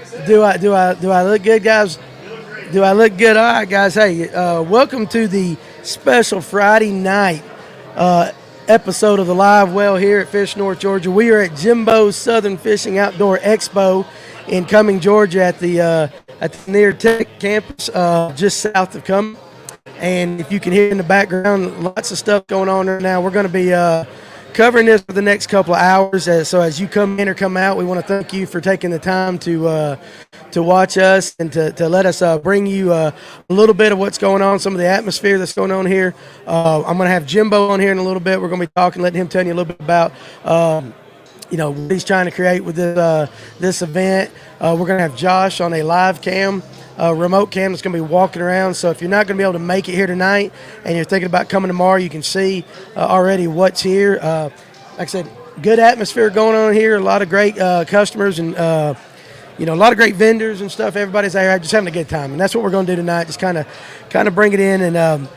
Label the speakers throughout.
Speaker 1: Do I look good, guys? Do I look good? All right, guys. Hey, welcome to the special Friday night uh, episode of the Livewell here at Fish North, Georgia. We are at Jimbo's Southern Fishing Outdoor Expo in Cumming, Georgia, at the near Tech campus, just south of Cumming. And if you can hear in the background, lots of stuff going on right now. We're going to be covering this for the next couple of hours. So as you come in or come out, we want to thank you for taking the time to watch us and to let us bring you a little bit of what's going on, some of the atmosphere that's going on here. I'm going to have Jimbo on here in a little bit. We're going to be talking, letting him tell you a little bit about what he's trying to create with this event. We're going to have Josh on a live cam. Remote cam that's going to be walking around. So if you're not going to be able to make it here tonight and you're thinking about coming tomorrow, you can see already what's here. Like I said, good atmosphere going on here. A lot of great customers and a lot of great vendors and stuff. Everybody's there just having a good time, and that's what we're going to do tonight. Just kind of bring it in, and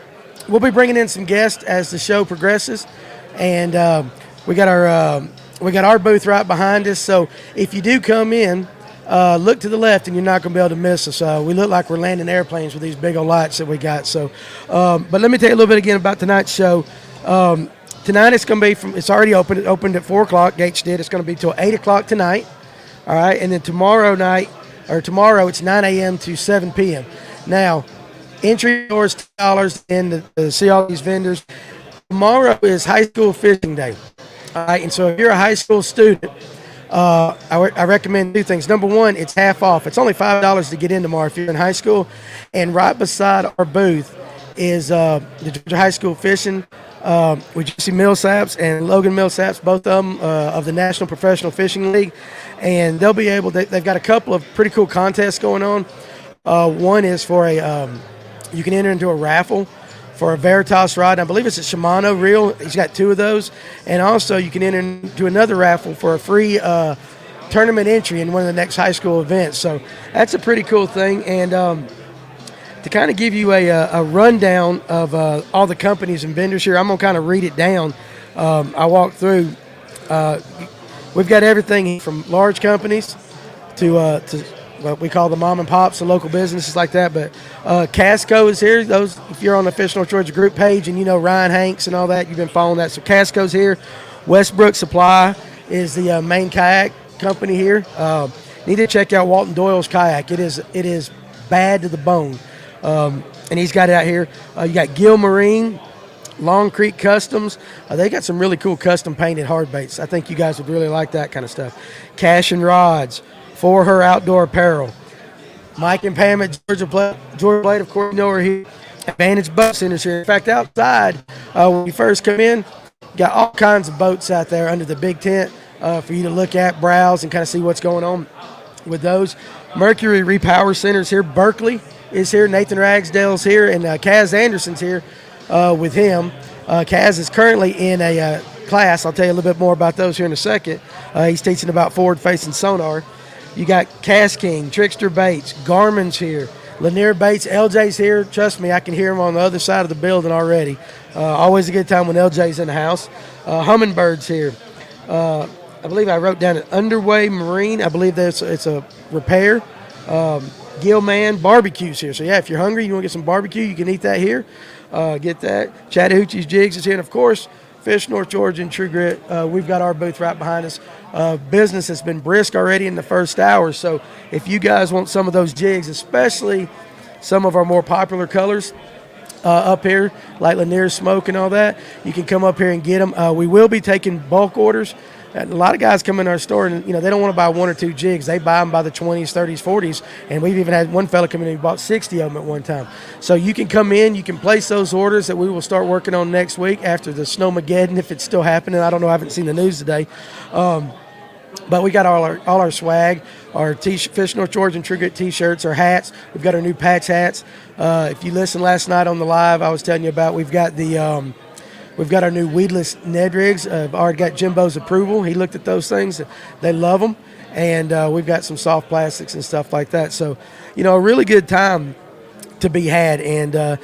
Speaker 1: we'll be bringing in some guests as the show progresses. And we got our booth right behind us. So if you do come in, look to the left, and you're not going to be able to miss us. We look like we're landing airplanes with these big old lights that we got. So, but let me tell you a little bit again about tonight's show. Tonight it's going to be it's already opened. It opened at 4 o'clock. Gates did. It's going to be till 8 o'clock tonight. All right, and then tomorrow it's 9 a.m. to 7 p.m. Now, entry doors $10 and to see all these vendors. Tomorrow is high school fishing day. All right, and so if you're a high school student, I recommend two things. Number one, it's half off. It's only $5 to get in tomorrow if you're in high school. And right beside our booth is the Georgia High School Fishing with Jesse Millsaps and Logan Millsaps, both of them of the National Professional Fishing League. And they'll be they've got a couple of pretty cool contests going on. One is for you can enter into a raffle for a Veritas rod. I believe it's a Shimano reel. He's got 2 of those. And also you can enter into another raffle for a free tournament entry in one of the next high school events. So that's a pretty cool thing. And to kind of give you a rundown of all the companies and vendors here, I'm going to kind of read it down. I walked through. We've got everything from large companies to what we call the mom and pops, the local businesses like that. But Casco is here. Those, if you're on the Fish North Georgia group page and you know Ryan Hanks and all that, you've been following that. So Casco's here. Westbrook Supply is the main kayak company here. Need to check out Walton Doyle's kayak. It is bad to the bone, and he's got it out here. You got Gill Marine, Long Creek Customs. They got some really cool custom painted hard baits. I think you guys would really like that kind of stuff. Cash and Rods, For Her Outdoor Apparel. Mike and Pam at Georgia Blade, of course, you know her here. Advantage Boat Center's here. In fact, outside, when you first come in, got all kinds of boats out there under the big tent for you to look at, browse, and kind of see what's going on with those. Mercury Repower Center's here. Berkeley is here. Nathan Ragsdale's here. And Kaz Anderson's here with him. Kaz is currently in a class. I'll tell you a little bit more about those here in a second. He's teaching about forward-facing sonar. You got Cast King, Trickster Baits, Garmin's here, Lanier Baits, LJ's here. Trust me, I can hear him on the other side of the building already. Always a good time when LJ's in the house. Hummingbird's here. I believe I wrote down an Underway Marine. I believe it's a repair. Gilman Barbecue's here. So, yeah, if you're hungry, you want to get some barbecue, you can eat that here. Get that. Chattahoochee's Jigs is here. And, of course, Fish North Georgia and True Grit. We've got our booth right behind us. Business has been brisk already in the first hour. So if you guys want some of those jigs, especially some of our more popular colors up here, like Lanier Smoke and all that, you can come up here and get them. We will be taking bulk orders. And a lot of guys come in our store and, they don't want to buy 1 or 2 jigs. They buy them by the 20s, 30s, 40s. And we've even had one fella come in and he bought 60 of them at one time. So you can come in, you can place those orders that we will start working on next week after the Snowmageddon, if it's still happening. I don't know. I haven't seen the news today. But we got all our swag, our Fish North Georgia and True Grit T-shirts, our hats. We've got our new patch hats. If you listened last night on the live, I was telling you about we've got our new weedless Ned rigs. I've already got Jimbo's approval. He looked at those things. They love them. And we've got some soft plastics and stuff like that. So, a really good time to be had. And,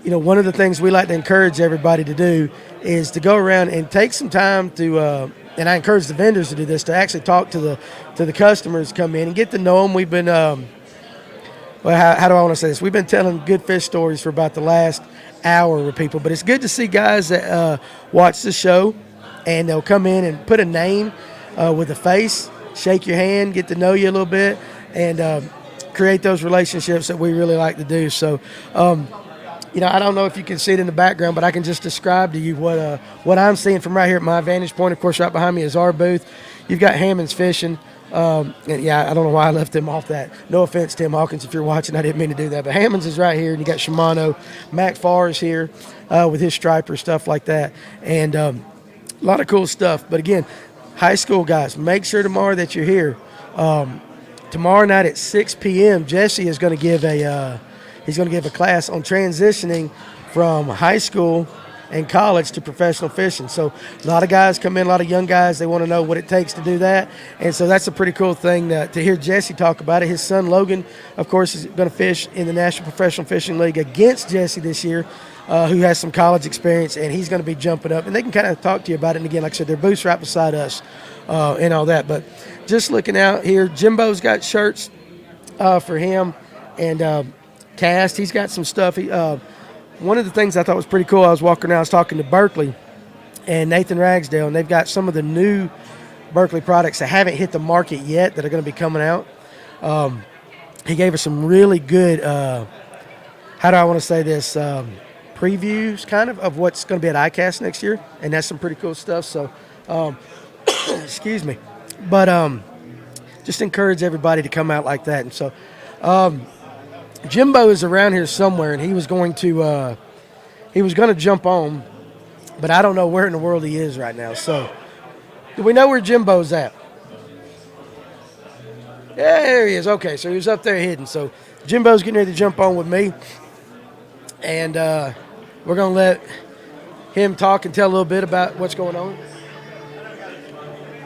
Speaker 1: one of the things we like to encourage everybody to do is to go around and take some time to and I encourage the vendors to do this, to actually talk to the customers, come in and get to know them. We've been, how do I want to say this? We've been telling good fish stories for about the last hour with people, but it's good to see guys that watch the show, and they'll come in and put a name with a face, shake your hand, get to know you a little bit, and create those relationships that we really like to do. So, I don't know if you can see it in the background, but I can just describe to you what I'm seeing from right here at my vantage point. Of course, right behind me is our booth. You've got Hammond's Fishing. And I don't know why I left them off that. No offense, Tim Hawkins, if you're watching, I didn't mean to do that. But Hammond's is right here, and you got Shimano. Mac Farr is here with his striper, stuff like that. And a lot of cool stuff. But again, high school guys, make sure tomorrow that you're here. Tomorrow night at 6 p.m., Jesse is going to give a class on transitioning from high school and college to professional fishing. So a lot of guys come in, a lot of young guys, they want to know what it takes to do that. And so that's a pretty cool thing to hear Jesse talk about it. His son Logan, of course, is going to fish in the National Professional Fishing League against Jesse this year, who has some college experience, and he's going to be jumping up. And they can kind of talk to you about it. And again, like I said, their booth's right beside us and all that. But just looking out here, Jimbo's got shirts for him, and Cast, he's got some stuff. One of the things I thought was pretty cool, I was walking around, I was talking to Berkeley and Nathan Ragsdale, and they've got some of the new Berkeley products that haven't hit the market yet that are going to be coming out. He gave us some really good, how do I want to say this, previews kind of what's going to be at ICAST next year, and that's some pretty cool stuff. So, excuse me. But just encourage everybody to come out like that. And so Jimbo is around here somewhere, and he was going to jump on, but I don't know where in the world he is right now. So, do we know where Jimbo's at? Yeah, there he is. Okay, so he was up there hidden. So, Jimbo's getting ready to jump on with me, and we're going to let him talk and tell a little bit about what's going on.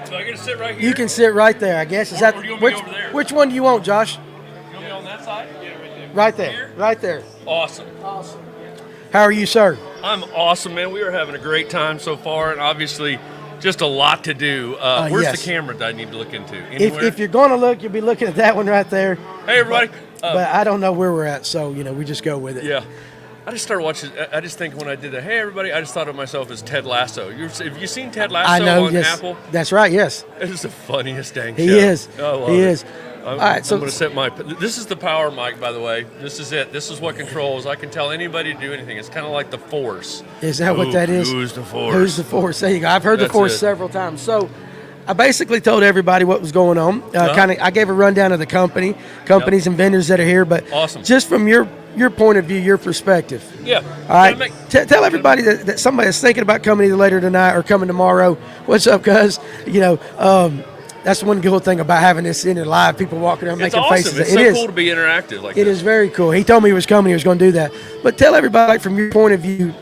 Speaker 2: So I get to sit right here?
Speaker 1: You can sit right there, I guess. Is
Speaker 2: or do you want me over there?
Speaker 1: Which one do you want, Josh?
Speaker 2: You want me on that side? Yeah, right there.
Speaker 1: Right there.
Speaker 2: Here?
Speaker 1: Right there.
Speaker 2: Awesome.
Speaker 1: How are you, sir?
Speaker 2: I'm awesome, man. We are having a great time so far, and obviously just a lot to do. Where's
Speaker 1: yes.
Speaker 2: the camera that I need to look into? Anywhere?
Speaker 1: If you're going to look, you'll be looking at that one right there.
Speaker 2: Hey, everybody.
Speaker 1: But I don't know where we're at, so, we just go with it.
Speaker 2: Yeah. I just started watching. I just think when I did the hey everybody, I just thought of myself as Ted Lasso. Have you seen Ted Lasso
Speaker 1: I know,
Speaker 2: on
Speaker 1: yes.
Speaker 2: Apple?
Speaker 1: That's right. Yes.
Speaker 2: It is the funniest dang show.
Speaker 1: He is.
Speaker 2: I love
Speaker 1: he
Speaker 2: it.
Speaker 1: is.
Speaker 2: I'm,
Speaker 1: All right. So
Speaker 2: I'm going to set my. This is the power mic, by the way. This is it. This is what controls. I can tell anybody to do anything. It's kind of like the Force.
Speaker 1: Is that what that is?
Speaker 2: Who's the Force?
Speaker 1: Who's the Force? There you go. I've heard
Speaker 2: That's
Speaker 1: the Force
Speaker 2: it.
Speaker 1: several times. So I basically told everybody what was going on. I gave a rundown of the companies and vendors that are here. But
Speaker 2: awesome.
Speaker 1: Just from your point of view, your perspective.
Speaker 2: Yeah.
Speaker 1: All right. Tell everybody that somebody is thinking about coming either later tonight or coming tomorrow. What's up, cuz? That's one good thing about having this in there live. People walking around making
Speaker 2: awesome.
Speaker 1: faces.
Speaker 2: It's so cool to be interactive like that.
Speaker 1: It is very cool. He told me he was coming. He was going to do that. But tell everybody from your point of view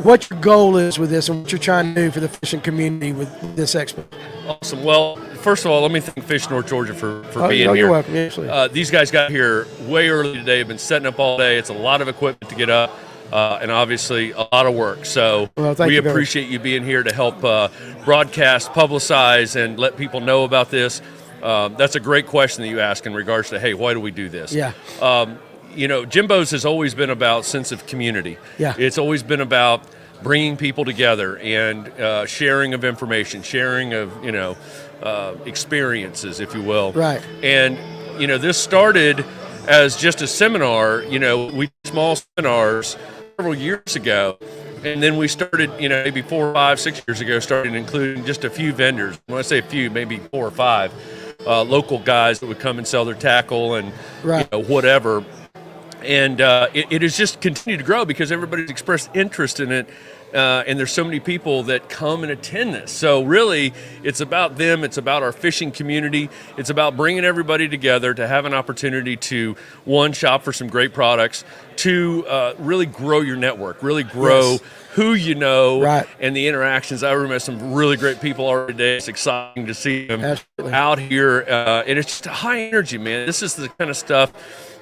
Speaker 1: what your goal is with this and what you're trying to do for the fishing community with this expo.
Speaker 2: Awesome. Well, first of all, let me thank Fish North Georgia for being here.
Speaker 1: You're welcome. Absolutely.
Speaker 2: These guys got here way early today. Have been setting up all day. It's a lot of equipment to get up, and obviously a lot of work. So we appreciate you being here to help broadcast, publicize, and let people know about this. That's a great question that you ask in regards to, hey, why do we do this?
Speaker 1: Yeah.
Speaker 2: Jimbo's has always been about sense of community.
Speaker 1: Yeah.
Speaker 2: It's always been about bringing people together and sharing of information, sharing of, experiences, if you will.
Speaker 1: Right.
Speaker 2: And, this started as just a seminar. We did small seminars several years ago. And then we started, maybe 4 or 5, 6 years ago, started including just a few vendors. When I say a few, maybe 4 or 5 local guys that would come and sell their tackle and whatever. And it has just continued to grow because everybody's expressed interest in it. And there's so many people that come and attend this. So really, it's about them. It's about our fishing community. It's about bringing everybody together to have an opportunity to, 1, shop for some great products, 2, really grow your network, really grow who you know and the interactions. I remember some really great people already today. It's exciting to see them out here. And it's just high energy, man. This is the kind of stuff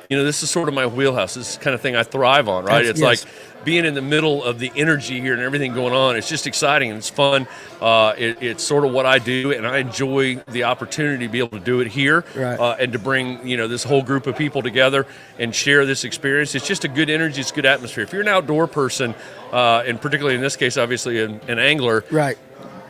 Speaker 2: this is sort of my wheelhouse. This is the kind of thing I thrive on, right? It's like being in the middle of the energy here and everything going on. It's just exciting and it's fun. It's sort of what I do, and I enjoy the opportunity to be able to do it here, and to bring this whole group of people together and share this experience. It's just a good energy. It's a good atmosphere. If you're an outdoor person, and particularly in this case, obviously an angler,
Speaker 1: right.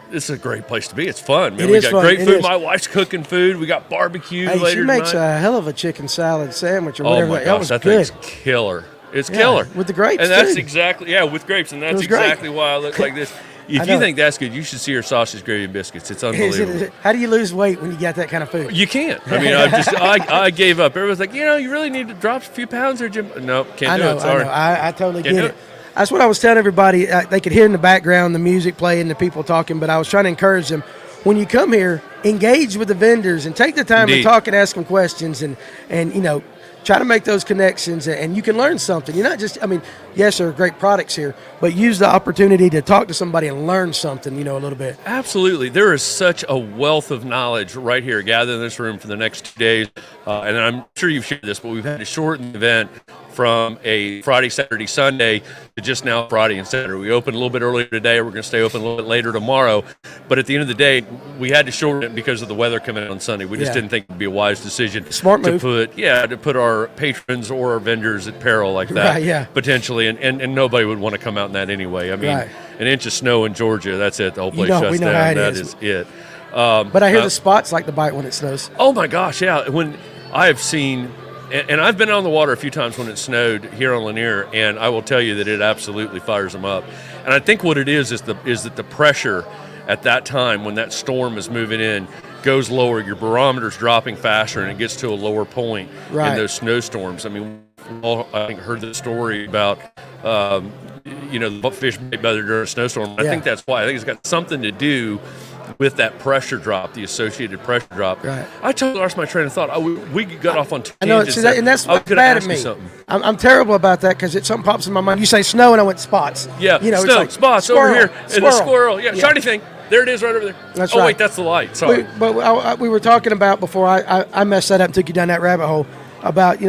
Speaker 2: This is a great place to be. It's fun, man.
Speaker 1: We got
Speaker 2: great food. My wife's cooking food. We got barbecue later
Speaker 1: She makes
Speaker 2: tonight.
Speaker 1: a hell of a chicken salad sandwich or whatever.
Speaker 2: Oh my
Speaker 1: that
Speaker 2: gosh,
Speaker 1: was
Speaker 2: that
Speaker 1: good.
Speaker 2: thing's killer. It's killer.
Speaker 1: With the grapes,
Speaker 2: and that's
Speaker 1: too.
Speaker 2: exactly with grapes, and that's exactly why I look like this. If you think that's good, you should see her sausage, gravy, and biscuits. It's unbelievable.
Speaker 1: How do you lose weight when you got that kind of food?
Speaker 2: You can't. I mean, I gave up. Everyone's like, you really need to drop a few pounds there, Jim. No, can't do it. Sorry.
Speaker 1: I totally get it. That's what I was telling everybody. They could hear in the background the music playing, the people talking, but I was trying to encourage them. When you come here, engage with the vendors and take the time to talk and ask them questions and try to make those connections, and you can learn something. You're not just, yes, there are great products here, but use the opportunity to talk to somebody and learn something, a little bit.
Speaker 2: Absolutely. There is such a wealth of knowledge right here gathered in this room for the next 2 days. And I'm sure you've shared this, but we've had to shorten the event from a Friday, Saturday, Sunday to just now Friday and Saturday. We opened a little bit earlier today. We're going to stay open a little bit later tomorrow. But at the end of the day, we had to shorten it because of the weather coming in on Sunday. We just didn't think it would be a wise decision.
Speaker 1: Smart move.
Speaker 2: To put our patrons or our vendors at peril like that, potentially. And nobody would want to come out in that anyway. I mean, an inch of snow in Georgia, that's it. The whole place shuts down. That is it.
Speaker 1: But I hear the spots like to bite when it snows.
Speaker 2: Oh, my gosh, yeah. When I have seen – and I've been on the water a few times when it snowed here on Lanier, and I will tell you that it absolutely fires them up. And I think what it is that the pressure at that time when that storm is moving in goes lower. Your barometer's dropping faster, and it gets to a lower point in those snowstorms. I mean, we all, I think, heard the story about the fish may better during a snowstorm. I think that's why. I think it's got something to do with that pressure drop, the associated pressure drop.
Speaker 1: Right.
Speaker 2: I totally lost my train of thought. We got off on tangents.
Speaker 1: I know, and that's what's bad at me. I'm terrible about that because something pops in my mind. You say snow, and I went spots.
Speaker 2: Yeah, snow, it's like spots
Speaker 1: squirrel,
Speaker 2: over here, and the squirrel. Yeah, shiny thing. There it is right over there.
Speaker 1: That's right.
Speaker 2: Oh, wait, that's the light. Sorry.
Speaker 1: We were talking about before I messed that up and took you down that rabbit hole about,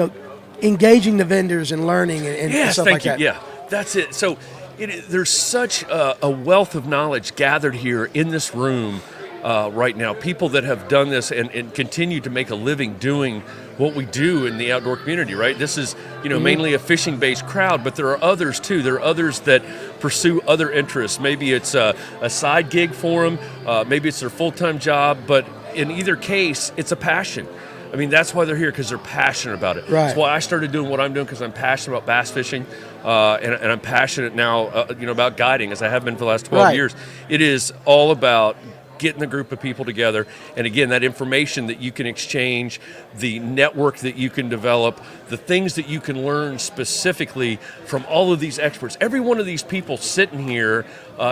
Speaker 1: engaging the vendors and learning and stuff like that.
Speaker 2: Yeah, that's it. So there's such a wealth of knowledge gathered here in this room right now. People that have done this and continue to make a living doing what we do in the outdoor community, right? This is, mainly a fishing-based crowd, but there are others too. There are others that pursue other interests. Maybe it's a side gig for them. Maybe it's their full-time job, but in either case, it's a passion. I mean, that's why they're here, because they're passionate about it.
Speaker 1: Right.
Speaker 2: That's why I started doing what I'm doing, because I'm passionate about bass fishing, and I'm passionate now, about guiding, as I have been for the last 12 years. It is all about getting a group of people together, and again, that information that you can exchange, the network that you can develop, the things that you can learn specifically from all of these experts. Every one of these people sitting here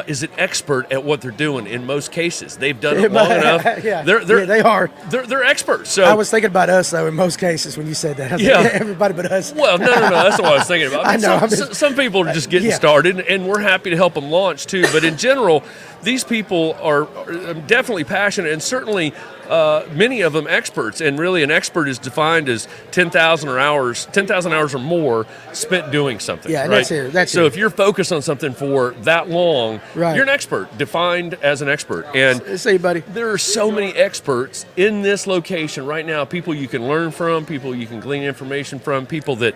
Speaker 2: is an expert at what they're doing. In most cases, they've done it long enough.
Speaker 1: They are.
Speaker 2: They're experts. So
Speaker 1: I was thinking about us though. In most cases, when you said that, I was like, everybody but us.
Speaker 2: Well, no. That's what I was thinking about.
Speaker 1: I know.
Speaker 2: Some people are just getting started, and we're happy to help them launch too. But in general, these people are definitely passionate, and certainly many of them experts. And really, an expert is defined as 10,000 hours or more spent doing something.
Speaker 1: Yeah,
Speaker 2: right?
Speaker 1: That's
Speaker 2: so if you're focused on something for that long, you're an expert, defined as an expert. And
Speaker 1: see, buddy,
Speaker 2: there are so many experts in this location right now. People you can learn from, people you can glean information from, people that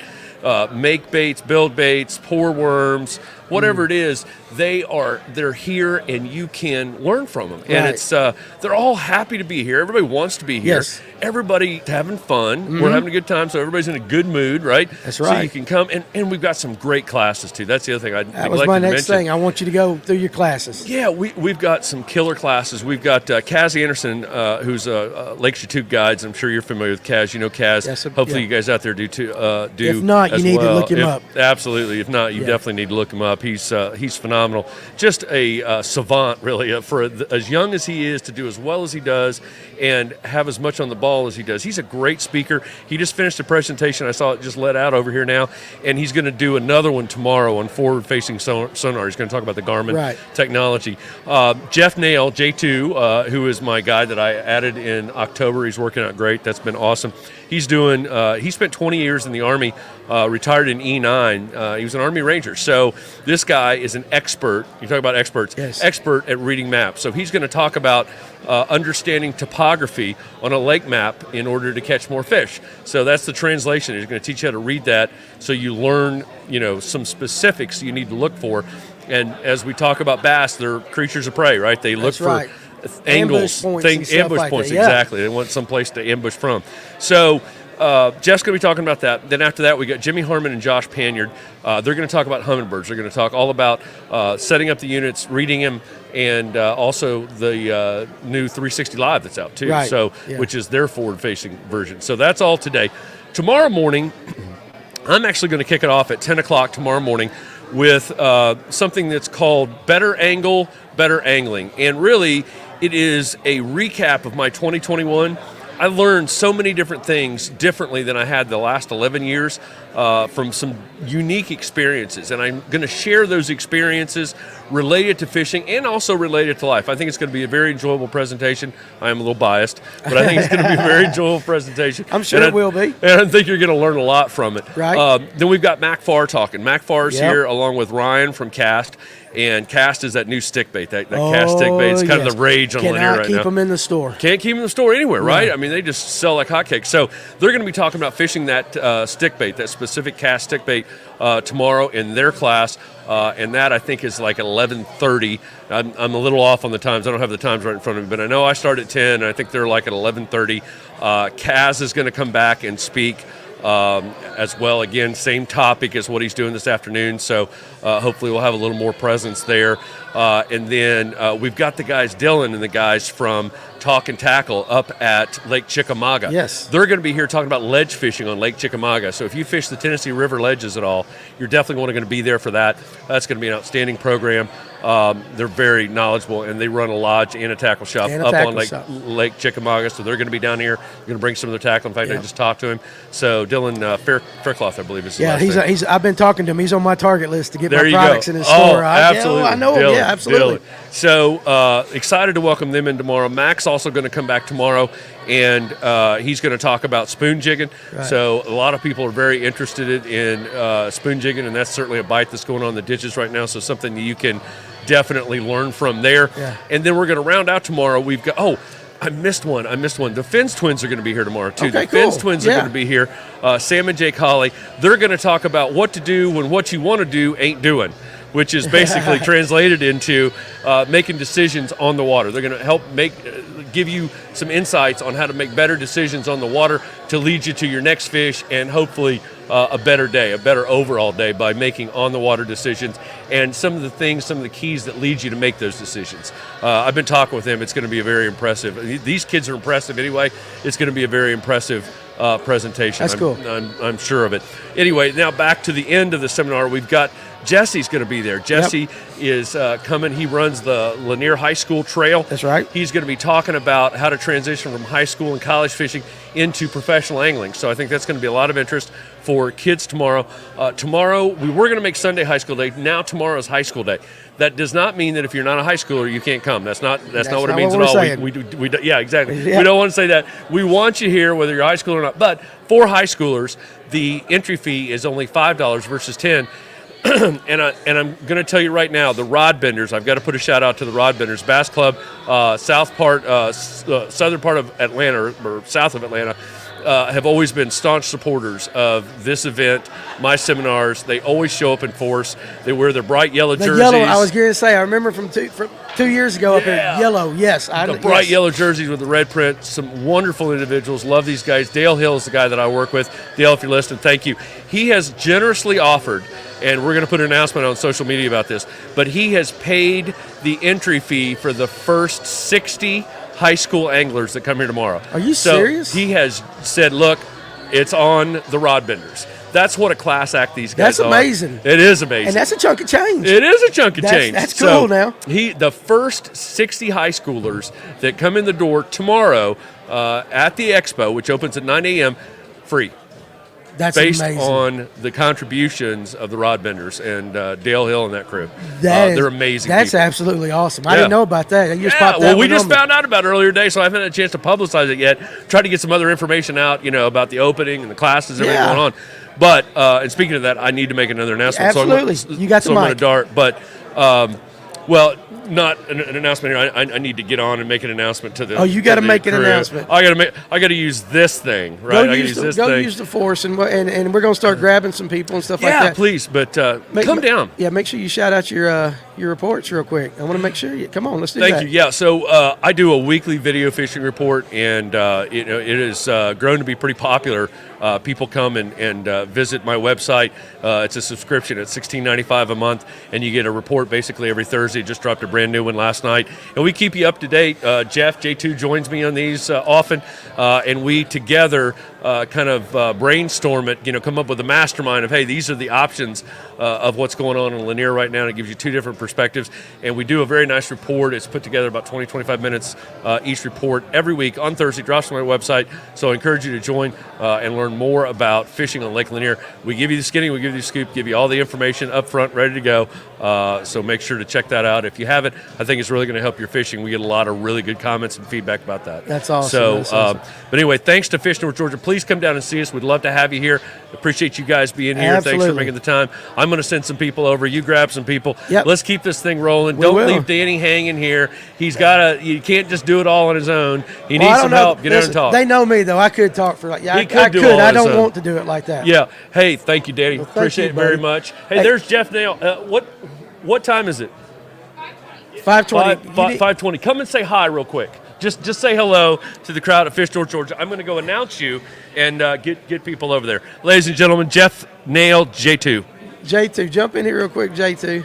Speaker 2: make baits, build baits, pour worms, whatever it is. They're here, and you can learn from them. And it's they're all happy to be here. Everybody wants to be here.
Speaker 1: Yes.
Speaker 2: Everybody's having fun. We're having a good time, so everybody's in a good mood, right?
Speaker 1: That's right.
Speaker 2: So you can come, and we've got some great classes too. That's the other thing I neglected to mention.
Speaker 1: That was my next thing. I want you to go through your classes.
Speaker 2: Yeah, we've got some killer classes. We've got Kaz Anderson, who's Lake Chatuke Guides. I'm sure you're familiar with Kaz. You know Kaz.
Speaker 1: Yes,
Speaker 2: hopefully you guys out there do too.
Speaker 1: If not, you need to look him up.
Speaker 2: Absolutely. If not, you definitely need to look him up. He's phenomenal. Just a savant, really, for as young as he is, to do as well as he does and have as much on the ball as he does. He's a great speaker. He just finished a presentation. I saw it just let out over here now, and he's going to do another one tomorrow on forward-facing sonar. He's going to talk about the Garmin technology. Jeff Nail, J2, who is my guy that I added in October. He's working out great. That's been awesome. He's doing. He spent 20 years in the Army, retired in E9. He was an Army Ranger. So this guy is an expert. You talk about experts.
Speaker 1: Yes.
Speaker 2: Expert at reading maps. So he's going to talk about understanding topography on a lake map in order to catch more fish. So that's the translation. He's going to teach you how to read that, so you learn, some specifics you need to look for. And as we talk about bass, they're creatures of prey, right? They look for angles, ambush points, exactly. They want some place to ambush from. So Jeff's going to be talking about that. Then after that, we got Jimmy Harmon and Josh Panyard. They're going to talk about hummingbirds. They're going to talk all about setting up the units, reading them, and also the new 360 Live that's out too.
Speaker 1: Right.
Speaker 2: So, which is their forward-facing version. So that's all today. Tomorrow morning, I'm actually going to kick it off at 10 o'clock tomorrow morning with something that's called Better Angle, Better Angling. And really, it is a recap of my 2021. I learned so many different things differently than I had the last 11 years from some unique experiences. And I'm going to share those experiences related to fishing and also related to life. I think it's going to be a very enjoyable presentation. I am a little biased, but I think it's going to be a very enjoyable presentation.
Speaker 1: I'm sure it will be.
Speaker 2: And I think you're going to learn a lot from it.
Speaker 1: Right.
Speaker 2: Then we've got Mac Farr talking. Mac Farr's here along with Ryan from Cast. And Cast is that new stick bait, that Cast stick bait. It's kind of the rage on Lanier right now.
Speaker 1: Cannot keep them in the store.
Speaker 2: Can't keep them in the store anywhere, right? I mean, they just sell like hotcakes. So they're going to be talking about fishing that stick bait, that specific Cast stick bait tomorrow in their class. And that, I think, is like 11:30. I'm a little off on the times. I don't have the times right in front of me, but I know I start at 10, and I think they're like at 11:30. Kaz is going to come back and speak as well. Again, same topic as what he's doing this afternoon, so hopefully we'll have a little more presence there. And then we've got the guys, Dylan and the guys from Talk and Tackle up at Lake Chickamauga.
Speaker 1: Yes.
Speaker 2: They're going to be here talking about ledge fishing on Lake Chickamauga. So if you fish the Tennessee River ledges at all, you're definitely going to be there for that. That's going to be an outstanding program. They're very knowledgeable, and they run a lodge and a tackle shop on Lake Chickamauga. So they're going to be down here. They're going to bring some of their tackle. In fact, I just talked to him. So Dylan Faircloth, I believe, is his last name.
Speaker 1: He's. I've been talking to him. He's on my target list to get
Speaker 2: there
Speaker 1: my products in his store.
Speaker 2: Absolutely.
Speaker 1: I know him. Yeah, absolutely.
Speaker 2: Dylan. So excited to welcome them in tomorrow. Mac's also going to come back tomorrow, and he's going to talk about spoon jigging. Right. So a lot of people are very interested in spoon jigging, and that's certainly a bite that's going on in the ditches right now. So something that you can definitely learn from there. Yeah. And then we're going to round out tomorrow. We've got I missed one. The Finns twins are going to be here tomorrow too.
Speaker 1: Okay,
Speaker 2: the Finns twins are going to be here. Sam and Jake Holly. They're going to talk about what to do when what you want to do ain't doing, which is basically translated into making decisions on the water. They're going to help give you some insights on how to make better decisions on the water to lead you to your next fish and hopefully a better day, a better overall day by making on-the-water decisions and some of the keys that lead you to make those decisions. I've been talking with them. It's going to be a very impressive. These kids are impressive anyway. It's going to be a very impressive presentation.
Speaker 1: That's cool.
Speaker 2: I'm sure of it. Anyway, now back to the end of the seminar. We've got Jesse's going to be there. Jesse is coming. He runs the Lanier High School Trail.
Speaker 1: That's right. He's
Speaker 2: going to be talking about how to transition from high school and college fishing into professional angling. So I think that's going to be a lot of interest for kids tomorrow. Tomorrow, we were going to make Sunday high school day. Now tomorrow is high school day. That does not mean that if you're not a high schooler, you can't come. That's not what it means at all. Yeah, exactly. Yeah. We don't want to say that. We want you here, whether you're a high schooler or not. But for high schoolers, the entry fee is only $5 versus $10. and I'm going to tell you right now, the Rod Benders, I've got to put a shout out to the Rod Benders Bass Club, southern part of Atlanta, or south of Atlanta, have always been staunch supporters of this event, my seminars. They always show up in force. They wear their bright yellow jerseys.
Speaker 1: Yellow, I was going to say, I remember from 2 years ago up here, yellow, yes.
Speaker 2: The bright yellow jerseys with the red print. Some wonderful individuals. Love these guys. Dale Hill is the guy that I work with. Dale, if you're listening, thank you. He has generously offered, and we're going to put an announcement on social media about this, but he has paid the entry fee for the first 60 high school anglers that come here tomorrow.
Speaker 1: Are you serious?
Speaker 2: He has said, look, it's on the rod benders. That's what a class act these guys
Speaker 1: That's amazing.
Speaker 2: are. It is amazing.
Speaker 1: And that's a chunk of change.
Speaker 2: It is a chunk of change.
Speaker 1: That's cool now.
Speaker 2: The first 60 high schoolers that come in the door tomorrow at the Expo, which opens at 9 a.m., free.
Speaker 1: That's
Speaker 2: based
Speaker 1: amazing.
Speaker 2: on the contributions of the rod benders and Dale Hill and that crew.
Speaker 1: They're
Speaker 2: amazing.
Speaker 1: That's
Speaker 2: people.
Speaker 1: Absolutely awesome. I didn't know about that. You just popped that
Speaker 2: well, we
Speaker 1: one
Speaker 2: just
Speaker 1: on me.
Speaker 2: found out about it earlier today, so I haven't had a chance to publicize it yet. Tried to get some other information out, about the opening and the classes and everything going on. But and speaking of that, I need to make another announcement.
Speaker 1: Absolutely, you got the
Speaker 2: mic.
Speaker 1: mic.
Speaker 2: I'm going to dart, but. Well, not an announcement here. I need to get on and make an announcement to the.
Speaker 1: Oh, you got to make an
Speaker 2: crew.
Speaker 1: announcement.
Speaker 2: I got to use this thing, right?
Speaker 1: Go use the force, and we're going to start grabbing some people and stuff like that.
Speaker 2: Yeah, please, but come down.
Speaker 1: Yeah, make sure you shout out your reports real quick. I want to make sure you come on. Let's do that.
Speaker 2: Thank you. Yeah, so I do a weekly video fishing report, and it has grown to be pretty popular. People come and visit my website. It's a subscription at $16.95 a month, and you get a report basically every Thursday. Just dropped a brand new one last night, and we keep you up to date. Jeff J2 joins me on these often, and we together kind of brainstorm it. Come up with a mastermind of, hey, these are the options of what's going on in Lanier right now. And it gives you two different perspectives, and we do a very nice report. It's put together about 20-25 minutes each report every week on Thursday. Drops on my website, so I encourage you to join and learn more about fishing on Lake Lanier. We give you the skinny, we give you the scoop, give you all the information up front, ready to go. So make sure to check that out. If you haven't, I think it's really going to help your fishing. We get a lot of really good comments and feedback about that.
Speaker 1: That's awesome.
Speaker 2: So,
Speaker 1: That's awesome.
Speaker 2: But anyway, thanks to Fish North Georgia. Please come down and see us. We'd love to have you here. Appreciate you guys being here.
Speaker 1: Absolutely.
Speaker 2: Thanks for making the time. I'm going to send some people over. You grab some people.
Speaker 1: Yep.
Speaker 2: Let's keep this thing rolling.
Speaker 1: We
Speaker 2: Don't
Speaker 1: will.
Speaker 2: leave Danny hanging here. He's got you can't just do it all on his own. He needs some help. Get out and talk.
Speaker 1: They know me though. I could talk for
Speaker 2: He could do all on
Speaker 1: I
Speaker 2: his
Speaker 1: don't
Speaker 2: own.
Speaker 1: want to do it like that.
Speaker 2: Yeah. Hey, thank you, Danny.
Speaker 1: Well, thank
Speaker 2: Appreciate
Speaker 1: you,
Speaker 2: it very
Speaker 1: buddy.
Speaker 2: much. Hey, there's Jeff Nail. What time is it?
Speaker 1: 5:20.
Speaker 2: 5:20. Come and say hi real quick. Just say hello to the crowd at Fish North Georgia. I'm going to go announce you and get people over there. Ladies and gentlemen, Jeff Nail, J2.
Speaker 1: J2, jump in here real quick, J2.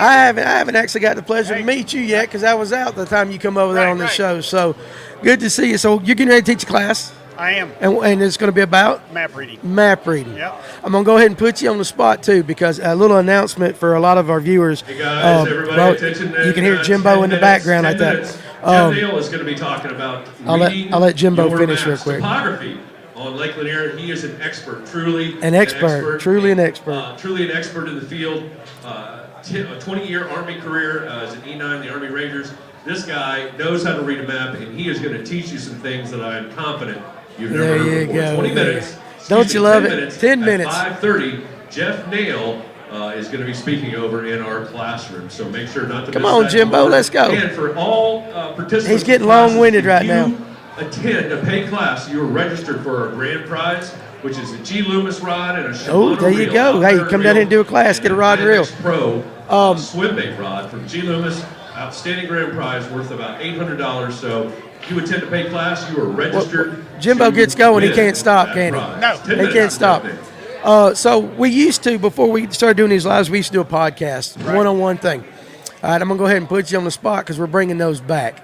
Speaker 1: I haven't actually got the pleasure to meet you yet because I was out the time you come over there on the show. So good to see you. So you're getting ready to teach a class?
Speaker 3: I am.
Speaker 1: And it's going to be about?
Speaker 3: Map reading.
Speaker 1: Map reading.
Speaker 3: Yep.
Speaker 1: I'm going to go ahead and put you on the spot, too, because a little announcement for a lot of our viewers.
Speaker 2: Hey, guys, everybody, attention.
Speaker 1: You can hear Jimbo in the background like that.
Speaker 2: Jeff Nail is going to be talking about
Speaker 1: I'll let Jimbo finish real quick.
Speaker 2: Topography on Lake Lanier. He is an expert, truly
Speaker 1: an expert. Truly an expert
Speaker 2: in the field. A 20-year Army career as an E9 in the Army Rangers. This guy knows how to read a map, and he is going to teach you some things that I am confident you've never heard
Speaker 1: you
Speaker 2: before.
Speaker 1: go.
Speaker 2: 20 minutes.
Speaker 1: Don't you love it?
Speaker 2: 10
Speaker 1: 10 minutes.
Speaker 2: At 5:30, Jeff Nail is going to be speaking over in our classroom. So make sure not to
Speaker 1: Come
Speaker 2: miss
Speaker 1: on,
Speaker 2: that.
Speaker 1: Jimbo, let's go.
Speaker 2: And for all participants,
Speaker 1: He's getting
Speaker 2: in classes,
Speaker 1: long-winded
Speaker 2: if
Speaker 1: right
Speaker 2: you
Speaker 1: now.
Speaker 2: Attend a paid class, you are registered for our grand prize, which is a G. Loomis rod and a Shimano
Speaker 1: Oh, there you
Speaker 2: reel,
Speaker 1: go. Hey,
Speaker 2: outboard
Speaker 1: come down here and do a
Speaker 2: reel,
Speaker 1: class, get a rod and reel.
Speaker 2: Pro swim bait rod from G. Loomis, outstanding grand prize worth about $800. So if you attend a paid class, you are registered.
Speaker 1: Jimbo
Speaker 2: to
Speaker 1: gets going, he
Speaker 2: win
Speaker 1: can't stop,
Speaker 2: that
Speaker 1: can he?
Speaker 2: prize.
Speaker 3: No.
Speaker 2: 10
Speaker 1: He
Speaker 2: minutes
Speaker 1: can't
Speaker 2: after
Speaker 1: stop.
Speaker 2: that.
Speaker 1: So we used to, before we started doing these lives, we used to do a podcast, one-on-one thing. All right, I'm going to go ahead and put you on the spot because we're bringing those back.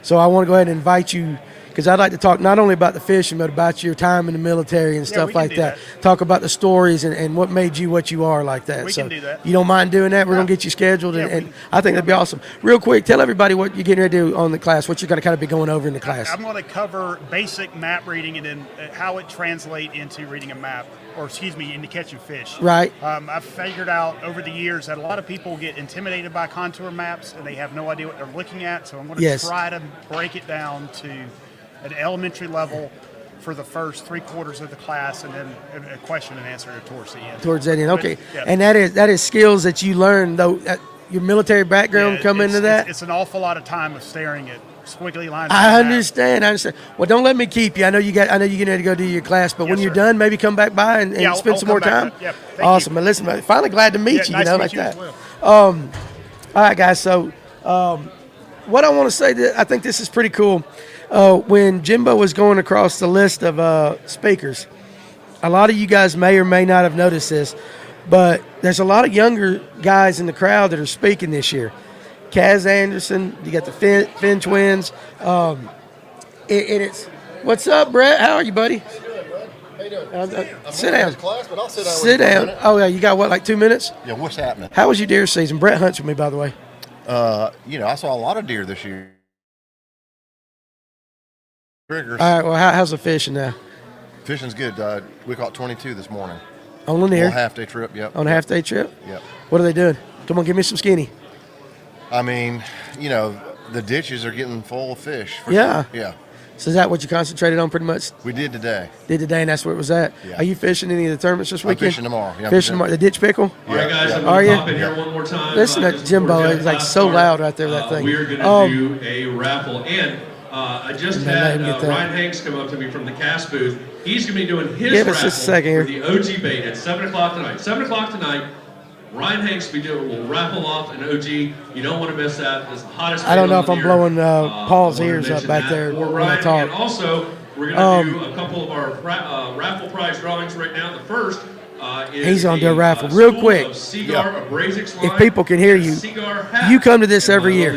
Speaker 1: So I want to go ahead and invite you because I'd like to talk not only about the fishing, but about your time in the military and stuff
Speaker 3: we can
Speaker 1: like
Speaker 3: do
Speaker 1: that.
Speaker 3: that.
Speaker 1: Talk about the stories and what made you what you are like that.
Speaker 3: We can do that.
Speaker 1: You don't mind doing that? We're going to get you scheduled, and I think that'd be awesome. Real quick, tell everybody what you're getting ready to do on the class, what you're going to kind of be going over in the class.
Speaker 3: I'm going to cover basic map reading and then how it translates into reading a map, or into catching fish.
Speaker 1: Right.
Speaker 3: I've figured out over the years that a lot of people get intimidated by contour maps and they have no idea what they're looking at. So I'm going to try to break it down to an elementary level for the first 3/4 of the class, and then a question and answer towards the end.
Speaker 1: Towards that end, okay.
Speaker 3: Yeah.
Speaker 1: And that is skills that you learn, though. Your military background come into that?
Speaker 3: It's an awful lot of time of staring at squiggly lines.
Speaker 1: I understand. Well, don't let me keep you. I know you're getting ready to go do your class, but when you're done, maybe come back by and spend some more time.
Speaker 3: Yeah,
Speaker 1: awesome. And listen, finally glad to meet you.
Speaker 3: Nice
Speaker 1: like
Speaker 3: to meet you
Speaker 1: that.
Speaker 3: as well.
Speaker 1: All right, guys. So, what I want to say that I think this is pretty cool. When Jimbo was going across the list of speakers, a lot of you guys may or may not have noticed this, but there's a lot of younger guys in the crowd that are speaking this year. Kaz Anderson, you got the Finn twins. It's What's up, Brett? How are you, buddy?
Speaker 4: How you doing?
Speaker 1: Sit down.
Speaker 4: Class, but I'll sit down.
Speaker 1: Sit down. Oh, yeah, you got what, like 2 minutes?
Speaker 4: Yeah, what's happening?
Speaker 1: How was your deer season? Brett hunts with me, by the way.
Speaker 4: I saw a lot of deer this year. Triggers.
Speaker 1: All right, well, how's the fishing now?
Speaker 4: Fishing's good. We caught 22 this morning.
Speaker 1: On Lanier?
Speaker 4: On a half-day trip, yep.
Speaker 1: On a half-day trip?
Speaker 4: Yep.
Speaker 1: What are they doing? Come on, give me some skinny.
Speaker 4: I mean, the ditches are getting full of fish.
Speaker 1: Yeah.
Speaker 4: Sure. Yeah.
Speaker 1: So is that what you concentrated on pretty much?
Speaker 4: We did today.
Speaker 1: And that's where it was at?
Speaker 4: Yeah.
Speaker 1: Are you fishing any of the tournaments this weekend?
Speaker 4: I'm fishing tomorrow. Yeah,
Speaker 1: fishing tomorrow. The ditch pickle?
Speaker 2: All right, guys, I'm
Speaker 1: Are
Speaker 2: going
Speaker 1: you?
Speaker 2: to pop in here one more time.
Speaker 1: Listen to Jimbo. It's like so loud right there, that thing.
Speaker 2: We're going to do a raffle. And I just had
Speaker 1: that.
Speaker 2: Ryan Hanks come up to me from the cast booth. He's going to be doing his
Speaker 1: Give us
Speaker 2: raffle
Speaker 1: just a second here.
Speaker 2: for the OG bait at 7 o'clock tonight. 7 o'clock tonight. Ryan Hanks will raffle off an OG. You don't want to miss that. It's the hottest.
Speaker 1: I don't know if I'm
Speaker 2: year.
Speaker 1: blowing Paul's ears up back there
Speaker 2: for
Speaker 1: when I
Speaker 2: Ryan.
Speaker 1: talk.
Speaker 2: And also, we're going to do a couple of our raffle prize drawings right now. The first is
Speaker 1: he's on the raffle real quick. If people can hear you, you come to this every year.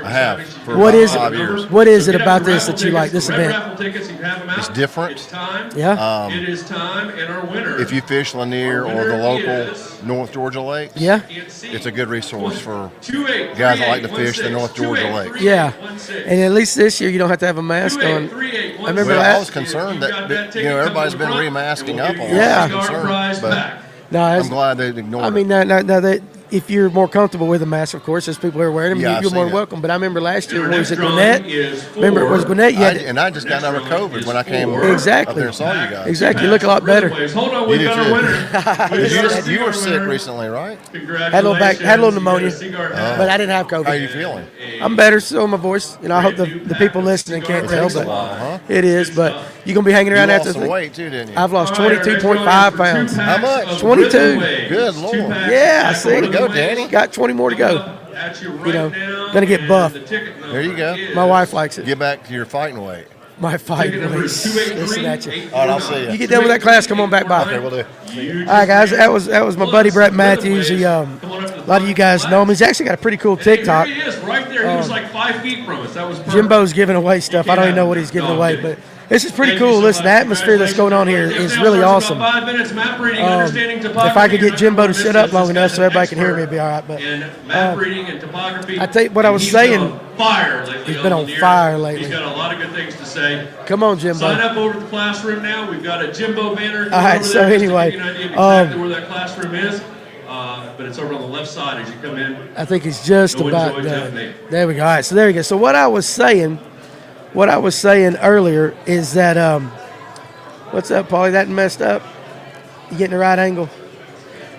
Speaker 4: I have. For
Speaker 1: What is
Speaker 4: 5
Speaker 1: it?
Speaker 4: years.
Speaker 1: What is it about this that you like? This event?
Speaker 4: It's different.
Speaker 2: It's time.
Speaker 1: Yeah.
Speaker 2: It is time, and our winner.
Speaker 4: If you fish Lanier or the local North Georgia lakes,
Speaker 1: Yeah.
Speaker 4: it's a good resource for
Speaker 2: 28,
Speaker 4: guys that like to fish the North Georgia lakes.
Speaker 1: Yeah. And at least this year you don't have to have a mask on. I remember
Speaker 4: Well, I
Speaker 1: that.
Speaker 4: was concerned that everybody's been remasking up a lot.
Speaker 1: Yeah.
Speaker 4: I was concerned, but
Speaker 1: No,
Speaker 4: I'm glad they ignored it.
Speaker 1: I mean, now that if you're more comfortable with a mask, of course, there's people who are wearing them.
Speaker 4: Yeah, I've
Speaker 1: you're more
Speaker 4: seen
Speaker 1: than
Speaker 4: it.
Speaker 1: welcome. But I remember last year, was it
Speaker 2: drawing
Speaker 1: Gwinnett?
Speaker 2: is
Speaker 1: Remember, it was
Speaker 2: for-
Speaker 1: Gwinnett.
Speaker 4: I just got out of COVID when I came
Speaker 1: Exactly.
Speaker 4: up there and saw you guys.
Speaker 1: Exactly. You look a lot better.
Speaker 2: Hold on,
Speaker 4: You
Speaker 2: we've
Speaker 4: did
Speaker 2: got our
Speaker 4: too.
Speaker 2: winner.
Speaker 4: You were sick recently, right?
Speaker 1: Had a little pneumonia, but I didn't have
Speaker 4: How are you
Speaker 1: COVID.
Speaker 4: feeling?
Speaker 1: I'm better, still in my voice. I hope the people listening can't tell, but it is. But you gonna be hanging
Speaker 4: You
Speaker 1: around
Speaker 4: lost
Speaker 1: after
Speaker 4: some
Speaker 1: the
Speaker 4: weight too, didn't you?
Speaker 1: I've lost 22.5 pounds.
Speaker 4: How much?
Speaker 1: 22.
Speaker 4: Good Lord.
Speaker 1: Yeah, see?
Speaker 4: Way to go, Danny.
Speaker 1: Got 20 more to go. Gonna get buff.
Speaker 4: There you go.
Speaker 1: My wife likes it.
Speaker 4: Get back to your fighting weight.
Speaker 1: My fight weights. Listen at you.
Speaker 4: All right, I'll see
Speaker 1: You
Speaker 4: you.
Speaker 1: get done with that class, come on back by.
Speaker 4: Okay, we'll do.
Speaker 1: All right, guys, that was my buddy Brett Matthews. He, a lot of you guys know him. He's actually got a pretty cool TikTok.
Speaker 2: He is right there. He was like 5 feet from us. That was perfect.
Speaker 1: Jimbo's giving away stuff. I don't even know what he's giving away, but this is pretty cool. Listen, the atmosphere that's going on here is really awesome.
Speaker 2: 5 minutes map reading, understanding topography.
Speaker 1: If I could get Jimbo to sit up long enough so everybody can hear me, it'd be all right. But
Speaker 2: in map reading and topography.
Speaker 1: I tell you what I was
Speaker 2: He's
Speaker 1: saying.
Speaker 2: been on fire lately.
Speaker 1: He's been on
Speaker 2: Lanier.
Speaker 1: fire lately.
Speaker 2: He's got a lot of good things to say.
Speaker 1: Come on, Jimbo.
Speaker 2: Sign up over at the classroom now. We've got a Jimbo banner.
Speaker 1: All right, so anyway,
Speaker 2: Give you an idea of exactly where that classroom is. But it's over on the left side as you come in.
Speaker 1: I think it's just
Speaker 2: Go
Speaker 1: about
Speaker 2: enjoy Jeff
Speaker 1: done.
Speaker 2: Nate.
Speaker 1: There we go. All right, so there we go. So what I was saying earlier is that what's up, Paulie? That messed up. You getting the right angle?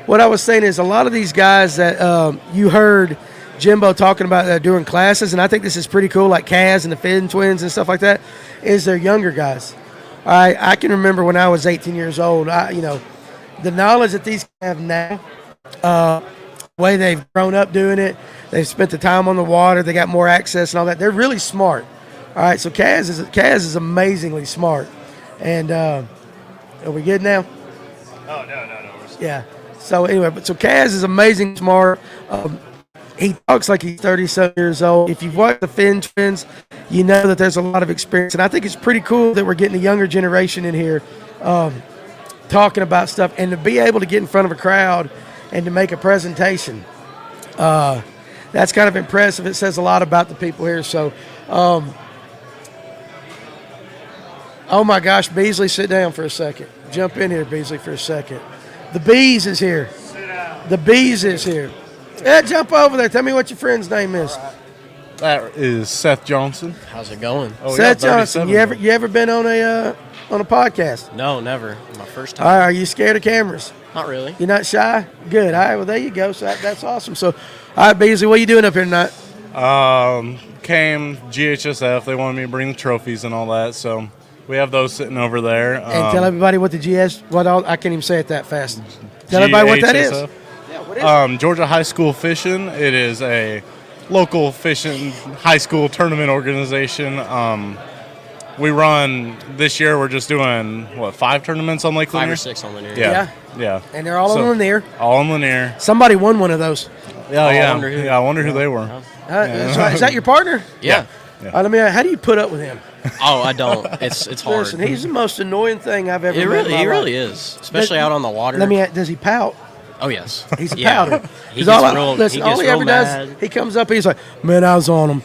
Speaker 1: What I was saying is a lot of these guys that you heard Jimbo talking about that doing classes, and I think this is pretty cool, like Kaz and the Finn twins and stuff like that, is they're younger guys. All right, I can remember when I was 18 years old. The knowledge that these guys have now, the way they've grown up doing it, they've spent the time on the water, they got more access and all that. They're really smart. All right, so Kaz is amazingly smart. And are we good now?
Speaker 4: Oh, no.
Speaker 1: Yeah. So anyway, so Kaz is amazing smart. He talks like he's 30-some years old. If you've watched the Finn twins, you know that there's a lot of experience. And I think it's pretty cool that we're getting a younger generation in here talking about stuff. And to be able to get in front of a crowd and to make a presentation, that's kind of impressive. It says a lot about the people here. So, oh my gosh, Beasley, sit down for a second. Jump in here, Beasley, for a second. The Bees is here. The Bees is here. Yeah, jump over there. Tell me what your friend's name is.
Speaker 5: That is Seth Johnson.
Speaker 6: How's it going?
Speaker 5: Oh,
Speaker 1: Seth
Speaker 5: yeah,
Speaker 1: Johnson.
Speaker 5: 37.
Speaker 1: You ever been on a podcast?
Speaker 6: No, never. My first
Speaker 1: All
Speaker 6: time.
Speaker 1: right, are you scared of cameras?
Speaker 6: Not really.
Speaker 1: You're not shy? Good. All right, well, there you go. So that's awesome. So, all right, Beasley, what are you doing up here tonight?
Speaker 5: Came GHSF. They wanted me to bring the trophies and all that, so we have those sitting over there.
Speaker 1: And tell everybody what the I can't even say it that fast. Tell everybody what that is.
Speaker 5: GHSF.
Speaker 1: Yeah, what is it?
Speaker 5: Georgia High School Fishing. It is a local fishing high school tournament organization. We run this year. We're just doing 5 tournaments on Lake
Speaker 6: 5
Speaker 5: Lanier?
Speaker 6: or 6 on Lanier.
Speaker 5: Yeah.
Speaker 1: And they're all on Lanier.
Speaker 5: All on Lanier.
Speaker 1: Somebody won one of those.
Speaker 5: Yeah,
Speaker 6: I
Speaker 5: yeah.
Speaker 6: wonder who-
Speaker 5: I wonder who they were.
Speaker 1: Is that your partner?
Speaker 6: Yeah.
Speaker 5: Yeah.
Speaker 1: Let me ask, how do you put up with him?
Speaker 6: Oh, I don't. It's hard.
Speaker 1: Listen, he's the most annoying thing I've ever
Speaker 6: He
Speaker 1: met in my
Speaker 6: really
Speaker 1: life.
Speaker 6: is, especially out on the water.
Speaker 1: Let me ask, does he pout?
Speaker 6: Oh yes,
Speaker 1: He's a
Speaker 6: Yeah.
Speaker 1: pouter.
Speaker 6: He
Speaker 1: 'Cause
Speaker 6: gets
Speaker 1: all he ever
Speaker 6: mad.
Speaker 1: does, he comes up, he's like, man, I was on him.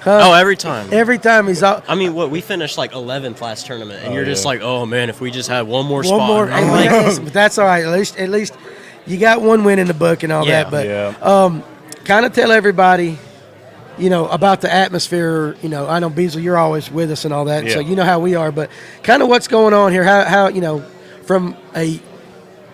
Speaker 6: Oh, every time.
Speaker 1: Every time he's out.
Speaker 6: I mean, we finished like 11th last tournament, and you're just
Speaker 5: yeah.
Speaker 6: like, oh man, if we just had one more
Speaker 1: One
Speaker 6: spot.
Speaker 1: more,
Speaker 6: And I'm
Speaker 1: and
Speaker 6: like,
Speaker 1: listen, but that's all right. At least you got one win in the book and all
Speaker 6: Yeah.
Speaker 1: that. But
Speaker 5: Yeah.
Speaker 1: kind of tell everybody, about the atmosphere. I know Beasley, you're always with us and all that, so
Speaker 5: Yeah.
Speaker 1: you know how we are. But kind of what's going on here? How from a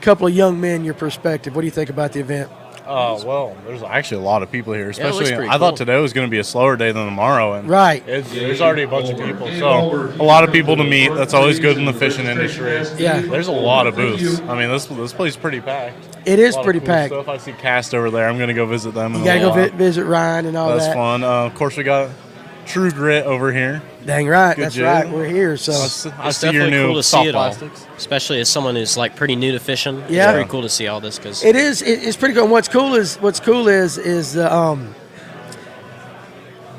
Speaker 1: couple of young men, your perspective. What do you think about the event?
Speaker 5: Well, there's actually a lot of people here.
Speaker 6: looks
Speaker 5: Especially,
Speaker 6: pretty
Speaker 5: I thought
Speaker 6: cool.
Speaker 5: today was going to be a slower day than tomorrow, and
Speaker 1: Right.
Speaker 5: there's already a bunch of people. So a lot of people to meet. That's always good in the fishing industry.
Speaker 1: Yeah.
Speaker 5: There's a lot of booths. I mean, this place is pretty packed.
Speaker 1: It is
Speaker 5: A lot of
Speaker 1: pretty
Speaker 5: cool
Speaker 1: packed.
Speaker 5: Stuff. I see Cast over there. I'm going to go visit them.
Speaker 1: You got to go visit Ryan and all
Speaker 5: That's
Speaker 1: that.
Speaker 5: fun. Of course, we got True Grit over here.
Speaker 1: Dang right.
Speaker 5: Good
Speaker 1: That's
Speaker 5: job.
Speaker 1: right. We're here. So
Speaker 5: I
Speaker 6: it's
Speaker 5: see your
Speaker 6: definitely
Speaker 5: new
Speaker 6: cool to see
Speaker 5: soft
Speaker 6: it all,
Speaker 5: plastics.
Speaker 6: especially as someone who's like pretty new to fishing.
Speaker 1: Yeah.
Speaker 6: It's pretty cool to see all this because
Speaker 1: it is. It's pretty cool. And what's cool is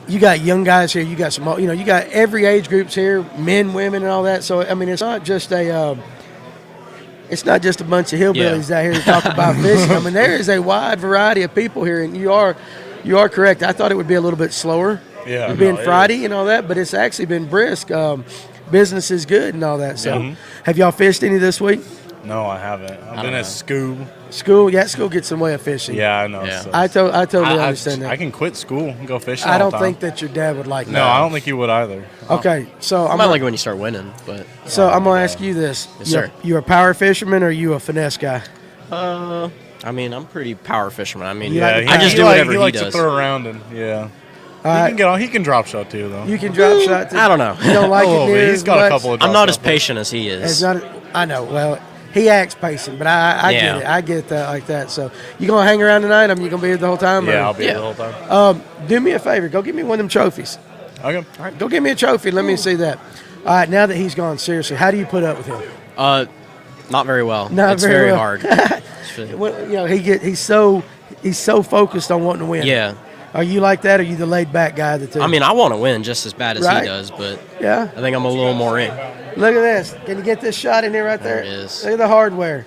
Speaker 1: you got young guys here. You got some. You got every age groups here, men, women, and all that. So I mean, it's not just a. It's not just a bunch of hillbillies out here to talk about fishing. I mean, there is a wide variety of people here, and you are correct. I thought it would be a little bit slower,
Speaker 5: Yeah,
Speaker 1: being
Speaker 5: no, it
Speaker 1: Friday and all that, but it's actually been brisk. Business is good and all that. So, have y'all fished any this week?
Speaker 5: No, I haven't. I've been at Scoob.
Speaker 1: School gets in the way of fishing.
Speaker 5: Yeah, I know.
Speaker 6: Yeah.
Speaker 5: So.
Speaker 1: I totally understand
Speaker 5: I
Speaker 1: that.
Speaker 5: can quit school and go fishing.
Speaker 1: I
Speaker 5: all
Speaker 1: don't
Speaker 5: the time.
Speaker 1: think that your dad would like
Speaker 5: No,
Speaker 1: that.
Speaker 5: I don't think you would either.
Speaker 1: Okay, so
Speaker 6: I
Speaker 1: I'm
Speaker 6: might
Speaker 1: gonna,
Speaker 6: like it when you start winning, but
Speaker 1: I'm gonna ask you this:
Speaker 6: Yes, sir.
Speaker 1: You a power fisherman or you a finesse guy?
Speaker 6: I mean, I'm pretty power fisherman. I mean,
Speaker 1: Yeah,
Speaker 6: I just do whatever he
Speaker 5: likes
Speaker 6: does.
Speaker 5: to throw around and yeah.
Speaker 1: All
Speaker 5: He
Speaker 1: right,
Speaker 5: can get on. He can drop shot too, though.
Speaker 1: you can drop shot.
Speaker 6: I don't know.
Speaker 1: You don't like
Speaker 5: a
Speaker 1: it
Speaker 5: little
Speaker 1: near
Speaker 5: bit.
Speaker 1: as
Speaker 5: He's got
Speaker 1: much?
Speaker 5: a couple of.
Speaker 6: I'm
Speaker 5: drop
Speaker 6: not as
Speaker 5: shot.
Speaker 6: patient as he
Speaker 1: It's
Speaker 6: is.
Speaker 1: not. I know. Well, he acts patient, but I
Speaker 6: Yeah.
Speaker 1: get it. I get that like that. So you gonna hang around tonight? You gonna be here the whole time? or-
Speaker 5: Yeah, I'll be
Speaker 6: Yeah.
Speaker 5: here the whole time.
Speaker 1: Do me a favor. Go get me one of them trophies.
Speaker 5: Okay.
Speaker 1: All right, go get me a trophy. Let me see that. All right, now that he's gone, seriously, how do you put up with him?
Speaker 6: Not very well.
Speaker 1: Not
Speaker 6: it's
Speaker 1: very
Speaker 6: very
Speaker 1: well.
Speaker 6: hard.
Speaker 1: Well, he's so focused on wanting to win.
Speaker 6: Yeah.
Speaker 1: Are you like that? Or are you the laid back guy that?
Speaker 6: I mean, I want to win just as bad as
Speaker 1: Right.
Speaker 6: he does, but
Speaker 1: Yeah.
Speaker 6: I think I'm a little more in.
Speaker 1: Look at this. Can you get this shot in here right there?
Speaker 6: There it is.
Speaker 1: Look at the hardware.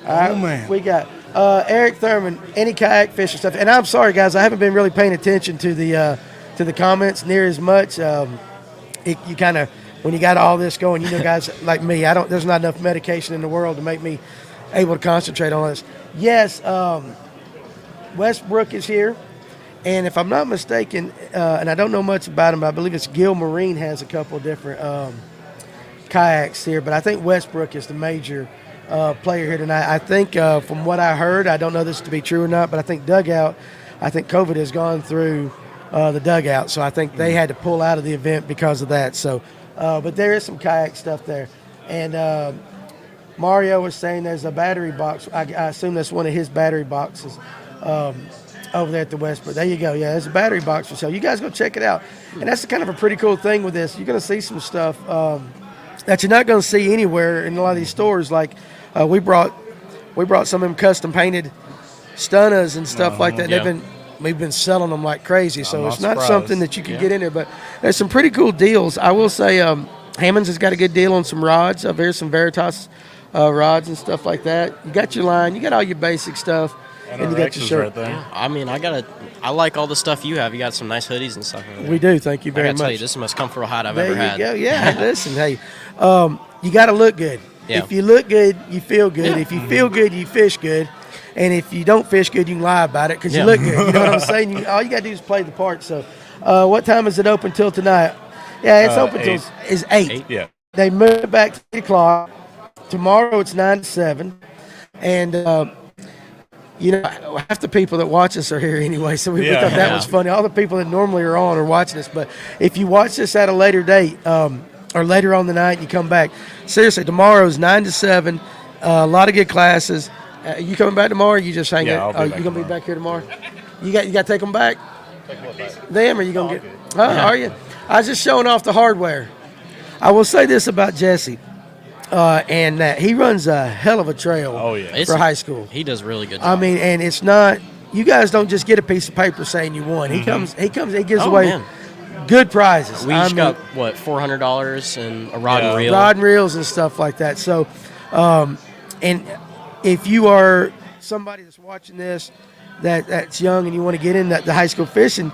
Speaker 1: All right,
Speaker 5: man.
Speaker 1: We got Eric Thurman, any kayak fishing stuff. And I'm sorry, guys, I haven't been really paying attention to the comments near as much. You kind of, when you got all this going, guys like me, there's not enough medication in the world to make me able to concentrate on this. Yes, Westbrook is here. And if I'm not mistaken, and I don't know much about him, but I believe it's Gil Marine has a couple of different kayaks here. But I think Westbrook is the major player here tonight. I think from what I heard, I don't know this to be true or not, but I think COVID has gone through the dugout. So I think they had to pull out of the event because of that. So, but there is some kayak stuff there. And Mario was saying there's a battery box. I assume that's one of his battery boxes. Over there at the Westbrook. There you go. Yeah, there's a battery box for sale. You guys go check it out. And that's kind of a pretty cool thing with this. You're going to see some stuff that you're not going to see anywhere in a lot of these stores. Like we brought some of them custom painted Stunnas and stuff like that.
Speaker 6: Yeah.
Speaker 1: We've been selling them like crazy. So
Speaker 5: not
Speaker 1: it's not
Speaker 5: surprised.
Speaker 1: something that you can get in there. But there's some pretty cool deals. I will say Hammond's has got a good deal on some rods. There's some Veritas rods and stuff like that. You got your line. You got all your basic stuff. And you got your shirt.
Speaker 5: right there.
Speaker 6: I mean, I like all the stuff you have. You got some nice hoodies and stuff over there.
Speaker 1: We do. Thank you
Speaker 6: I
Speaker 1: very
Speaker 6: gotta
Speaker 1: much.
Speaker 6: tell you, this is the most comfortable hat I've
Speaker 1: There
Speaker 6: ever
Speaker 1: you
Speaker 6: had.
Speaker 1: go. Yeah. Hey, listen. Hey, you got to look good.
Speaker 6: Yeah.
Speaker 1: If you look good, you feel good. If you feel good, you fish good. And if you don't fish good, you can lie about it because you
Speaker 6: Yeah.
Speaker 1: look good. You know what I'm saying? All you got to do is play the part. So, what time is it open till tonight? Yeah, it's open till 8.
Speaker 5: Yeah.
Speaker 1: They move it back to 8 o'clock. Tomorrow it's 9 to 7. And half the people that watch us are here anyway, so we thought that was funny. All the people that normally are on are watching us. But if you watch this at a later date or later on the night, you come back. Seriously, tomorrow is 9 to 7. A lot of good classes. You coming back tomorrow? Or you just hanging?
Speaker 5: Yeah, I'll be
Speaker 1: you
Speaker 5: back
Speaker 1: gonna be
Speaker 5: tomorrow.
Speaker 1: back here tomorrow? You got to take them back. Them, or you gonna get? Are you? I was just showing off the hardware. I will say this about Jesse. And he runs a hell of a trail
Speaker 5: Oh, yeah.
Speaker 1: for high school.
Speaker 6: He does really good.
Speaker 1: I mean, and it's not you guys don't just get a piece of paper saying you won. He comes, he gives
Speaker 6: Oh,
Speaker 1: away
Speaker 6: man.
Speaker 1: good prizes.
Speaker 6: We each got, what, $400 and a rod and reel?
Speaker 1: Rod and reels and stuff like that. So, and if you are somebody that's watching this that's young and you want to get in the high school fishing,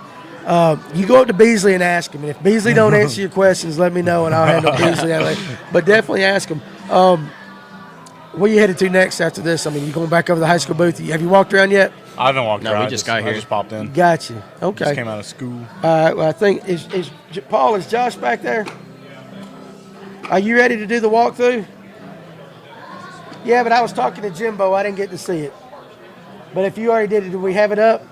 Speaker 1: you go up to Beasley and ask him. And if Beasley don't answer your questions, let me know and I'll handle Beasley that way. But definitely ask him. Where you headed to next after this? I mean, you going back over the high school booth? Have you walked around yet?
Speaker 5: I haven't walked around.
Speaker 6: No, we just got here.
Speaker 5: I just popped in.
Speaker 1: Got you. Okay.
Speaker 5: Just came out of school.
Speaker 1: All right. Well, I think is Paul, is Josh back there? Are you ready to do the walkthrough? Yeah, but I was talking to Jimbo. I didn't get to see it. But if you already did it, did we have it up?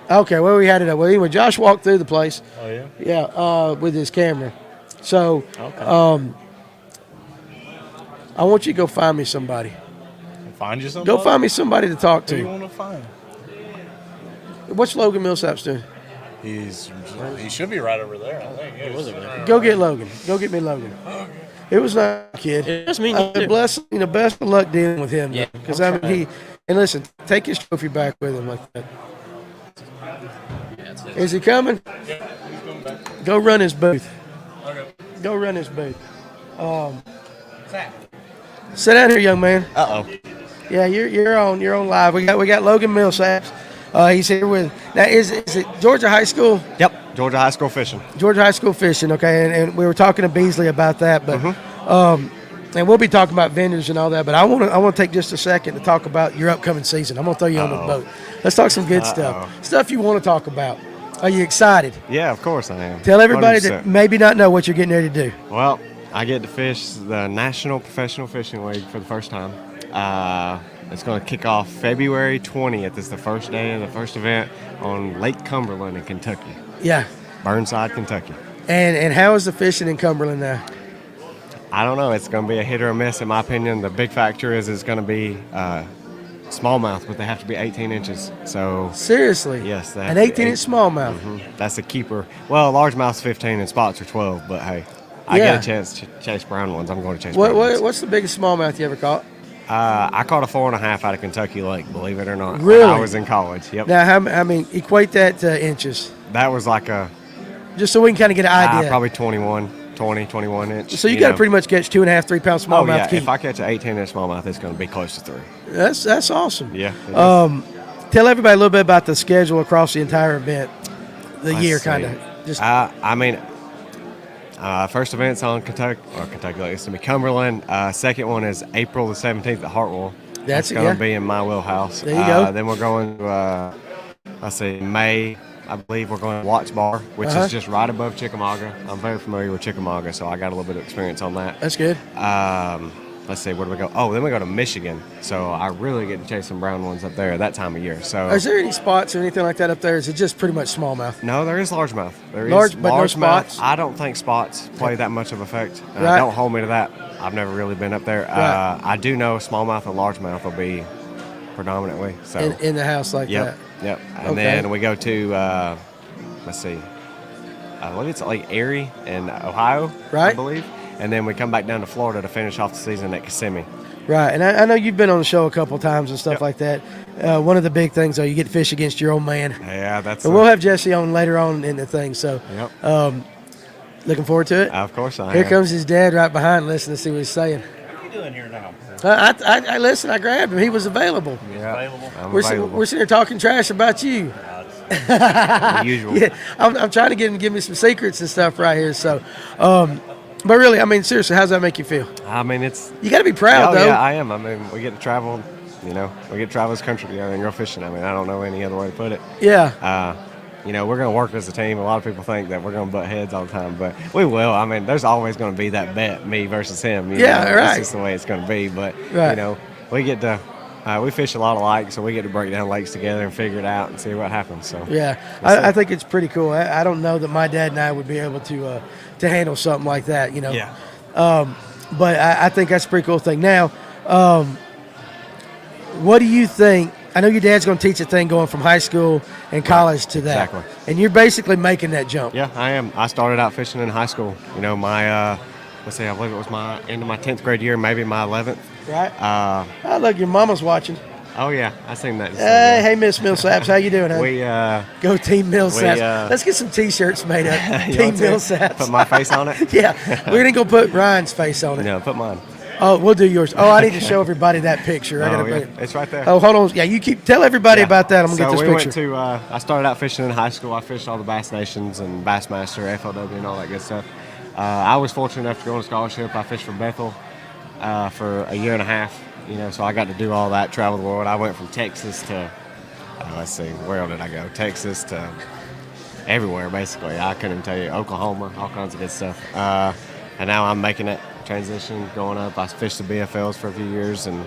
Speaker 1: Okay, well, we had it up. Well, anyway, Josh walked through the place.
Speaker 5: Oh, yeah?
Speaker 1: Yeah, with his camera. So,
Speaker 6: Okay.
Speaker 1: I want you to go find me somebody.
Speaker 5: Find you somebody?
Speaker 1: Go find me somebody to talk
Speaker 5: Who do you
Speaker 1: to.
Speaker 5: want to find?
Speaker 1: What's Logan Millsap's doing?
Speaker 5: He should be right over there, I think.
Speaker 6: was over there?
Speaker 1: Go get Logan. Go get me Logan. It was not a kid.
Speaker 6: It was me and you too.
Speaker 1: Best of luck dealing with him.
Speaker 6: Yeah,
Speaker 1: Because
Speaker 6: I'm
Speaker 1: I mean, and listen, take his trophy back with him like that. Is he coming?
Speaker 5: Yeah, he's coming back.
Speaker 1: Go run his booth.
Speaker 5: Okay.
Speaker 1: Go run his booth. Sit down here, young man.
Speaker 7: Uh-oh.
Speaker 1: Yeah, you're on live. We got Logan Millsaps. He's here with now. Is it Georgia High School?
Speaker 7: Yep, Georgia High School Fishing.
Speaker 1: Georgia High School Fishing. Okay, and we were talking to Beasley about that, but and we'll be talking about vendors and all that. But I want to take just a second to talk about your upcoming season. I'm gonna throw you on the boat. Let's talk some good stuff you want to talk about. Are you excited?
Speaker 7: Yeah, of course I am.
Speaker 1: Tell everybody
Speaker 7: 100%.
Speaker 1: that maybe not know what you're getting ready to do.
Speaker 7: Well, I get to fish the National Professional Fishing League for the first time. It's going to kick off February 20th. It's the first day of the first event on Lake Cumberland in Kentucky,
Speaker 1: Yeah.
Speaker 7: Burnside, Kentucky.
Speaker 1: And how is the fishing in Cumberland now?
Speaker 7: I don't know. It's going to be a hit or a miss, in my opinion. The big factor is it's going to be smallmouth, but they have to be 18 inches. So
Speaker 1: Seriously?
Speaker 7: yes, they
Speaker 1: An
Speaker 7: have to be
Speaker 1: 18-inch smallmouth.
Speaker 7: that's a keeper. Well, largemouth's 15 and spots are 12, but hey, I
Speaker 1: Yeah.
Speaker 7: get a chance to chase brown ones. I'm going to chase brown ones.
Speaker 1: What's the biggest smallmouth you ever caught?
Speaker 7: I caught a 4.5 out of Kentucky Lake, believe it or not.
Speaker 1: Really?
Speaker 7: I was in college. Yep.
Speaker 1: Now, I mean, equate that to inches,
Speaker 7: That was like a
Speaker 1: just so we can kind of get an idea.
Speaker 7: probably 21 inch.
Speaker 1: So you got to pretty much catch 2.5, 3 pound
Speaker 7: Oh
Speaker 1: smallmouth.
Speaker 7: yeah,
Speaker 1: keep.
Speaker 7: if I catch an 18-inch smallmouth, it's going to be close to 3.
Speaker 1: That's awesome.
Speaker 7: Yeah. it is.
Speaker 1: Tell everybody a little bit about the schedule across the entire event, the
Speaker 7: Let's
Speaker 1: year
Speaker 7: see.
Speaker 1: kind of. Just
Speaker 7: I mean, first event's on Kentucky Lake. It's going to be Cumberland. Second one is April the 17th at Hartwell.
Speaker 1: That's
Speaker 7: going to
Speaker 1: yeah.
Speaker 7: be in my wheelhouse.
Speaker 1: There you go.
Speaker 7: Then we're going to, May. I believe we're going to Watts Bar, which is just right above Chickamauga. I'm very familiar with Chickamauga, so I got a little bit of experience on that.
Speaker 1: That's good.
Speaker 7: Let's see, where do we go? Oh, then we go to Michigan. So I really get to chase some brown ones up there at that time of year. So
Speaker 1: Is there any spots or anything like that up there? Is it just pretty much smallmouth?
Speaker 7: no, there is largemouth. There
Speaker 1: Large-
Speaker 7: is
Speaker 1: but no
Speaker 7: largemouth.
Speaker 1: spots?
Speaker 7: I don't think spots play that much of effect.
Speaker 1: Right.
Speaker 7: Don't hold me to that. I've never really been up there.
Speaker 1: Right.
Speaker 7: I do know smallmouth and largemouth will be predominantly. So
Speaker 1: In the house like
Speaker 7: yep,
Speaker 1: that?
Speaker 7: yep. And
Speaker 1: Okay.
Speaker 7: then we go to let's see, I believe it's Lake Erie in Ohio,
Speaker 1: Right.
Speaker 7: I believe. And then we come back down to Florida to finish off the season at Kissimmee.
Speaker 1: Right, and I know you've been on the show a couple times and stuff
Speaker 7: Yep.
Speaker 1: like that. One of the big things, though, you get to fish against your old man.
Speaker 7: Yeah, that's.
Speaker 1: And we'll have Jesse on later on in the thing, so
Speaker 7: Yep.
Speaker 1: looking forward to it.
Speaker 7: Of course I
Speaker 1: Here
Speaker 7: am.
Speaker 1: comes his dad right behind. Listen to see what he's saying.
Speaker 3: What are you doing here now?
Speaker 1: I listen. I grabbed him. He was available.
Speaker 7: Yeah,
Speaker 3: Available?
Speaker 7: I'm
Speaker 1: We're
Speaker 7: available.
Speaker 1: sitting here talking trash about you.
Speaker 7: The usual.
Speaker 1: Yeah, I'm trying to get him to give me some secrets and stuff right here. So, but really, I mean, seriously, how's that make you feel?
Speaker 7: I mean, it's.
Speaker 1: You got to be proud,
Speaker 7: Oh,
Speaker 1: though.
Speaker 7: yeah, I am. I mean, we get to travel. We get to travel this country together and go fishing. I mean, I don't know any other way to put it.
Speaker 1: Yeah.
Speaker 7: We're going to work as a team. A lot of people think that we're going to butt heads all the time, but we will. I mean, there's always going to be that bet, me versus him.
Speaker 1: Yeah,
Speaker 7: know?
Speaker 1: right.
Speaker 7: That's just the way it's going to be. But,
Speaker 1: Right.
Speaker 7: we get to, we fish a lot alike, so we get to break down lakes together and figure it out and see what happens. So
Speaker 1: Yeah,
Speaker 7: We'll see.
Speaker 1: I think it's pretty cool. I don't know that my dad and I would be able to handle something like that,
Speaker 7: Yeah.
Speaker 1: But I think that's a pretty cool thing. Now, what do you think? I know your dad's going to teach a thing going from high school and college to that.
Speaker 7: Exactly.
Speaker 1: And you're basically making that jump.
Speaker 7: Yeah, I am. I started out fishing in high school. My, let's see, I believe it was my end of my 10th grade year, maybe my 11th.
Speaker 1: Right? Look, your mama's watching.
Speaker 7: Oh yeah, I seen that.
Speaker 1: Hey, Miss Millsaps, how you doing? Huh?
Speaker 7: We
Speaker 1: go Team Millsaps. Let's get some T-shirts made up. Team Millsaps.
Speaker 7: Put my face on it.
Speaker 1: Yeah, we're gonna go put Ryan's face on it.
Speaker 7: No, put mine.
Speaker 1: Oh, we'll do yours. Oh, I need to show everybody that picture. I gotta
Speaker 7: yeah. It's right there.
Speaker 1: Oh, hold on. Yeah, you tell everybody about that. I'm gonna get this picture.
Speaker 7: Went to. I started out fishing in high school. I fished all the Bass Nations and Bassmaster, FLW, and all that good stuff. I was fortunate enough to go on a scholarship. I fished for Bethel for a year and a half. So I got to do all that, travel the world. I went from Texas to, let's see, where did I go? Texas to everywhere, basically. I couldn't even tell you. Oklahoma, all kinds of good stuff. And now I'm making it transition, going up. I fished the BFLs for a few years, and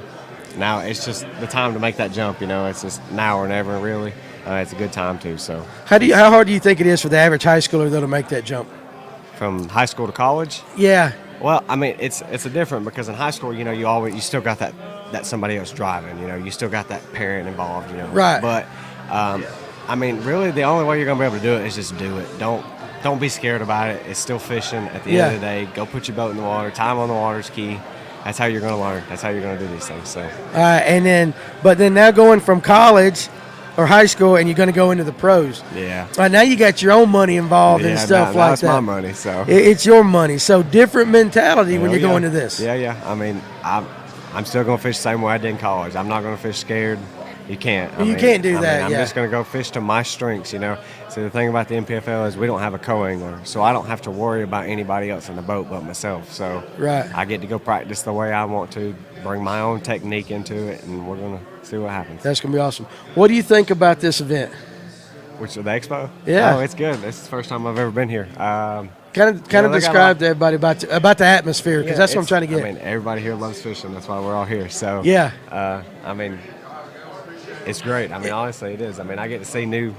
Speaker 7: now it's just the time to make that jump. It's just now or never, really. It's a good time, too. So,
Speaker 1: how hard do you think it is for the average high schooler, though, to make that jump?
Speaker 7: From high school to college?
Speaker 1: Yeah.
Speaker 7: Well, I mean, it's a different because in high school, you still got that somebody else driving. You still got that parent involved.
Speaker 1: Right.
Speaker 7: But I mean, really, the only way you're gonna be able to do it is just do it. Don't be scared about it. It's still fishing. At the end of the day, go put your boat in the water. Time on the water is key. That's how you're gonna learn. That's how you're gonna do these things. So.
Speaker 1: But then now going from college or high school, and you're going to go into the pros.
Speaker 7: Yeah.
Speaker 1: Now you got your own money involved and stuff like
Speaker 7: that's
Speaker 1: that.
Speaker 7: That's my money, so.
Speaker 1: It's your money. So different mentality when you go into this.
Speaker 7: Yeah. I mean, I'm still going to fish the same way I did in college. I'm not going to fish scared. You can't.
Speaker 1: You can't do that.
Speaker 7: I'm just going to go fish to my strengths, So the thing about the MPFL is we don't have a co-angler, so I don't have to worry about anybody else in the boat but myself. So I get to go practice the way I want to, bring my own technique into it, and we're going to see what happens.
Speaker 1: That's going to be awesome. What do you think about this event?
Speaker 7: Which is the Expo?
Speaker 1: Yeah.
Speaker 7: Oh, it's good. This is the first time I've ever been here.
Speaker 1: Kind of describe to everybody about the atmosphere, because that's what I'm trying to get.
Speaker 7: I mean, everybody here loves fishing. That's why we're all here. So I mean, it's great. I mean, honestly, it is. I mean, I get to see new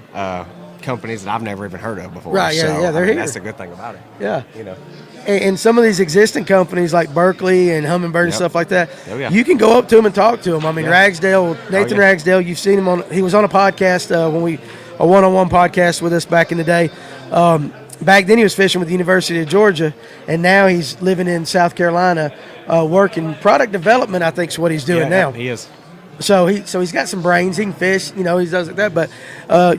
Speaker 7: companies that I've never even heard of before.
Speaker 1: Right, they're here.
Speaker 7: That's a good thing about it.
Speaker 1: Yeah. And some of these existing companies like Berkeley and Humminbird and stuff like that, you can go up to them and talk to them. I mean, Nathan Ragsdale, you've seen him he was on a podcast a one-on-one podcast with us back in the day. Back then he was fishing with the University of Georgia, and now he's living in South Carolina, working product development, I think is what he's doing now.
Speaker 7: He is.
Speaker 1: So he's got some brains. He can fish, he does like that. But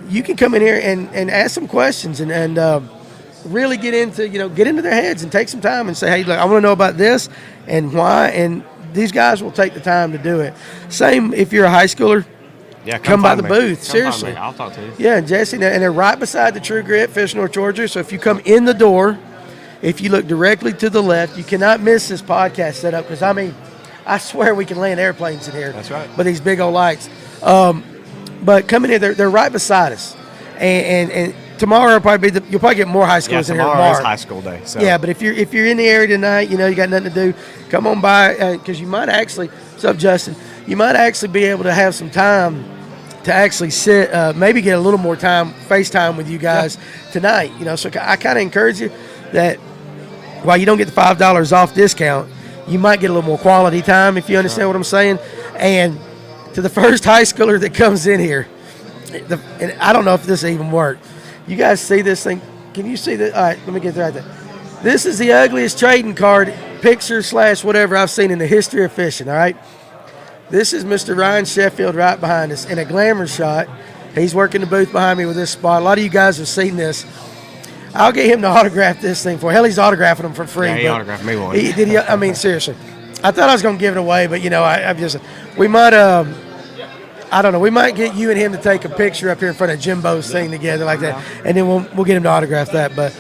Speaker 1: you can come in here and ask some questions and really get into their heads and take some time and say, hey, look, I want to know about this and why. And these guys will take the time to do it. Same if you're a high schooler.
Speaker 7: Yeah,
Speaker 1: come by the booth. Seriously,
Speaker 7: I'll talk to you.
Speaker 1: Yeah, and Jesse, and they're right beside the True Grit, Fish North Georgia. So if you come in the door, if you look directly to the left, you cannot miss this podcast setup because I swear we can land airplanes in here.
Speaker 7: That's right.
Speaker 1: With these big old lights. But coming in, they're right beside us, and tomorrow you'll probably get more high schoolers in here tomorrow.
Speaker 7: Tomorrow is high school day. So.
Speaker 1: Yeah, but if you're in the area tonight, you got nothing to do, come on by because you might actually. What's up, Justin? You might actually be able to have some time to actually sit, maybe get a little more time, FaceTime with you guys tonight. So I kind of encourage you that while you don't get the $5 off discount, you might get a little more quality time, if you understand what I'm saying. And to the first high schooler that comes in here, and I don't know if this even worked. You guys see this thing? Can you see that? All right, let me get right there. This is the ugliest trading card, picture / whatever I've seen in the history of fishing, all right? This is Mr. Ryan Sheffield right behind us in a glamour shot. He's working the booth behind me with this spot. A lot of you guys have seen this. I'll get him to autograph this thing for. Hell, he's autographing them for free.
Speaker 7: Yeah, he autographed me one.
Speaker 1: I mean, seriously. I thought I was going to give it away, but we might, I don't know. We might get you and him to take a picture up here in front of Jimbo's thing together like that, and then we'll get him to autograph that. But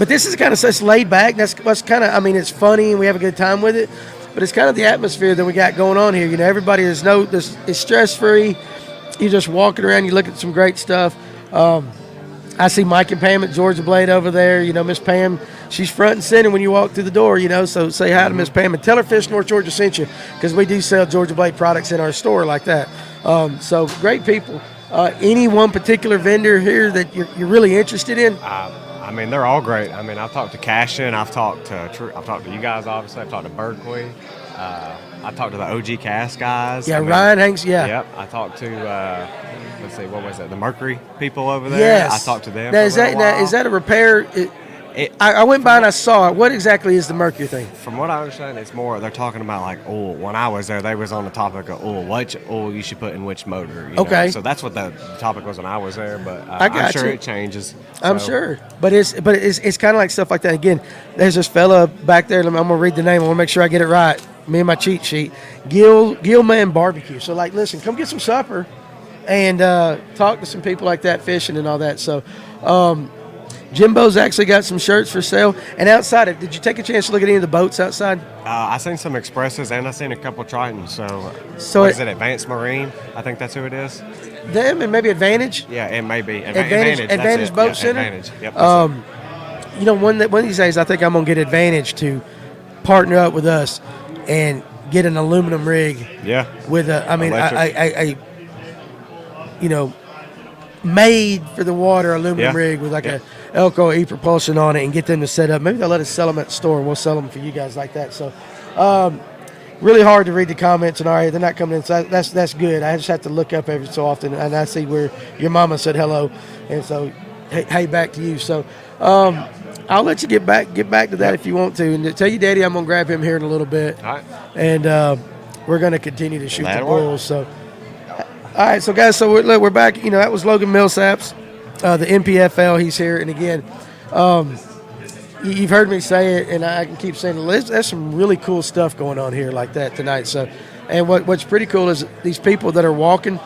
Speaker 1: this is kind of such laid back. That's what's kind of. I mean, it's funny and we have a good time with it, but it's kind of the atmosphere that we got going on here. Everybody is it's stress free. You're just walking around. You look at some great stuff. I see Mike and Pam at Georgia Blade over there. Miss Pam, she's front and center when you walk through the door, so say hi to Miss Pam and tell her Fish North Georgia sent you because we do sell Georgia Blade products in our store like that. So great people. Any one particular vendor here that you're really interested in?
Speaker 7: I mean, they're all great. I mean, I've talked to Cashin. I've talked to you guys, obviously. I've talked to Bird Queen. I talked to the OG Cast guys.
Speaker 1: Yeah, Ryan Hanks,
Speaker 7: Yep. I talked to, let's see, what was that? The Mercury people over there.
Speaker 1: Yes.
Speaker 7: I talked to them.
Speaker 1: Now, is that a repair? I went by and I saw it. What exactly is the mercury thing?
Speaker 7: From what I understand, it's more they're talking about like oil. When I was there, they was on the topic of oil. Which oil you should put in which motor.
Speaker 1: Okay.
Speaker 7: Know? So that's what the topic was when I was there. But
Speaker 1: I'm
Speaker 7: sure it changes.
Speaker 1: I'm sure, but it's kind of like stuff like that. Again, there's this fella back there. I'm gonna read the name. I want to make sure I get it right. Me and my cheat sheet, Gilman Barbecue. So like, listen, come get some supper, and talk to some people like that fishing and all that. So. Jimbo's actually got some shirts for sale. And outside, did you take a chance to look at any of the boats outside?
Speaker 7: I seen some Expresses and I seen a couple Tritons. So is it Advanced Marine? I think that's who it is.
Speaker 1: Them and maybe Advantage?
Speaker 7: Yeah, it may be.
Speaker 1: Advantage Boat Center?
Speaker 7: Advantage, yep.
Speaker 1: One of these days, I think I'm going to get Advantage to partner up with us and get an aluminum rig.
Speaker 7: Yeah.
Speaker 1: With made for the water aluminum rig with a Elco e-propulsion on it and get them to set up. Maybe they'll let us sell them at the store and we'll sell them for you guys like that. So really hard to read the comments and all right, they're not coming in. So that's good. I just have to look up every so often and I see where your mama said hello. And so, hey, back to you. So I'll let you get back to that if you want to. And tell your daddy I'm going to grab him here in a little bit.
Speaker 7: All right.
Speaker 1: And we're going to continue to shoot the bulls. So. All right, so guys, we're back. That was Logan Millsaps, the NPFL. He's here, and again, you've heard me say it, and I can keep saying it. There's some really cool stuff going on here like that tonight. So, and what's pretty cool is these people that are walking.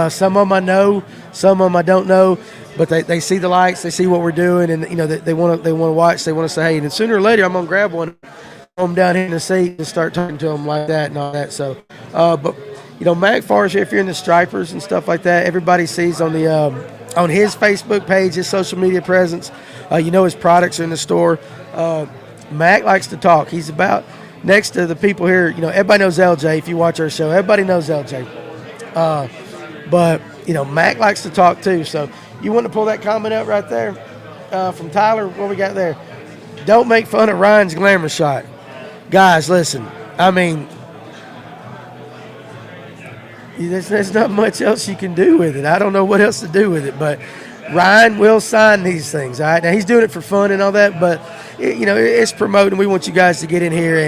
Speaker 1: Some of them I know, some of them I don't know, but they see the lights, they see what we're doing, and they want to watch. They want to say hey, and sooner or later I'm gonna grab one, throw them down here in the seat, and start talking to them like that and all that. So, but. Mac Forrest, if you're in the stripers and stuff like that, everybody sees on the on his Facebook page, his social media presence, his products are in the store. Mac likes to talk. He's about next to the people here. Everybody knows LJ. If you watch our show, everybody knows LJ. But Mac likes to talk too. So you want to pull that comment up right there from Tyler? What we got there? Don't make fun of Ryan's glamour shot, guys. Listen, I mean. There's not much else you can do with it. I don't know what else to do with it, but Ryan will sign these things. All right, now he's doing it for fun and all that, but it's promoting. We want you guys to get in here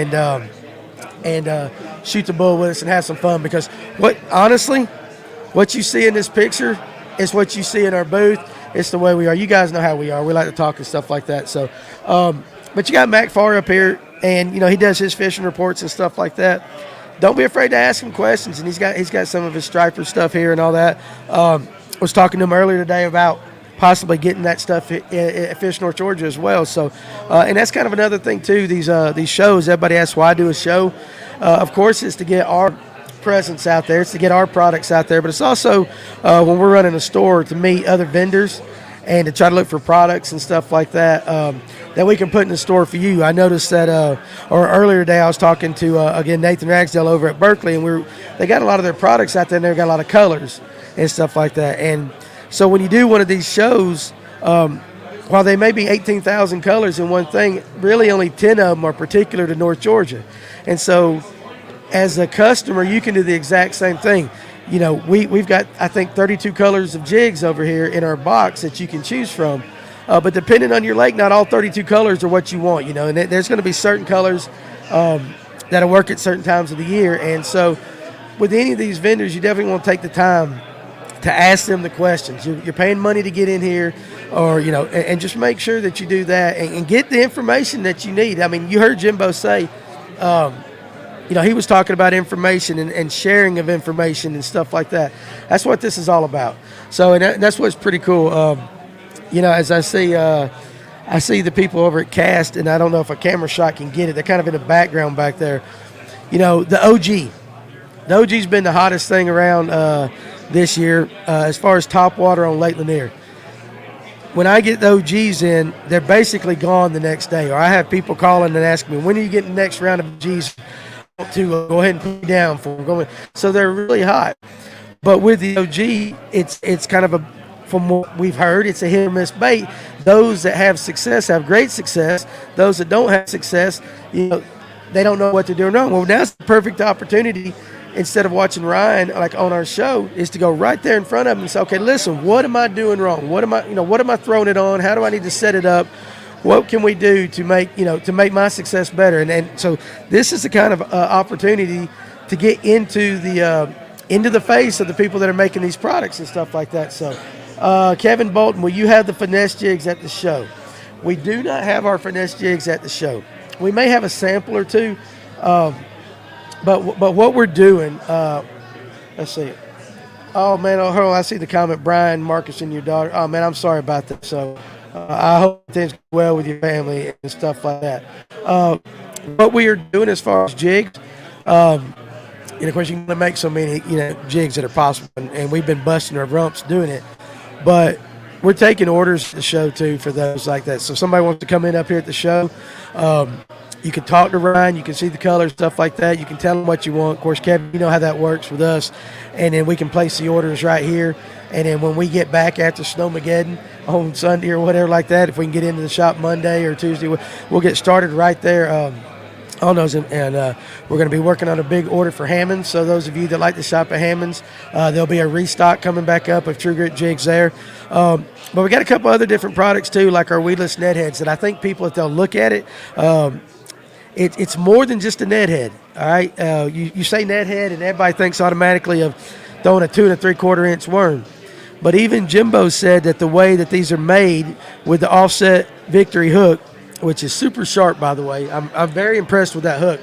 Speaker 1: and shoot the bull with us and have some fun because what you see in this picture is what you see in our booth. It's the way we are. You guys know how we are. We like to talk and stuff like that. So, but you got Mac Farr up here, and he does his fishing reports and stuff like that. Don't be afraid to ask him questions, and he's got some of his striper stuff here and all that. I was talking to him earlier today about possibly getting that stuff at Fish North Georgia as well. So, and that's kind of another thing too. These shows, everybody asks why I do a show. Of course, it's to get our presence out there. It's to get our products out there, but it's also when we're running a store to meet other vendors and to try to look for products and stuff like that that we can put in the store for you. I noticed that, or earlier today, I was talking to, again, Nathan Ragsdale over at Berkeley, and they got a lot of their products out there, and they've got a lot of colors and stuff like that. And so when you do one of these shows, while they may be 18,000 colors in one thing, really only 10 of them are particular to North Georgia. And so as a customer, you can do the exact same thing. We've got, I think, 32 colors of jigs over here in our box that you can choose from. But depending on your lake, not all 32 colors are what you want, and there's going to be certain colors that'll work at certain times of the year. And so with any of these vendors, you definitely want to take the time to ask them the questions. You're paying money to get in here, or, and just make sure that you do that and get the information that you need. I mean, you heard Jimbo say, he was talking about information and sharing of information and stuff like that. That's what this is all about. So, and that's what's pretty cool. As I see the people over at Cast, and I don't know if a camera shot can get it. They're kind of in the background back there. The OG. The OG's been the hottest thing around this year as far as top water on Lake Lanier. When I get the OGs in, they're basically gone the next day. Or I have people calling and asking me, when are you getting the next round of OGs to go ahead and put down for? So they're really hot. But with the OG, it's kind of from what we've heard, it's a hit or miss bait. Those that have success have great success. Those that don't have success, they don't know what they're doing wrong. Well, now's the perfect opportunity, instead of watching Ryan like on our show, is to go right there in front of him and say, okay, listen, what am I doing wrong? What am I throwing it on? How do I need to set it up? what can we do to make my success better? And so this is the kind of opportunity to get into the face of the people that are making these products and stuff like that. So, Kevin Bolton, will you have the finesse jigs at the show? We do not have our finesse jigs at the show. We may have a sample or two, but what we're doing, let's see. Oh, man, hold on, I see the comment, Brian, Marcus, and your daughter. Oh, man, I'm sorry about that. So I hope things go well with your family and stuff like that. What we are doing as far as jigs, and of course, you can make so many, jigs that are possible, and we've been busting our rumps doing it. But we're taking orders at the show, too, for those like that. So if somebody wants to come in up here at the show, you can talk to Ryan. You can see the colors, stuff like that. You can tell him what you want. Of course, Kevin, you know how that works with us. And then we can place the orders right here. And then when we get back after Snowmageddon on Sunday or whatever like that, if we can get into the shop Monday or Tuesday, we'll get started right there on those. And we're going to be working on a big order for Hammond's. So those of you that like to shop at Hammond's, there'll be a restock coming back up of True Grit jigs there. But we got a couple other different products, too, like our weedless net heads that I think people, if they'll look at it, it's more than just a net head, all right? You say net head, and everybody thinks automatically of throwing a 2 3/4 inch worm. But even Jimbo said that the way that these are made with the offset Victory hook, which is super sharp, by the way, I'm very impressed with that hook.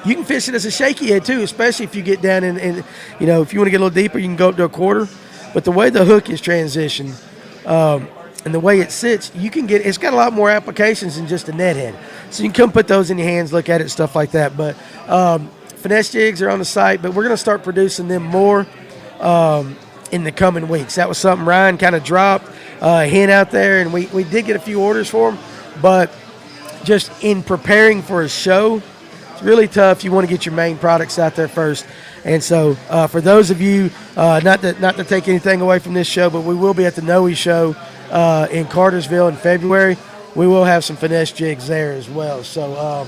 Speaker 1: You can fish it as a shaky head, too, especially if you get down in if you want to get a little deeper, you can go up to a 1/4. But the way the hook is transitioned and the way it sits, it's got a lot more applications than just a net head. So you can come put those in your hands, look at it, stuff like that. But finesse jigs are on the site, but we're going to start producing them more in the coming weeks. That was something Ryan kind of dropped a hint out there, and we did get a few orders for them. But just in preparing for a show, it's really tough. You want to get your main products out there first. And so for those of you, not to take anything away from this show, but we will be at the Noe show in Cartersville in February. We will have some finesse jigs there as well. So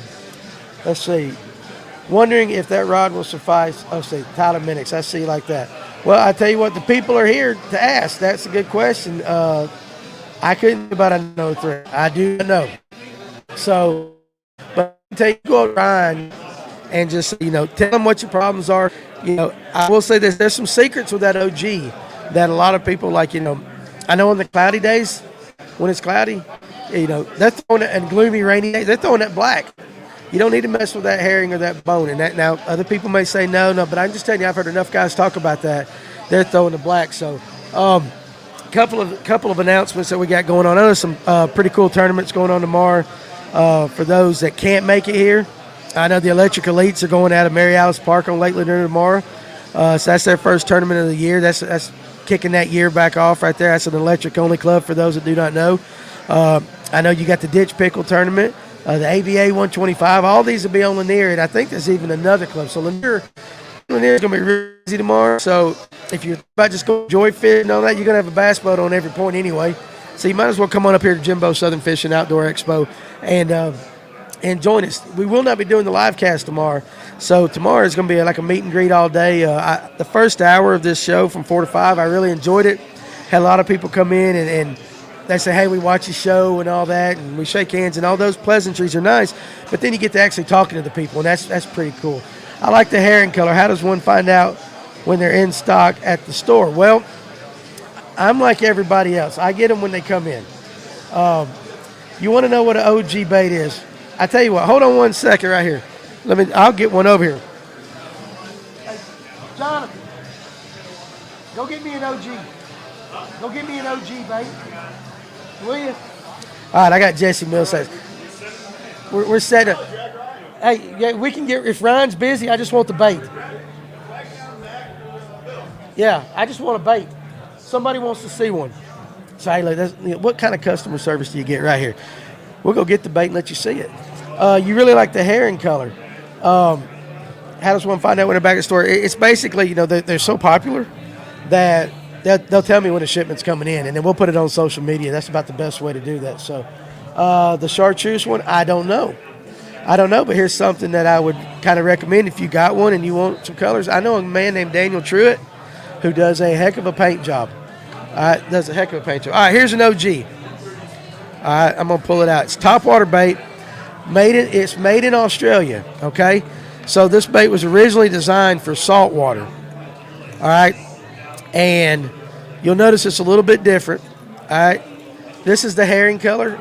Speaker 1: let's see. Wondering if that rod will suffice. Oh, see, Tyler Minix. I see like that. Well, I tell you what, the people are here to ask. That's a good question. I couldn't, but I know three. I do know. So, but take go Ryan and just tell them what your problems are. I will say this: there's some secrets with that OG that a lot of people like. I know on the cloudy days, when it's cloudy, they're throwing it, and gloomy, rainy days, they're throwing that black. You don't need to mess with that herring or that bone. And that now, other people may say no, but I'm just telling you, I've heard enough guys talk about that. They're throwing the black. So, couple of announcements that we got going on. I know some pretty cool tournaments going on tomorrow for those that can't make it here. I know the Electric Elites are going out of Mary Alice Park on Lake Lanier tomorrow. So that's their first tournament of the year. That's kicking that year back off right there. That's an electric-only club for those that do not know. I know you got the Ditch Pickle tournament, the AVA 125. All these will be on Lanier, and I think there's even another club. So Lanier is going to be really busy tomorrow. So if you're about just going joy fish and all that, you're going to have a bass boat on every point anyway. So you might as well come on up here to Jimbo Southern Fishing Outdoor Expo and join us. We will not be doing the live cast tomorrow. So tomorrow is going to be like a meet and greet all day. The first hour of this show from 4 to 5, I really enjoyed it. Had a lot of people come in and they say, hey, we watch your show and all that, and we shake hands, and all those pleasantries are nice. But then you get to actually talking to the people, and that's pretty cool. I like the herring color. How does one find out when they're in stock at the store? Well, I'm like everybody else. I get them when they come in. You want to know what an OG bait is? I tell you what, hold on one second right here. I'll get one over here. Hey, Jonathan, go get me an OG. Go get me an OG bait. Will you? All right, I got Jesse Mills. We're set up. Hey, yeah, we can get, if Ryan's busy, I just want the bait. Yeah, I just want a bait. Somebody wants to see one. So, hey, look, what kind of customer service do you get right here? We'll go get the bait and let you see it. You really like the herring color. How does one find out when they're back at the store? It's basically, they're so popular that they'll tell me when a shipment's coming in, and then we'll put it on social media. That's about the best way to do that. So the chartreuse one, I don't know, but here's something that I would kind of recommend if you got one and you want some colors. I know a man named Daniel Truitt who does a heck of a paint job. All right, here's an OG. All right, I'm gonna pull it out. It's topwater bait. It's made in Australia. Okay, so this bait was originally designed for saltwater. All right, and you'll notice it's a little bit different. All right, this is the herring color.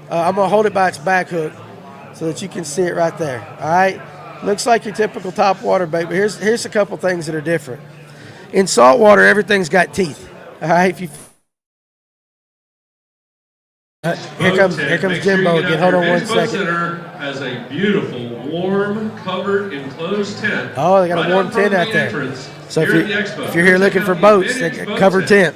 Speaker 1: I'm gonna hold it by its back hook so that you can see it right there. All right, looks like your typical topwater bait, but here's a couple things that are different. In saltwater, everything's got teeth. All right, if you here comes Jimbo again. Hold on 1 second.
Speaker 2: Center has a beautiful, warm, covered, enclosed tent.
Speaker 1: Oh, they got a warm tent out there. So if you're here looking for boats, they got a covered tent.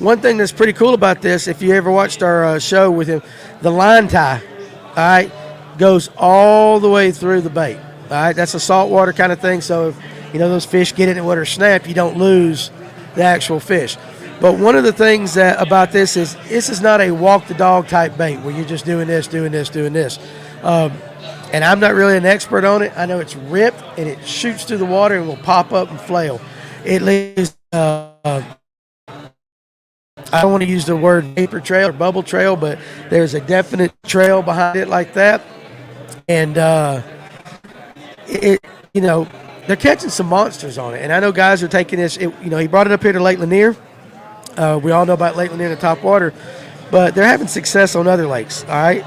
Speaker 1: One thing that's pretty cool about this, if you ever watched our show with him, the line tie, all right, goes all the way through the bait. All right, that's a saltwater kind of thing. So if those fish get in the water snap, you don't lose the actual fish. But one of the things about this is not a walk the dog type bait where you're just doing this. And I'm not really an expert on it. I know it's ripped and it shoots through the water and will pop up and flail. It leaves, I don't want to use the word vapor trail or bubble trail, but there's a definite trail behind it like that. And they're catching some monsters on it. And I know guys are taking this, he brought it up here to Lake Lanier. We all know about Lake Lanier in the top water, but they're having success on other lakes, all right?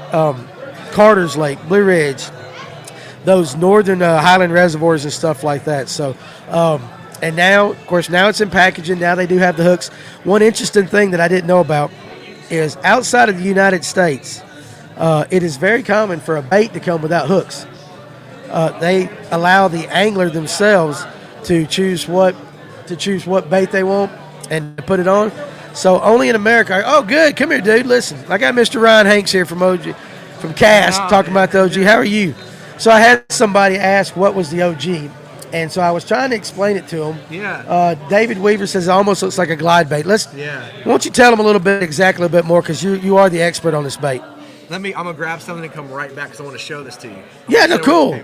Speaker 1: Carter's Lake, Blue Ridge, those northern highland reservoirs and stuff like that. So, and now, of course, now it's in packaging. Now they do have the hooks. One interesting thing that I didn't know about is outside of the United States, it is very common for a bait to come without hooks. They allow the angler themselves to choose what bait they want and put it on. So only in America. Oh, good. Come here, dude. Listen, I got Mr. Ryan Hanks here from Cast talking about the OG. How are you? So I had somebody ask what was the OG, and so I was trying to explain it to him.
Speaker 8: Yeah.
Speaker 1: David Weaver says it almost looks like a glide bait. Why don't you tell him a bit more, because you are the expert on this bait.
Speaker 8: I'm gonna grab something and come right back because I want to show this to you.
Speaker 1: Yeah, no, cool.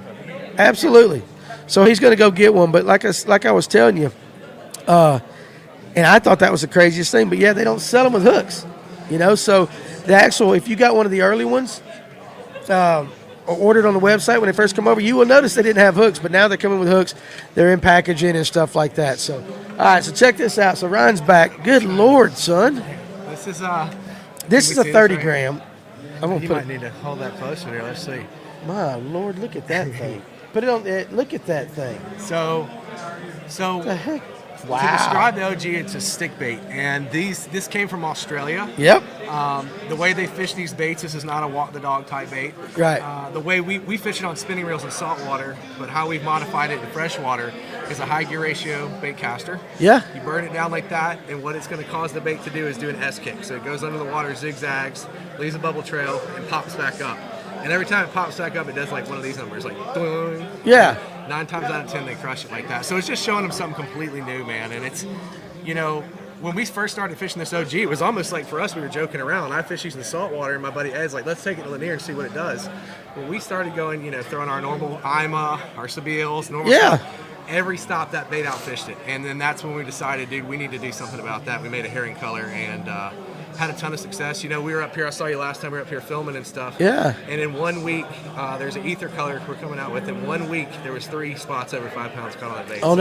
Speaker 1: Absolutely. So he's going to go get one, but like I was telling you, and I thought that was the craziest thing, but yeah, they don't sell them with hooks, So if you got one of the early ones, or ordered on the website when they first come over, you will notice they didn't have hooks, but now they're coming with hooks. They're in packaging and stuff like that. So, all right, so check this out. So Ryan's back. Good Lord, son.
Speaker 8: This is
Speaker 1: a 30 gram. I'm gonna
Speaker 8: might need to hold that closer there. Let's see.
Speaker 1: My Lord, look at that thing. Put it on there. Look at that thing.
Speaker 8: So
Speaker 1: what the heck? Wow.
Speaker 8: To describe the OG, it's a stick bait, and this came from Australia.
Speaker 1: Yep.
Speaker 8: The way they fish these baits, this is not a walk the dog type bait.
Speaker 1: Right.
Speaker 8: The way we fish it on spinning reels in saltwater, but how we've modified it in freshwater is a high gear ratio bait caster.
Speaker 1: Yeah.
Speaker 8: You burn it down like that, and what it's going to cause the bait to do is do an S kick. So it goes under the water, zigzags, leaves a bubble trail, and pops back up. And every time it pops back up, it does like one of these numbers, like doing.
Speaker 1: Yeah.
Speaker 8: 9 times out of 10, they crush it like that. So it's just showing them something completely new, man. And it's, when we first started fishing this OG, it was almost like for us, we were joking around. I fish these in the saltwater, and my buddy Ed's like, let's take it to Lanier and see what it does. When we started going, throwing our normal IMA, our Sabiels, normal stuff, every stop that bait outfished it. And then that's when we decided, dude, we need to do something about that. We made a herring color and had a ton of success. We were up here, I saw you last time, we were up here filming and stuff.
Speaker 1: Yeah.
Speaker 8: And in 1 week, there's an ether color we're coming out with. In 1 week, there was 3 spots over 5 pounds caught on that bait.
Speaker 1: On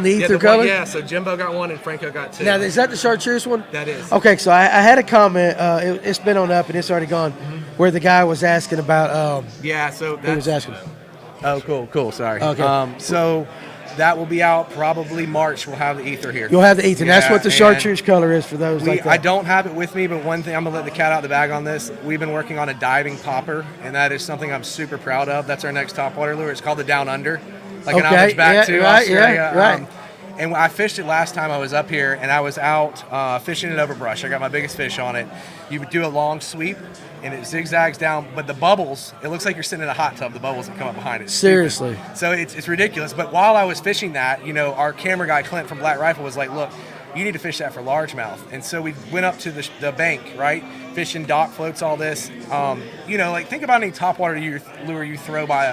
Speaker 1: the ether color?
Speaker 8: Yeah, so Jimbo got 1 and Franco got 2.
Speaker 1: Now, is that the chartreuse one?
Speaker 8: That is.
Speaker 1: Okay, so I had a comment. It's been on up and it's already gone, where the guy was asking about.
Speaker 8: Yeah, so
Speaker 1: he was asking.
Speaker 8: Oh, cool. Sorry.
Speaker 1: Okay.
Speaker 8: So that will be out probably March. We'll have the ether here.
Speaker 1: You'll have the ether.
Speaker 8: Yeah,
Speaker 1: that's what the chartreuse color is for those like that.
Speaker 8: I don't have it with me, but one thing, I'm going to let the cat out of the bag on this. We've been working on a diving popper, and that is something I'm super proud of. That's our next topwater lure. It's called the Down Under, like an outreach back to Australia.
Speaker 1: Right.
Speaker 8: And I fished it last time I was up here, and I was out fishing it over brush. I got my biggest fish on it. You would do a long sweep, and it zigzags down, but the bubbles, it looks like you're sitting in a hot tub, the bubbles that come up behind it.
Speaker 1: Seriously.
Speaker 8: So it's ridiculous. But while I was fishing that, our camera guy, Clint from Black Rifle, was like, look, you need to fish that for largemouth. And so we went up to the bank, right? Fishing dock floats, all this. Like think about any topwater lure you throw by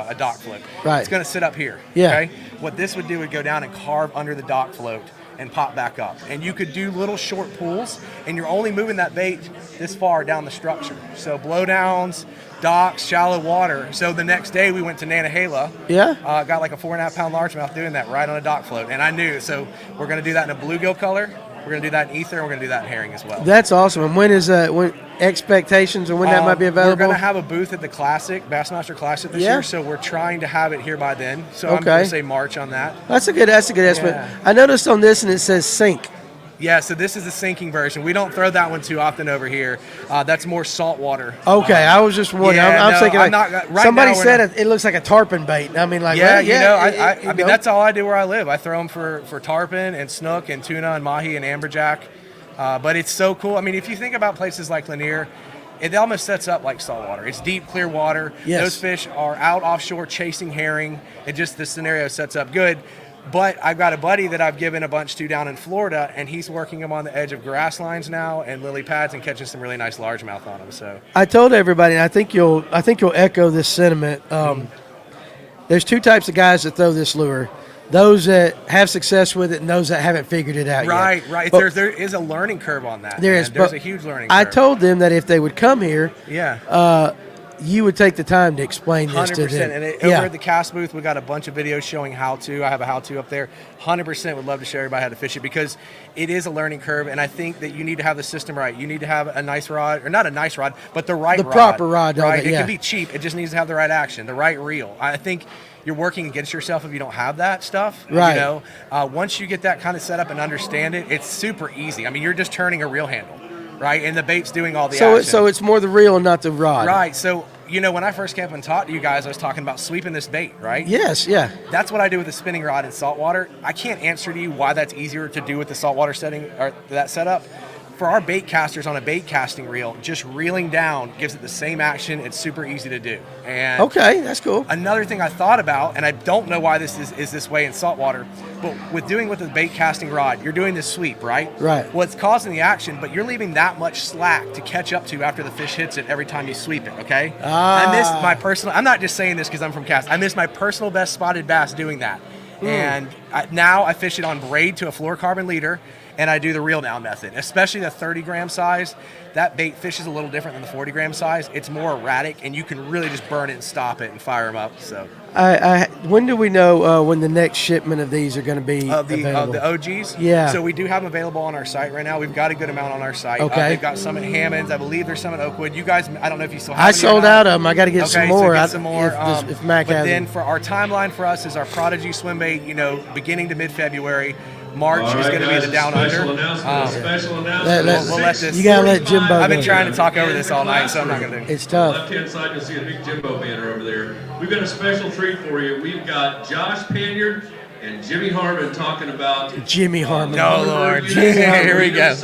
Speaker 8: a dock float.
Speaker 1: Right.
Speaker 8: It's going to sit up here.
Speaker 1: Yeah.
Speaker 8: Okay. What this would do would go down and carve under the dock float and pop back up. And you could do little short pulls, and you're only moving that bait this far down the structure. So blowdowns, docks, shallow water. So the next day we went to Nantahala.
Speaker 1: Yeah.
Speaker 8: Got like a 4.5 pound largemouth doing that right on a dock float. And I knew, so we're going to do that in a bluegill color. We're going to do that in ether, and we're going to do that in herring as well.
Speaker 1: That's awesome. And when is when expectations or when that might be available?
Speaker 8: We're going to have a booth at the Classic, Bassmaster Classic this year, so we're trying to have it here by then. So I'm going to say March on that.
Speaker 1: That's a good estimate. I noticed on this, and it says sink.
Speaker 8: Yeah, so this is the sinking version. We don't throw that one too often over here. That's more saltwater.
Speaker 1: Okay, I was just wondering.
Speaker 8: Yeah,
Speaker 1: I'm thinking somebody said
Speaker 8: not,
Speaker 1: it looks like a tarpon bait. I mean, like
Speaker 8: I mean that's all I do where I live. I throw them for tarpon and snook and tuna and mahi and amberjack. But it's so cool. I mean, if you think about places like Lanier, it almost sets up like saltwater. It's deep, clear water.
Speaker 1: Yes.
Speaker 8: Those fish are out offshore chasing herring. The scenario sets up good. But I've got a buddy that I've given a bunch to down in Florida, and he's working them on the edge of grass lines now and lily pads and catching some really nice largemouth on them. So
Speaker 1: I told everybody, and I think you'll echo this sentiment. There's two types of guys that throw this lure: those that have success with it, and those that haven't figured it out yet.
Speaker 8: Right.
Speaker 1: But
Speaker 8: there is a learning curve on that.
Speaker 1: There's
Speaker 8: a huge learning curve.
Speaker 1: I told them that if they would come here,
Speaker 8: yeah.
Speaker 1: You would take the time to explain this to them.
Speaker 8: 100%. And over at the cast booth, we got a bunch of videos showing how to. I have a how-to up there. 100% would love to show everybody how to fish it because it is a learning curve, and I think that you need to have the system right. You need to have a nice rod, or not a nice rod, but the right rod.
Speaker 1: The proper rod.
Speaker 8: Right? It can be cheap. It just needs to have the right action, the right reel. I think you're working against yourself if you don't have that stuff.
Speaker 1: Right.
Speaker 8: You know, once you get that kind of set up and understand it, it's super easy. I mean, you're just turning a reel handle, right? And the bait's doing all the action.
Speaker 1: So it's more the reel and not the rod.
Speaker 8: Right. So, you know, when I first came up and taught you guys, I was talking about sweeping this bait, right?
Speaker 1: Yes, yeah.
Speaker 8: That's what I do with the spinning rod in saltwater. I can't answer to you why that's easier to do with the saltwater setting or that setup. For our bait casters on a bait casting reel, just reeling down gives it the same action. It's super easy to do. And
Speaker 1: okay, that's cool.
Speaker 8: Another thing I thought about, and I don't know why this is this way in saltwater, but with the bait casting rod, you're doing this sweep, right?
Speaker 1: Right.
Speaker 8: Well, it's causing the action, but you're leaving that much slack to catch up to after the fish hits it every time you sweep it, okay? I miss my personal, I'm not just saying this because I'm from cast, I miss my personal best spotted bass doing that. And now I fish it on braid to a fluorocarbon leader, and I do the reel down method, especially the 30-gram size. That bait fish is a little different than the 40-gram size. It's more erratic, and you can really just burn it and stop it and fire them up. So,
Speaker 1: when do we know when the next shipment of these are going to be available?
Speaker 8: The OGs?
Speaker 1: Yeah.
Speaker 8: So we do have them available on our site right now. We've got a good amount on our site.
Speaker 1: Okay.
Speaker 8: They've got some at Hammond's. I believe there's some at Oakwood. You guys, I don't know if you still have
Speaker 1: I
Speaker 8: any
Speaker 1: sold
Speaker 8: or not.
Speaker 1: out of them. I got to get some more.
Speaker 8: So get some more.
Speaker 1: If Mac
Speaker 8: but
Speaker 1: has
Speaker 8: then
Speaker 1: them.
Speaker 8: for our timeline for us is our Prodigy swim bait, beginning to mid-February. March is going to be the down under.
Speaker 2: Special announcement.
Speaker 8: We'll let this.
Speaker 1: You got to let Jimbo.
Speaker 8: I've been trying to talk over this all night, so I'm not going to do it.
Speaker 1: It's tough.
Speaker 2: On the left-hand side, you'll see a big Jimbo banner over there. We've got a special treat for you. We've got Josh Panyard and Jimmy Harmon talking about
Speaker 1: Jimmy Harmon.
Speaker 8: Oh, Lord. Here we go.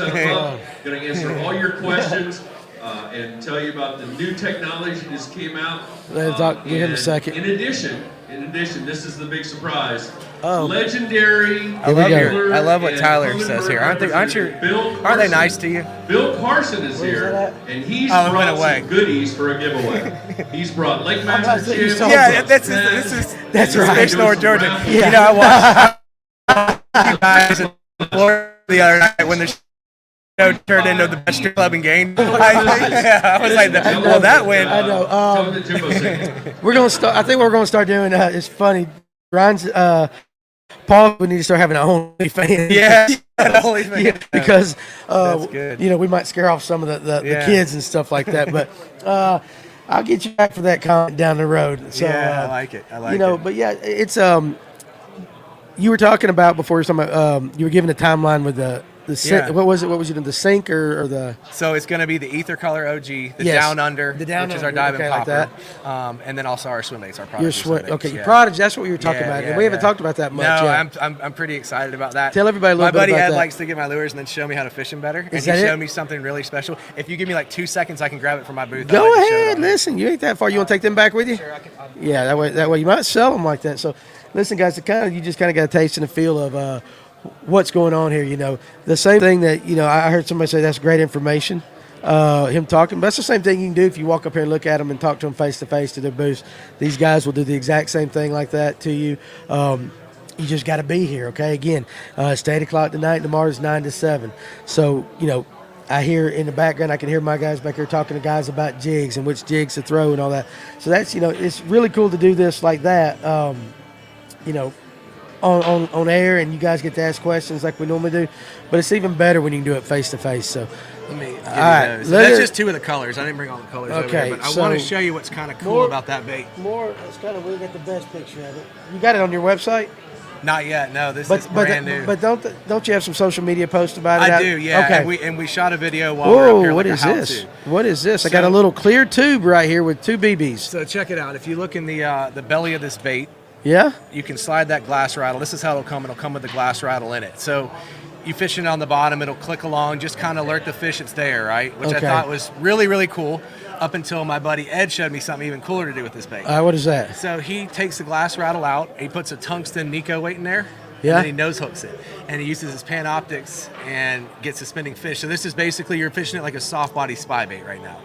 Speaker 2: Going to answer all your questions and tell you about the new technology that just came out.
Speaker 1: Give him a second.
Speaker 2: In addition, this is the big surprise.
Speaker 1: Oh.
Speaker 2: Legendary.
Speaker 8: I love what Tyler says here. Aren't they nice to you?
Speaker 2: Bill Carson is here, and he's brought some goodies for a giveaway. He's brought Lake Master Jim.
Speaker 8: Yeah, this is
Speaker 1: right.
Speaker 8: Fish North Georgia.
Speaker 1: Yeah.
Speaker 8: I watched you guys in Florida the other night when the show turned into the best strip club in game. I was like, well, that went.
Speaker 1: I know. We're gonna start. I think what we're gonna start doing. It's funny. Ryan's. Paul, we need to start having our own OnlyFans.
Speaker 8: Yeah, OnlyFans.
Speaker 1: Yeah, because
Speaker 8: That's good.
Speaker 1: we might scare off some of the kids and stuff like that. But I'll get you back for that comment down the road. So,
Speaker 8: I like it.
Speaker 1: But yeah, it's you were talking about before. You were talking about you were giving a timeline with the what was it? What was you doing? The sink or the?
Speaker 8: So it's going to be the Ether Color OG, the Down Under, which is our diving popper, and then also our swim baits, our Prodigy.
Speaker 1: Your Prodigy. That's what we were talking about, and we haven't talked about that much.
Speaker 8: No, I'm pretty excited about that.
Speaker 1: Tell everybody a little bit about that.
Speaker 8: My buddy Ed likes to get my lures and then show me how to fish them better. And he showed me something really special. If you give me like 2 seconds, I can grab it from my booth.
Speaker 1: Go ahead. Listen, you ain't that far. You want to take them back with you?
Speaker 8: Sure, I can.
Speaker 1: Yeah, that way you might sell them like that. So, listen, guys, you just kind of got a taste and a feel of what's going on here. The same thing that I heard somebody say, that's great information. Him talking, but that's the same thing you can do if you walk up here and look at them and talk to them face to face to their booths. These guys will do the exact same thing like that to you. You just got to be here, okay? Again, it's 8 o'clock tonight. Tomorrow's 9 to 7. So, I hear in the background, I can hear my guys back here talking to guys about jigs and which jigs to throw and all that. So that's, it's really cool to do this like that, on air, and you guys get to ask questions like we normally do. But it's even better when you can do it face to face. So,
Speaker 8: let me give
Speaker 1: right,
Speaker 8: you those. That's just two of the colors. I didn't bring all the colors over
Speaker 1: Okay,
Speaker 8: here, but I
Speaker 1: so
Speaker 8: want to show you what's kind of cool about that bait.
Speaker 1: It's kind of, we got the best picture of it. You got it on your website?
Speaker 8: Not yet. No, this is brand new.
Speaker 1: But don't you have some social media posts about it?
Speaker 8: I do, yeah.
Speaker 1: Okay.
Speaker 8: And we shot a video while we were up here.
Speaker 1: What
Speaker 8: like
Speaker 1: is
Speaker 8: a
Speaker 1: this?
Speaker 8: how-to.
Speaker 1: What is this? I
Speaker 8: So-
Speaker 1: got a little clear tube right here with 2 BBs.
Speaker 8: So check it out. If you look in the belly of this bait,
Speaker 1: Yeah?
Speaker 8: you can slide that glass rattle. This is how it'll come. It'll come with the glass rattle in it. So you fish it on the bottom, it'll click along, just kind of alert the fish it's there, right? Which I
Speaker 1: Okay.
Speaker 8: thought was really, really cool, up until my buddy Ed showed me something even cooler to do with this bait.
Speaker 1: What is that?
Speaker 8: So he takes the glass rattle out, he puts a tungsten Nico weight in there,
Speaker 1: Yeah.
Speaker 8: and then he nose hooks it. And he uses his pan optics and gets suspending fish. So this is basically, you're fishing it like a soft body spy bait right now.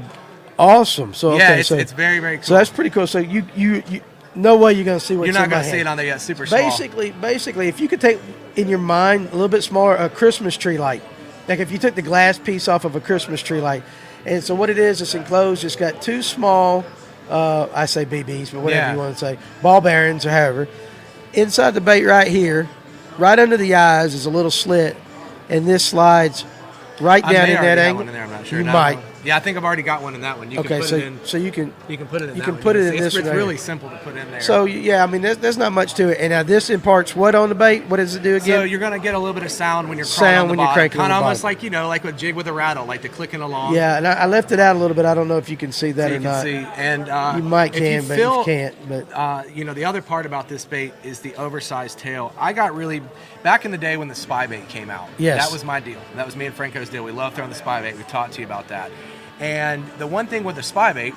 Speaker 1: Awesome. So
Speaker 8: Yeah,
Speaker 1: okay,
Speaker 8: it's very, very cool.
Speaker 1: So that's pretty cool. So you no way you're gonna see what's
Speaker 8: You're not
Speaker 1: in my
Speaker 8: going to see
Speaker 1: hand.
Speaker 8: it on there yet, super small.
Speaker 1: Basically, if you could take in your mind a little bit smaller, a Christmas tree light. Like if you took the glass piece off of a Christmas tree light, and so what it is, it's enclosed. It's got 2 small, I say BBs, but whatever you want to say, ball bearings or however. Inside the bait right here, right under the eyes is a little slit, and this slides right
Speaker 8: I
Speaker 1: down
Speaker 8: may
Speaker 1: in
Speaker 8: already
Speaker 1: that
Speaker 8: have
Speaker 1: angle.
Speaker 8: one in there, I'm not sure.
Speaker 1: You
Speaker 8: No.
Speaker 1: might.
Speaker 8: Yeah, I think I've already got one in that one. You
Speaker 1: Okay,
Speaker 8: can put
Speaker 1: so
Speaker 8: it in.
Speaker 1: so you can
Speaker 8: Put it in.
Speaker 1: you
Speaker 8: that
Speaker 1: can
Speaker 8: one.
Speaker 1: put it in
Speaker 8: see.
Speaker 1: this
Speaker 8: It's
Speaker 1: one right
Speaker 8: really
Speaker 1: here.
Speaker 8: simple to put in there.
Speaker 1: So yeah, I mean, there's not much to it. And now this imparts what on the bait? What does it do again?
Speaker 8: So you're gonna get a little bit of sound when you're crawling
Speaker 1: Sound
Speaker 8: on the
Speaker 1: when you're
Speaker 8: bottom.
Speaker 1: cranking on
Speaker 8: Kind
Speaker 1: the
Speaker 8: of almost
Speaker 1: bottom.
Speaker 8: like like a jig with a rattle, like the clicking along.
Speaker 1: Yeah, and I left it out a little bit. I don't know if you can see that
Speaker 8: So
Speaker 1: or
Speaker 8: you
Speaker 1: not.
Speaker 8: can see, and
Speaker 1: You might
Speaker 8: if
Speaker 1: can, but you
Speaker 8: feel,
Speaker 1: can't. But
Speaker 8: the other part about this bait is the oversized tail. I got really back in the day when the spy bait came out.
Speaker 1: Yes.
Speaker 8: That was my deal. That was me and Franco's deal. We love throwing the spy bait. We talked to you about that. And the one thing with the spy bait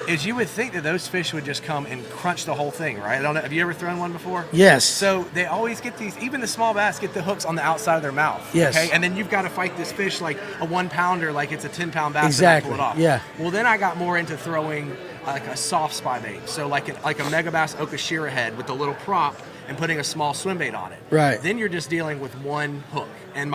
Speaker 8: is you would think that those fish would just come and crunch the whole thing, right? I don't know. Have you ever thrown one before?
Speaker 1: yes,
Speaker 8: So they always get these, even the small bass get the hooks on the outside of their mouth.
Speaker 1: Yes.
Speaker 8: Okay. And then you've got to fight this fish like a 1 pounder, like it's a 10-pound bass.
Speaker 1: Exactly,
Speaker 8: And pull it off.
Speaker 1: yeah.
Speaker 8: Well, then I got more into throwing like a soft spy bait. So like a mega bass Okashira head with a little prop and putting a small swim bait on it.
Speaker 1: Right.
Speaker 8: Then you're just dealing with one hook, and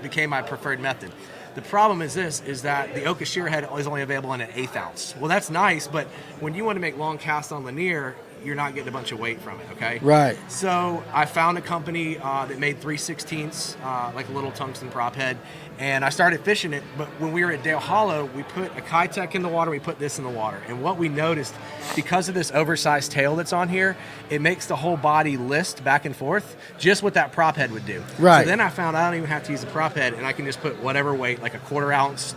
Speaker 8: became my preferred method. The problem is that the Okashira head is only available in an 1/8 ounce. Well, that's nice, but when you want to make long casts on linear, you're not getting a bunch of weight from it, okay?
Speaker 1: right.
Speaker 8: So I found a company that made 3/16, like a little tungsten prop head, and I started fishing it. But when we were at Dale Hollow, we put a Kayak in the water, we put this in the water. And what we noticed, because of this oversized tail that's on here, it makes the whole body list back and forth, just what that prop head would do.
Speaker 1: Right.
Speaker 8: So then I found I don't even have to use a prop head, and I can just put whatever weight, like a 1/4 ounce,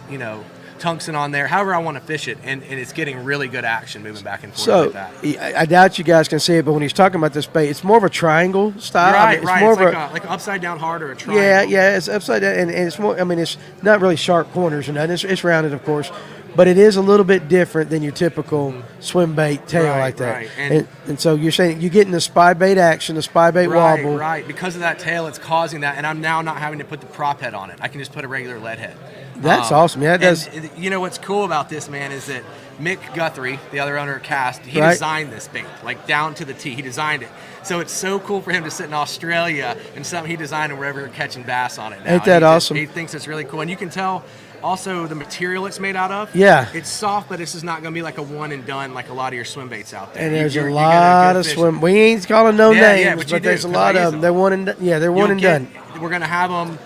Speaker 8: tungsten on there, however I want to fish it, and it's getting really good action moving back and forth
Speaker 1: So
Speaker 8: like that.
Speaker 1: I doubt you guys can see it, but when he's talking about this bait, it's more of a triangle style.
Speaker 8: Right,
Speaker 1: I mean, it's
Speaker 8: right.
Speaker 1: more
Speaker 8: It's
Speaker 1: of
Speaker 8: like an upside down heart or a triangle.
Speaker 1: yeah, it's upside down, and it's more. I mean, it's not really sharp corners or nothing. It's rounded, of course, but it is a little bit different than your typical swim bait tail
Speaker 8: Right,
Speaker 1: like that.
Speaker 8: right.
Speaker 1: And so you're saying you're getting the spy bait action, the spy bait
Speaker 8: Right,
Speaker 1: wobble.
Speaker 8: right. Because of that tail, it's causing that, and I'm now not having to put the prop head on it. I can just put a regular lead head.
Speaker 1: That's awesome. Yeah, it does.
Speaker 8: And you know what's cool about this, man, is that Mick Guthrie, the other owner of Cast, he
Speaker 1: Right.
Speaker 8: designed this bait, like down to the T. He designed it. So it's so cool for him to sit in Australia and something he designed and wherever you're catching bass on it now.
Speaker 1: Ain't that
Speaker 8: And
Speaker 1: awesome?
Speaker 8: He thinks it's really cool. And you can tell also the material it's made out of.
Speaker 1: Yeah.
Speaker 8: It's soft, but this is not going to be like a one and done like a lot of your swim baits out there.
Speaker 1: And there's
Speaker 8: You're
Speaker 1: a
Speaker 8: gonna get
Speaker 1: lot
Speaker 8: good
Speaker 1: of
Speaker 8: fish.
Speaker 1: swim. We ain't calling no
Speaker 8: Yeah,
Speaker 1: names,
Speaker 8: yeah, but you
Speaker 1: but there's
Speaker 8: do,
Speaker 1: a
Speaker 8: 'cause
Speaker 1: lot
Speaker 8: I
Speaker 1: of
Speaker 8: use
Speaker 1: them.
Speaker 8: them.
Speaker 1: They're one and they're one
Speaker 8: You'll
Speaker 1: and
Speaker 8: get-
Speaker 1: done.
Speaker 8: We're going to have them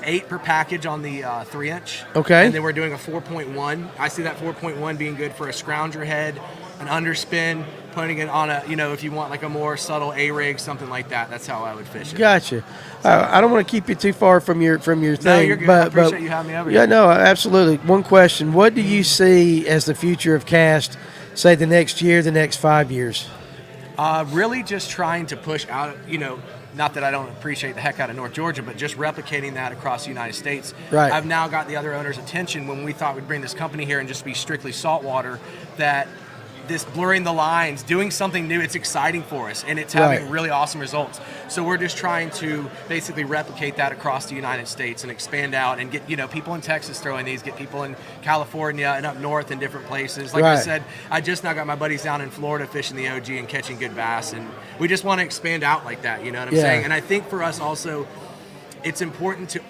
Speaker 8: 8 per package on the 3-inch.
Speaker 1: Okay.
Speaker 8: And then we're doing a 4.1. I see that 4.1 being good for a scrounger head, an underspin, putting it on a, if you want like a more subtle A-rig, something like that. That's how I would fish it.
Speaker 1: Gotcha. I don't want to keep you too far from your thing.
Speaker 8: No, you're good.
Speaker 1: But,
Speaker 8: I appreciate you having me over
Speaker 1: Yeah,
Speaker 8: here.
Speaker 1: no, absolutely. One question: what do you see as the future of cast? Say the next year, the next 5 years.
Speaker 8: Really just trying to push out, not that I don't appreciate the heck out of North Georgia, but just replicating that across the United States.
Speaker 1: Right.
Speaker 8: I've now got the other owners' attention when we thought we'd bring this company here and just be strictly saltwater, that this blurring the lines, doing something new. It's exciting for us, and it's having really awesome results. So we're just trying to basically replicate that across the United States and expand out and get, people in Texas throwing these, get people in California and up north in different places. Like I said, I just now got my buddies down in Florida fishing the OG and catching good bass, and we just want to expand out like that, you know what I'm saying? And I think for us also, it's important to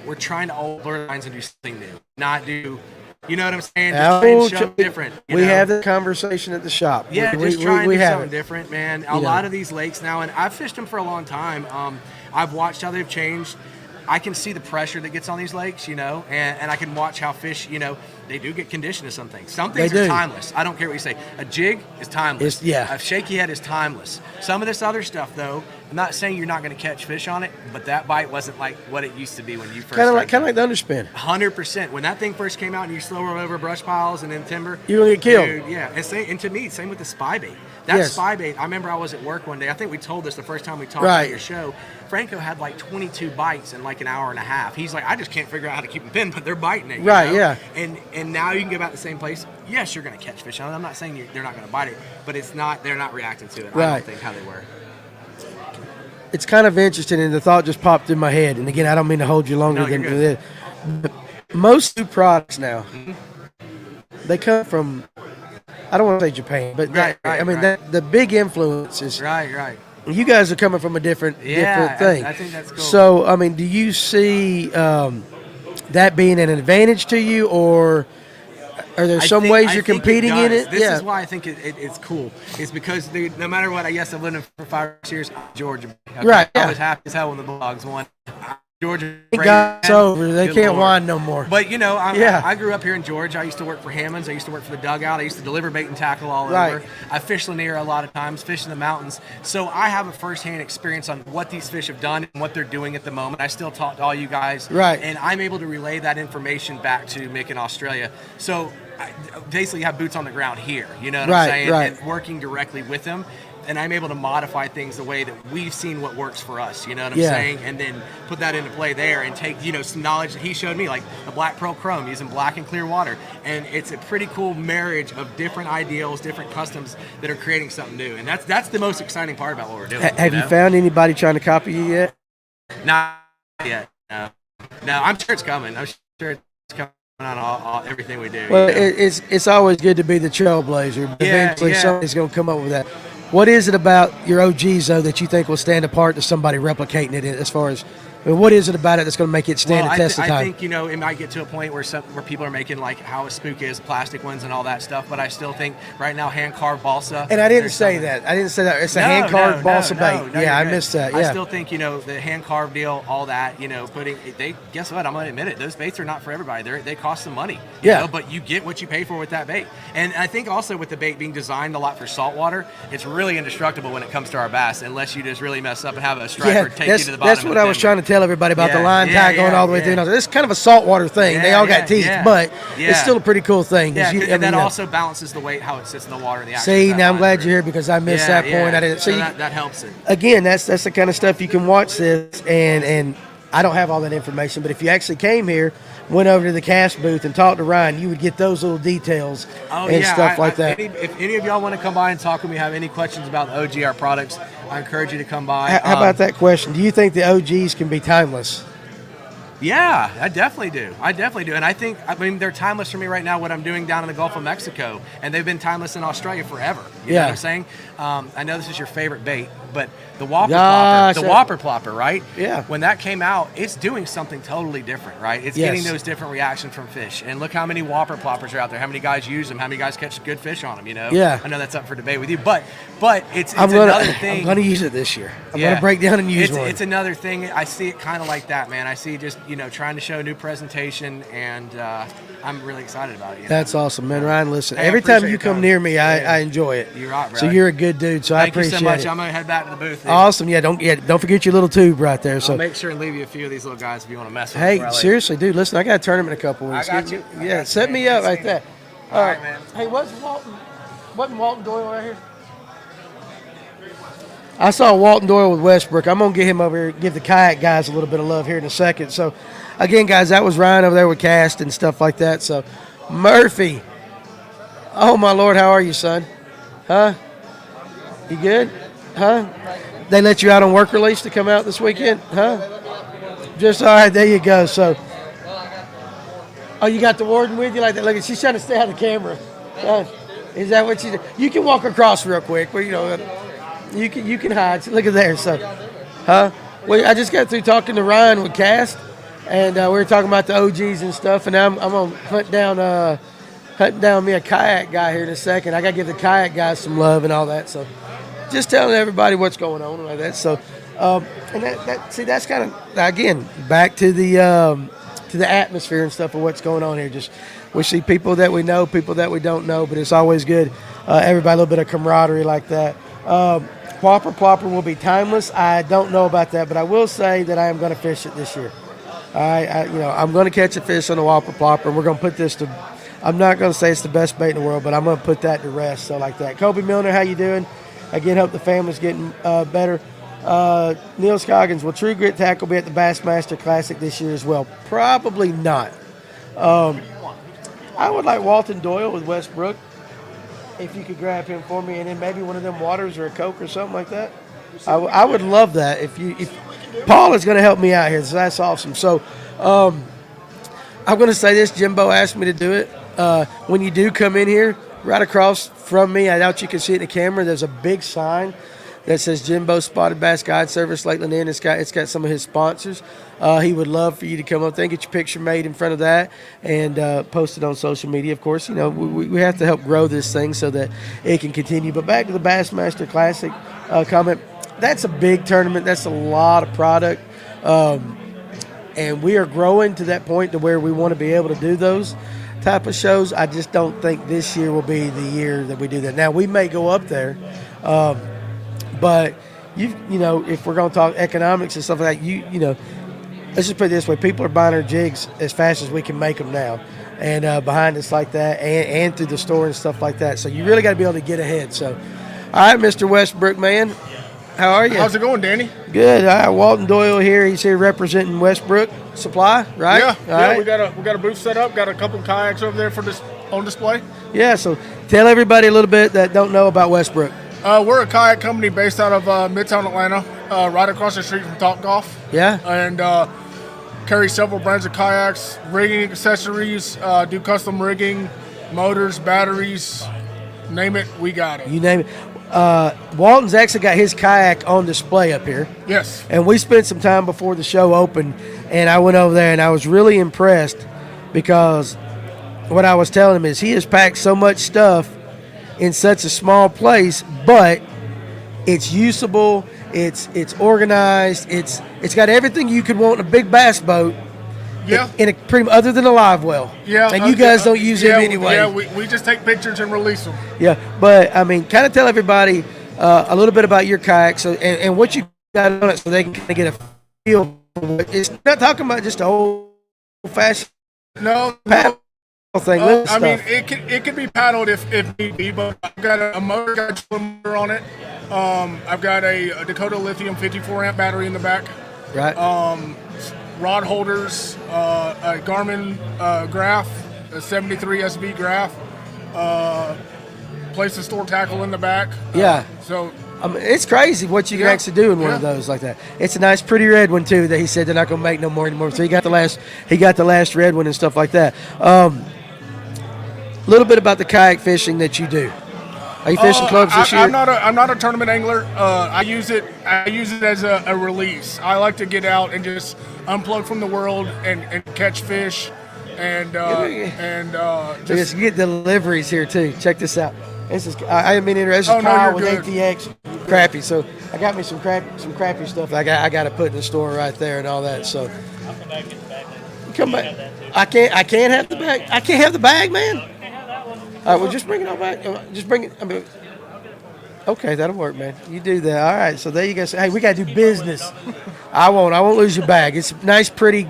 Speaker 8: we're trying to all blur lines and do something new, not do, you know what I'm saying? Just try and show different.
Speaker 1: We have the conversation at the shop.
Speaker 8: Yeah, just trying to do something different, man. A lot of these lakes now, and I've fished them for a long time. I've watched how they've changed. I can see the pressure that gets on these lakes, and I can watch how fish, they do get conditioned to some things. Some things are timeless. I don't care what you say. A jig is timeless. A shaky head is timeless. Some of this other stuff, though, I'm not saying you're not going to catch fish on it, but that bite wasn't like what it used to be when you first started.
Speaker 1: Kind of like the underspin.
Speaker 8: 100%. When that thing first came out and you slow roll over brush piles and then timber,
Speaker 1: you're going to get killed.
Speaker 8: Dude, yeah. And to me, same with the spy bait. That spy bait, I remember I was at work one day. I think we told this the first time we talked on your show. Franco had like 22 bites in like an hour and a half. He's like, I just can't figure out how to keep them pinned, but they're biting it. And now you can go back to the same place. Yes, you're going to catch fish on it. I'm not saying they're not going to bite it, but they're not reacting to it. I don't think how they were.
Speaker 1: It's kind of interesting, and the thought just popped in my head. And again, I don't mean to hold you longer than this. But most new products now, they come from, I don't want to say Japan, but the big influence is
Speaker 8: right.
Speaker 1: You guys are coming from a different thing.
Speaker 8: I think that's cool.
Speaker 1: So, I mean, do you see that being an advantage to you, or are there some ways you're competing in it?
Speaker 8: This is why I think it's cool. It's because no matter what, I guess I've lived in for 5 years. Georgia, I was happy as hell when the Bulldogs won. Georgia.
Speaker 1: It's over. They can't whine no more.
Speaker 8: But, I grew up here in Georgia. I used to work for Hammond's. I used to work for the Dugout. I used to deliver bait and tackle all over. I fish Lanier a lot of times, fish in the mountains. So I have a firsthand experience on what these fish have done and what they're doing at the moment. I still talk to all you guys. And I'm able to relay that information back to Mick in Australia. So I basically have boots on the ground here. You know what I'm saying? And working directly with them. And I'm able to modify things the way that we've seen what works for us, you know what I'm saying? And then put that into play there and take, some knowledge that he showed me, like the black pearl chrome, using black and clear water. And it's a pretty cool marriage of different ideals, different customs that are creating something new. And that's the most exciting part about what we're doing.
Speaker 1: Have you found anybody trying to copy you yet?
Speaker 8: Not yet, no. No, I'm sure it's coming. I'm sure it's coming on everything we do.
Speaker 1: Well, it's always good to be the trailblazer. But eventually somebody's going to come up with that. What is it about your OGs, though, that you think will stand apart to somebody replicating it as far as what is it about it that's going to make it stand the test of time?
Speaker 8: I think, it might get to a point where people are making like how a spook is, plastic ones and all that stuff, but I still think right now hand-carved balsa.
Speaker 1: And I didn't say that. It's a hand-carved balsa bait. I missed that.
Speaker 8: I still think, the hand-carved deal, all that, guess what? I'm going to admit it. Those baits are not for everybody. They cost some money. You know, but you get what you pay for with that bait. And I think also with the bait being designed a lot for saltwater, it's really indestructible when it comes to our bass, unless you just really mess up and have a striper take you to the bottom.
Speaker 1: That's what I was trying to tell everybody about the line tie going all the way through. It's kind of a saltwater thing. They all got teeth, but it's still a pretty cool thing.
Speaker 8: And that also balances the weight, how it sits in the water. And the
Speaker 1: See, now I'm glad you're here because I missed that point. I didn't.
Speaker 8: So that helps it.
Speaker 1: Again, that's the kind of stuff you can watch this, and I don't have all that information, but if you actually came here, went over to the cast booth and talked to Ryan, you would get those little details stuff like that.
Speaker 8: If any of y'all want to come by and talk with me, have any questions about the OGR products, I encourage you to come by.
Speaker 1: How about that question? Do you think the OGs can be timeless?
Speaker 8: Yeah, I definitely do. And I think, they're timeless for me right now, what I'm doing down in the Gulf of Mexico, and they've been timeless in Australia forever. You know what I'm saying? I know this is your favorite bait, but the Whopper Plopper, Whopper Plopper, right?
Speaker 1: Yeah.
Speaker 8: When that came out, it's doing something totally different, right? It's getting those different reactions from fish. And look how many Whopper Ploppers are out there. How many guys use them? How many guys catch good fish on them,
Speaker 1: Yeah.
Speaker 8: I know that's up for debate with you, but it's another thing.
Speaker 1: I'm going to use it this year. I'm going to break down and use one.
Speaker 8: It's another thing. I see it kind of like that, man. I see just, trying to show a new presentation, and I'm really excited about it.
Speaker 1: That's awesome, man. Ryan, listen, every time you come near me, I enjoy it.
Speaker 8: You're right, bro.
Speaker 1: So you're a good dude, so I appreciate it.
Speaker 8: Thank you so much. I'm going to head back to the booth. Dude.
Speaker 1: Awesome. Don't forget your little tube right there.
Speaker 8: I'll make sure and leave you a few of these little guys if you want to mess with
Speaker 1: them.
Speaker 8: Hey,
Speaker 1: seriously, dude, listen, I got a tournament in a couple weeks.
Speaker 8: I got you.
Speaker 1: Set me up right there.
Speaker 8: All right, man.
Speaker 1: Hey, wasn't Walton Doyle right here? I saw Walton Doyle with Westbrook. I'm going to get him over here, give the kayak guys a little bit of love here in a second. So, again, guys, that was Ryan over there with Cast and stuff like that. So, Murphy. Oh, my Lord, how are you, son? Huh? You good? Huh? They let you out on work release to come out this weekend? Huh? Just all right. There you go. So, oh, you got the warden with you like that? Look, she's trying to stay out of the camera. Is that what you? You can walk across real quick. Well, you can hide. Look at there. So, huh? Well, I just got through talking to Ryan with Cast, and we were talking about the OGs and stuff. And now I'm gonna hunt down me a kayak guy here in a second. I gotta give the kayak guys some love and all that. So, just telling everybody what's going on and like that. So, and that's kind of again back to the atmosphere and stuff of what's going on here. Just we see people that we know, people that we don't know, but it's always good. Everybody a little bit of camaraderie like that. Whopper Plopper will be timeless. I don't know about that, but I will say that I am going to fish it this year. I'm going to catch a fish on the Whopper Plopper, and we're going to put this to. I'm not going to say it's the best bait in the world, but I'm going to put that to rest. So like that. Kobe Milner, how you doing? Again, hope the family's getting better. Neil Scoggins, will True Grit Tackle be at the Bassmaster Classic this year as well? Probably not. I would like Walton Doyle with Westbrook, if you could grab him for me, and then maybe one of them waters or a Coke or something like that. I would love that. If Paul is going to help me out here, so that's awesome. So I'm going to say this. Jimbo asked me to do it. When you do come in here, right across from me, I doubt you can see it in the camera, there's a big sign that says Jimbo Spotted Bass Guide Service Lakeland Inn. It's got some of his sponsors. He would love for you to come up there and get your picture made in front of that and post it on social media. Of course, we have to help grow this thing so that it can continue. But back to the Bassmaster Classic comment, that's a big tournament. That's a lot of product. And we are growing to that point to where we want to be able to do those type of shows. I just don't think this year will be the year that we do that. Now, we may go up there. But if we're going to talk economics and stuff like that, let's just put it this way: people are buying our jigs as fast as we can make them now, and behind us like that, and through the store and stuff like that. So you really got to be able to get ahead. So, all right, Mr. Westbrook, man, how are you?
Speaker 9: How's it going, Danny?
Speaker 1: Good. All right, Walton Doyle here. He's here representing Westbrook Supply, right?
Speaker 9: Yeah.
Speaker 1: All right.
Speaker 9: We got a booth set up. Got a couple kayaks over there for this on display.
Speaker 1: Yeah. So tell everybody a little bit that don't know about Westbrook.
Speaker 9: We're a kayak company based out of Midtown Atlanta, right across the street from Topgolf.
Speaker 1: Yeah.
Speaker 9: And carry several brands of kayaks, rigging accessories, do custom rigging, motors, batteries, name it, we got it.
Speaker 1: You name it. Walton's actually got his kayak on display up here.
Speaker 9: Yes.
Speaker 1: And we spent some time before the show opened, and I went over there, and I was really impressed because what I was telling him is he has packed so much stuff in such a small place, but it's usable, it's organized, it's got everything you could want in a big bass boat.
Speaker 9: Yeah.
Speaker 1: In a pretty other than a Livewell.
Speaker 9: Yeah.
Speaker 1: And you guys don't use them anyway.
Speaker 9: Yeah, we just take pictures and release them.
Speaker 1: Yeah, but I mean, kind of tell everybody a little bit about your kayak, so and what you got on it, so they can kind of get a feel. It's not talking about just an old-fashioned paddle thing.
Speaker 9: I mean, it can be paddled if need be, but I've got a motor, got a motor on it. I've got a Dakota Lithium 54 amp battery in the back.
Speaker 1: Right.
Speaker 9: Rod holders, a Garmin Graph, a 73 SV Graph, place to store tackle in the back.
Speaker 1: Yeah.
Speaker 9: So
Speaker 1: it's crazy what you can actually do in one of those like that. It's a nice, pretty red one too. That he said they're not going to make no more anymore. So he got the last red one and stuff like that. A little bit about the kayak fishing that you do. Are you fishing clubs this year?
Speaker 9: I'm not a tournament angler. I use it as a release. I like to get out and just unplug from the world and catch fish and
Speaker 1: just get deliveries here too. Check this out. This is I mean this is Kyle with ATX crappie. So I got me some crappie stuff. I got to put in the store right there and all that. So
Speaker 10: I'll come back and get the bag.
Speaker 1: Come back. I can't have the bag. I can't have the bag, man. All right, well, just bring it on back. Just bring it. I mean, okay, that'll work, man. You do that. All right, so there you go. Hey, we got to do business. I won't lose your bag. It's nice, pretty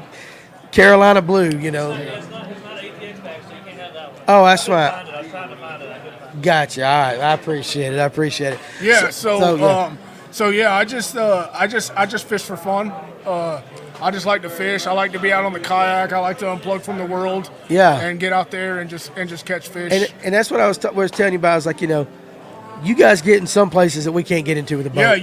Speaker 1: Carolina blue, you know.
Speaker 10: It's not an ATX bag, so you can't have that one.
Speaker 1: Oh, that's right.
Speaker 10: I was trying to find it.
Speaker 1: Gotcha. All right, I appreciate it.
Speaker 9: Yeah. So I just fish for fun. I just like to fish. I like to be out on the kayak. I like to unplug from the world.
Speaker 1: Yeah.
Speaker 9: And get out there and just catch fish.
Speaker 1: And that's what I was telling you about. I was like, you guys get in some places that we can't get into with a boat.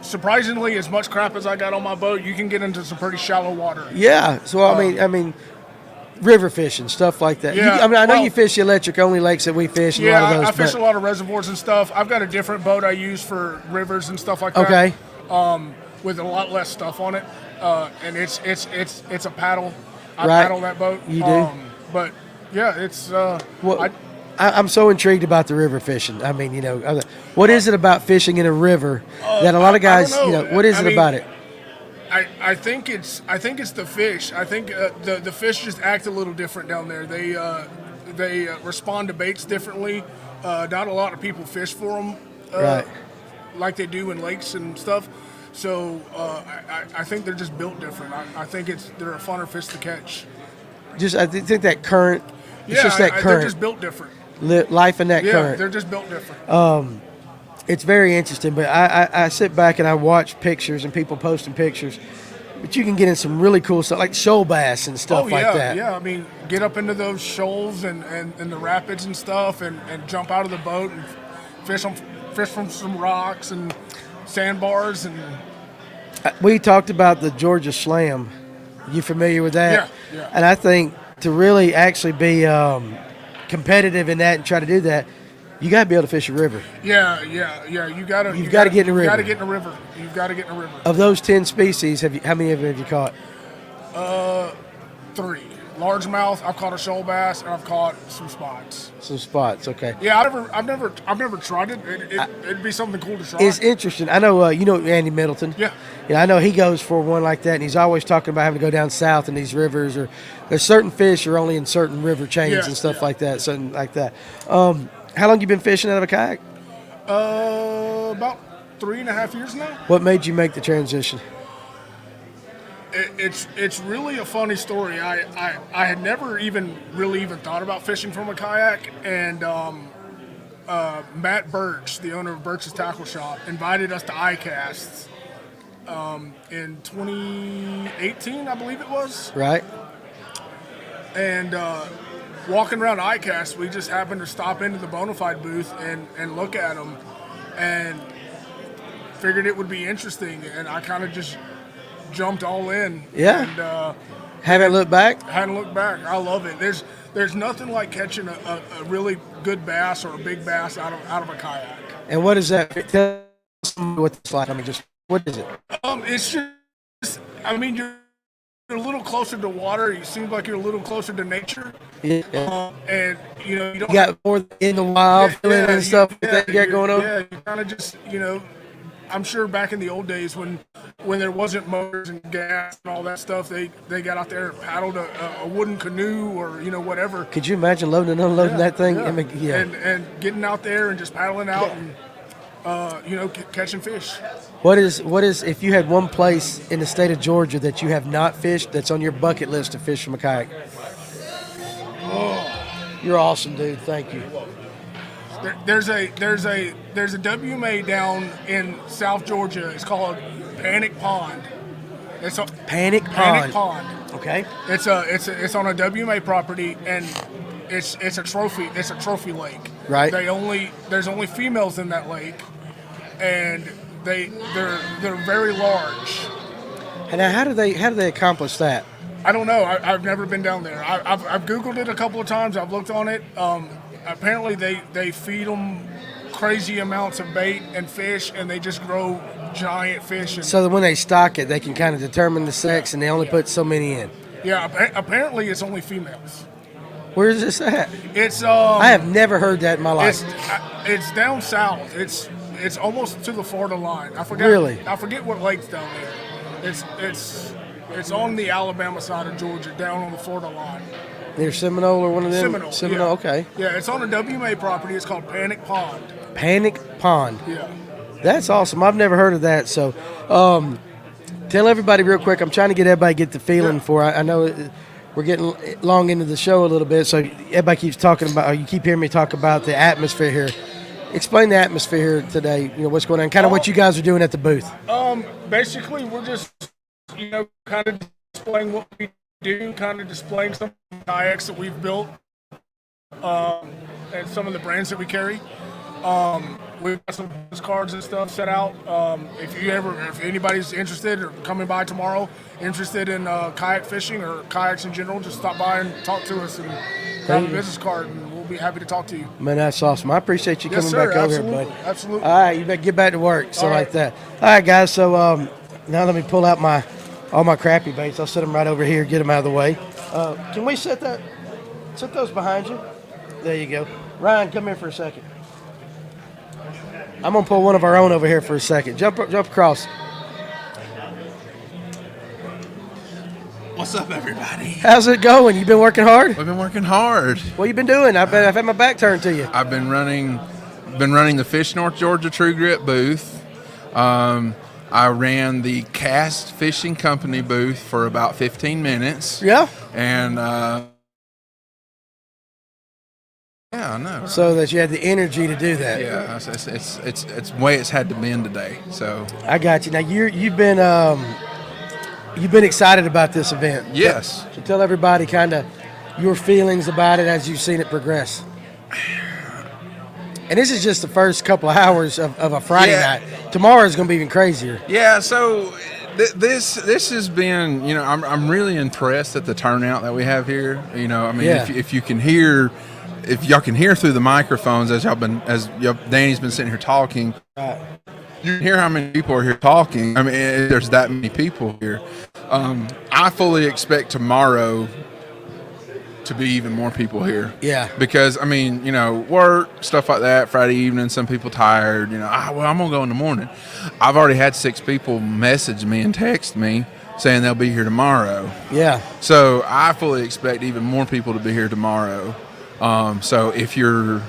Speaker 9: Surprisingly, as much crap as I got on my boat, you can get into some pretty shallow water.
Speaker 1: Yeah. So I mean, river fishing, stuff like that.
Speaker 9: Yeah,
Speaker 1: I know you fish the electric only lakes that we fish. And a lot of those,
Speaker 9: I fish a lot of reservoirs and stuff. I've got a different boat I use for rivers and stuff like that.
Speaker 1: Okay.
Speaker 9: With a lot less stuff on it, and it's a paddle. I
Speaker 1: Right.
Speaker 9: paddle that boat.
Speaker 1: You do?
Speaker 9: But yeah, it's.
Speaker 1: I'm so intrigued about the river fishing. I mean, what is it about fishing in a river that a lot of guys,
Speaker 9: I don't know.
Speaker 1: what is it about it?
Speaker 9: I think it's the fish. I think the fish just act a little different down there. They respond to baits differently. Not a lot of people fish for them,
Speaker 1: Right.
Speaker 9: like they do in lakes and stuff. So I think they're just built different. I think they're a funner fish to catch.
Speaker 1: I think that current. It's just that current.
Speaker 9: They're just built different.
Speaker 1: Life in that current.
Speaker 9: Yeah, they're just built different.
Speaker 1: It's very interesting, but I sit back and I watch pictures and people posting pictures. But you can get in some really cool stuff like shoal bass and stuff like that.
Speaker 9: Yeah, I mean, get up into those shoals and the rapids and stuff and jump out of the boat and fish from some rocks and sandbars. And
Speaker 1: we talked about the Georgia Slam. You familiar with that?
Speaker 9: Yeah.
Speaker 1: And I think to really actually be competitive in that and try to do that, you got to be able to fish a river.
Speaker 9: Yeah. You got to
Speaker 1: get in the river.
Speaker 9: You got to get in the river. You've got to get in the river.
Speaker 1: Of those 10 species, how many of them have you caught?
Speaker 9: 3. Largemouth. I've caught a shoal bass, and I've caught some spots.
Speaker 1: Some spots, okay.
Speaker 9: Yeah, I've never tried it. It'd be something cool to try.
Speaker 1: It's interesting. I know you know Andy Middleton.
Speaker 9: Yeah.
Speaker 1: Yeah, I know he goes for one like that, and he's always talking about having to go down south in these rivers, or there's certain fish are only in certain river chains and stuff like that, something like that. How long you been fishing out of a kayak?
Speaker 9: About 3.5 years now.
Speaker 1: What made you make the transition?
Speaker 9: It's really a funny story. I had never even thought about fishing from a kayak, and Matt Birch, the owner of Birch's Tackle Shop, invited us to iCasts in 2018, I believe it was.
Speaker 1: Right.
Speaker 9: And walking around iCast, we just happened to stop into the Bonafide booth and look at them, and figured it would be interesting, and I kind of just jumped all in.
Speaker 1: Yeah.
Speaker 9: And
Speaker 1: haven't looked back?
Speaker 9: Hadn't looked back. I love it. There's nothing like catching a really good bass or a big bass out of a kayak.
Speaker 1: And what is that? Tell us what it's like. I mean, just what is it?
Speaker 9: It's just, I mean, you're a little closer to water. You seem like you're a little closer to nature.
Speaker 1: Yeah.
Speaker 9: And you don't.
Speaker 1: You got more in the wild feeling and stuff that you got going on.
Speaker 9: Yeah, you kind of just I'm sure back in the old days when there wasn't motors and gas and all that stuff, they got out there and paddled a wooden canoe or whatever.
Speaker 1: Could you imagine loading and unloading that thing?
Speaker 9: Yeah.
Speaker 1: I mean, yeah.
Speaker 9: And getting out there and just paddling out and catching fish.
Speaker 1: What is if you had one place in the state of Georgia that you have not fished that's on your bucket list to fish from a kayak?
Speaker 9: Oh.
Speaker 1: You're awesome, dude. Thank you.
Speaker 9: There's a WMA down in South Georgia. It's called Panic Pond. It's a
Speaker 1: Panic
Speaker 9: Pond.
Speaker 1: Okay.
Speaker 9: It's on a WMA property, and it's a trophy. It's a trophy lake.
Speaker 1: Right.
Speaker 9: There's only females in that lake, and they're very large.
Speaker 1: And now, how do they accomplish that?
Speaker 9: I don't know. I've never been down there. I've Googled it a couple of times. I've looked on it. Apparently, they feed them crazy amounts of bait and fish, and they just grow giant fish.
Speaker 1: So that when they stock it, they can kind of determine the sex, and they only put so many in.
Speaker 9: Yeah, apparently it's only females.
Speaker 1: Where is this at?
Speaker 9: It's
Speaker 1: I have never heard that in my life.
Speaker 9: It's down south. It's almost to the Florida line. I forget.
Speaker 1: Really?
Speaker 9: I forget what lake's down there. It's on the Alabama side of Georgia, down on the Florida line.
Speaker 1: Near Seminole or one of them?
Speaker 9: Seminole, yeah.
Speaker 1: Okay.
Speaker 9: Yeah, it's on a WMA property. It's called Panic Pond.
Speaker 1: Panic Pond.
Speaker 9: Yeah.
Speaker 1: That's awesome. I've never heard of that. So tell everybody real quick. I'm trying to get everybody get the feeling for it. I know we're getting long into the show a little bit, so everybody keeps talking about, or you keep hearing me talk about the atmosphere here. Explain the atmosphere here today, what's going on, kind of what you guys are doing at the booth.
Speaker 9: Basically, we're just, kind of displaying what we do, kind of displaying some kayaks that we've built, and some of the brands that we carry. we've got some business cards and stuff set out. If anybody's interested or coming by tomorrow, interested in kayak fishing or kayaks in general, just stop by and talk to us and grab a business card, and we'll be happy to talk to you.
Speaker 1: Man, that's awesome. I appreciate you coming back over here, buddy.
Speaker 9: Absolutely.
Speaker 1: All right, you better get back to work. So like that. All right, guys. So now let me pull out all my crappie baits. I'll set them right over here, get them out of the way. Can we set those behind you? There you go. Ryan, come here for a second. I'm gonna pull one of our own over here for a second. Jump across.
Speaker 11: What's up, everybody?
Speaker 1: How's it going? You been working hard?
Speaker 11: We've been working hard.
Speaker 1: What you been doing? I've had my back turned to you.
Speaker 11: I've been running the Fish North Georgia True Grit booth. I ran the Cast Fishing Company booth for about 15 minutes.
Speaker 1: Yeah.
Speaker 11: And yeah, I know.
Speaker 1: So that you had the energy to do that.
Speaker 11: Yeah, it's the way it's had to been today. So
Speaker 1: I got you. Now you've been excited about this event.
Speaker 11: Yes.
Speaker 1: So tell everybody kind of your feelings about it as you've seen it progress. And this is just the first couple of hours of a Friday night. Tomorrow is going to be even crazier.
Speaker 11: Yeah. So this has been, I'm really impressed at the turnout that we have here. I mean, if you can hear. If y'all can hear through the microphones as Danny's been sitting here talking, you can hear how many people are here talking. I mean, there's that many people here. I fully expect tomorrow to be even more people here.
Speaker 1: Yeah.
Speaker 11: Because, I mean, work, stuff like that, Friday evening, some people tired, well, I'm going to go in the morning. I've already had 6 people message me and text me saying they'll be here tomorrow.
Speaker 1: Yeah.
Speaker 11: So I fully expect even more people to be here tomorrow. So if you're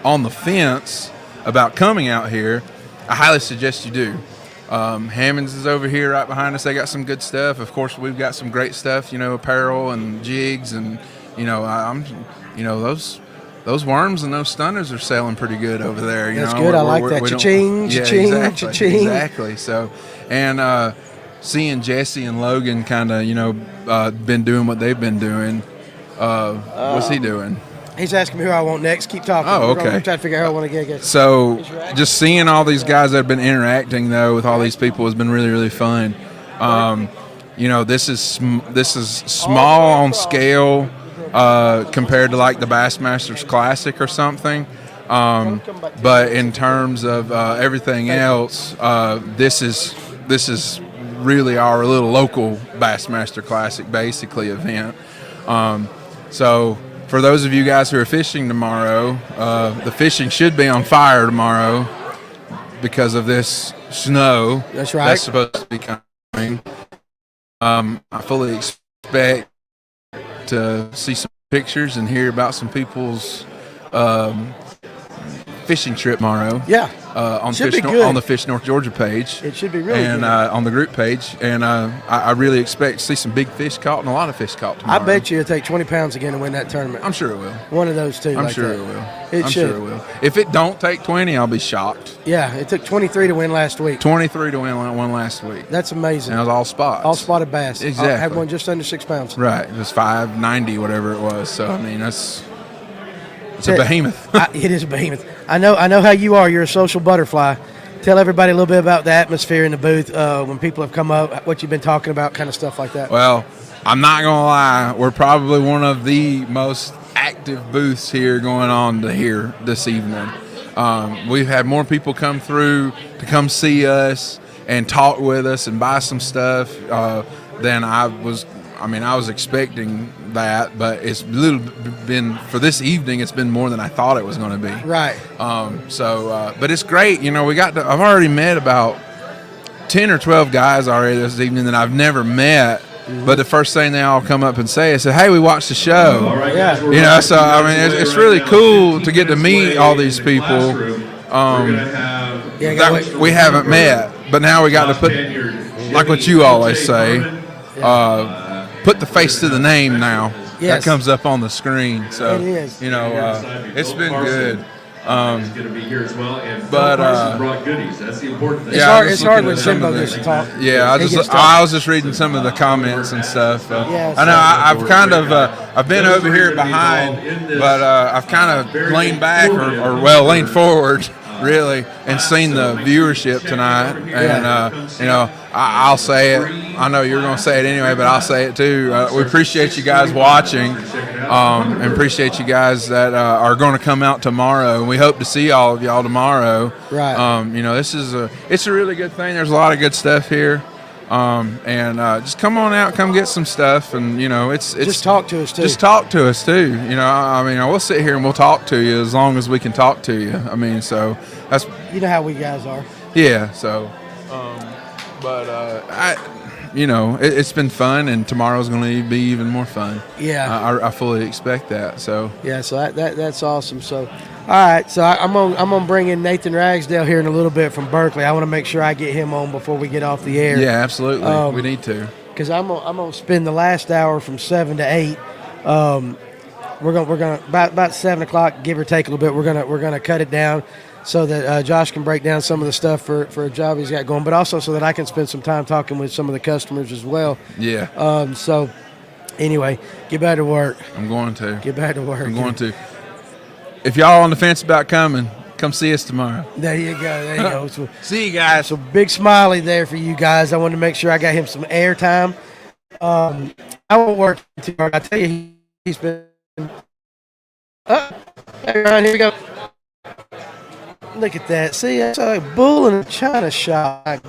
Speaker 11: on the fence about coming out here, I highly suggest you do. Hammond's is over here right behind us. They got some good stuff. Of course, we've got some great stuff, apparel and jigs, and those worms and those stunners are selling pretty good over there.
Speaker 1: That's good. I like that. Cha-ching, cha-ching,
Speaker 11: exactly,
Speaker 1: cha-ching.
Speaker 11: Exactly. So, and seeing Jesse and Logan kind of, been doing what they've been doing. What's he doing?
Speaker 1: He's asking me who I want next. Keep talking.
Speaker 11: Oh, okay.
Speaker 1: I'm trying to figure out who I want to get.
Speaker 11: So, just seeing all these guys that have been interacting though with all these people has been really, really fun. This is small on scale compared to like the Bassmasters Classic or something. But in terms of everything else, this is really our little local Bassmaster Classic basically event. So. For those of you guys who are fishing tomorrow, the fishing should be on fire tomorrow because of this snow.
Speaker 1: That's right.
Speaker 11: That's supposed to be coming. I fully expect to see some pictures and hear about some people's fishing trip tomorrow.
Speaker 1: Yeah.
Speaker 11: On the Fish North Georgia page.
Speaker 1: It should be really good.
Speaker 11: And on the group page. And I really expect to see some big fish caught and a lot of fish caught tomorrow.
Speaker 1: I bet you it'll take 20 pounds again to win that tournament.
Speaker 11: I'm sure it will.
Speaker 1: One of those two.
Speaker 11: I'm sure
Speaker 1: that.
Speaker 11: it will.
Speaker 1: I'm
Speaker 11: sure it will. If it don't take 20, I'll be shocked.
Speaker 1: Yeah, it took 23 to win last week.
Speaker 11: 23 to win one last week.
Speaker 1: That's amazing.
Speaker 11: And it was all spots.
Speaker 1: All spotted bass.
Speaker 11: Exactly.
Speaker 1: I had one just under 6 pounds.
Speaker 11: Right. It was 590, whatever it was. So, I mean, it's a behemoth.
Speaker 1: It is a behemoth. I know how you are. You're a social butterfly. Tell everybody a little bit about the atmosphere in the booth when people have come up, what you've been talking about, kind of stuff like that.
Speaker 11: Well, I'm not going to lie. We're probably one of the most active booths here going on here this evening. We've had more people come through to come see us and talk with us and buy some stuff than I was expecting that, but it's been for this evening. It's been more than I thought it was going to be.
Speaker 1: Right.
Speaker 11: But it's great. I've already met about 10 or 12 guys already this evening that I've never met. Mm-hmm. But the first thing they all come up and say is, "Hey, we watched the show."
Speaker 1: All right, yeah.
Speaker 11: So I mean, it's really cool to get to meet all these people that we haven't met. But now we got to put, like what you always say. Put the face to the name now.
Speaker 1: Yes.
Speaker 11: That comes up on the screen. So,
Speaker 1: it is.
Speaker 11: it's been good.
Speaker 12: He's going to be here as well. And
Speaker 11: but
Speaker 12: brought goodies. That's the important thing.
Speaker 1: It's hard when Jimbo gets to talk.
Speaker 11: Yeah, I was just reading some of the comments and stuff.
Speaker 1: Yeah,
Speaker 11: I know I've been over here behind, but I've kind of leaned back or leaned forward really, and seen the viewership tonight. And I'll say it. I know you're going to say it anyway, but I'll say it too. We appreciate you guys watching, and appreciate you guys that are going to come out tomorrow. And we hope to see all of y'all tomorrow.
Speaker 1: Right.
Speaker 11: It's a really good thing. There's a lot of good stuff here. Just come on out, come get some stuff, and it's
Speaker 1: just talk to us too.
Speaker 11: Just talk to us too. We'll sit here and we'll talk to you as long as we can talk to you. So that's
Speaker 1: how we guys are.
Speaker 11: Yeah. So, it's been fun, and tomorrow's going to be even more fun.
Speaker 1: Yeah.
Speaker 11: I fully expect that. So
Speaker 1: yeah. So that's awesome. So. All right, so I'm gonna bring in Nathan Ragsdale here in a little bit from Berkeley. I want to make sure I get him on before we get off the air.
Speaker 11: Yeah, absolutely. We need to.
Speaker 1: Because I'm gonna spend the last hour from 7 to 8. We're gonna about 7 o'clock, give or take a little bit. We're gonna cut it down so that Josh can break down some of the stuff for a job he's got going, but also so that I can spend some time talking with some of the customers as well.
Speaker 11: Yeah.
Speaker 1: So anyway, get back to work.
Speaker 11: I'm going to
Speaker 1: get back to work.
Speaker 11: I'm going to. If y'all on the fence about coming, come see us tomorrow.
Speaker 1: There you go. So,
Speaker 11: see you guys.
Speaker 1: So big smiley there for you guys. I wanted to make sure I got him some airtime. I won't work too hard. I tell you, he's been. Hey, Ryan, here we go. Look at that. See, that's a bull in a china shop. My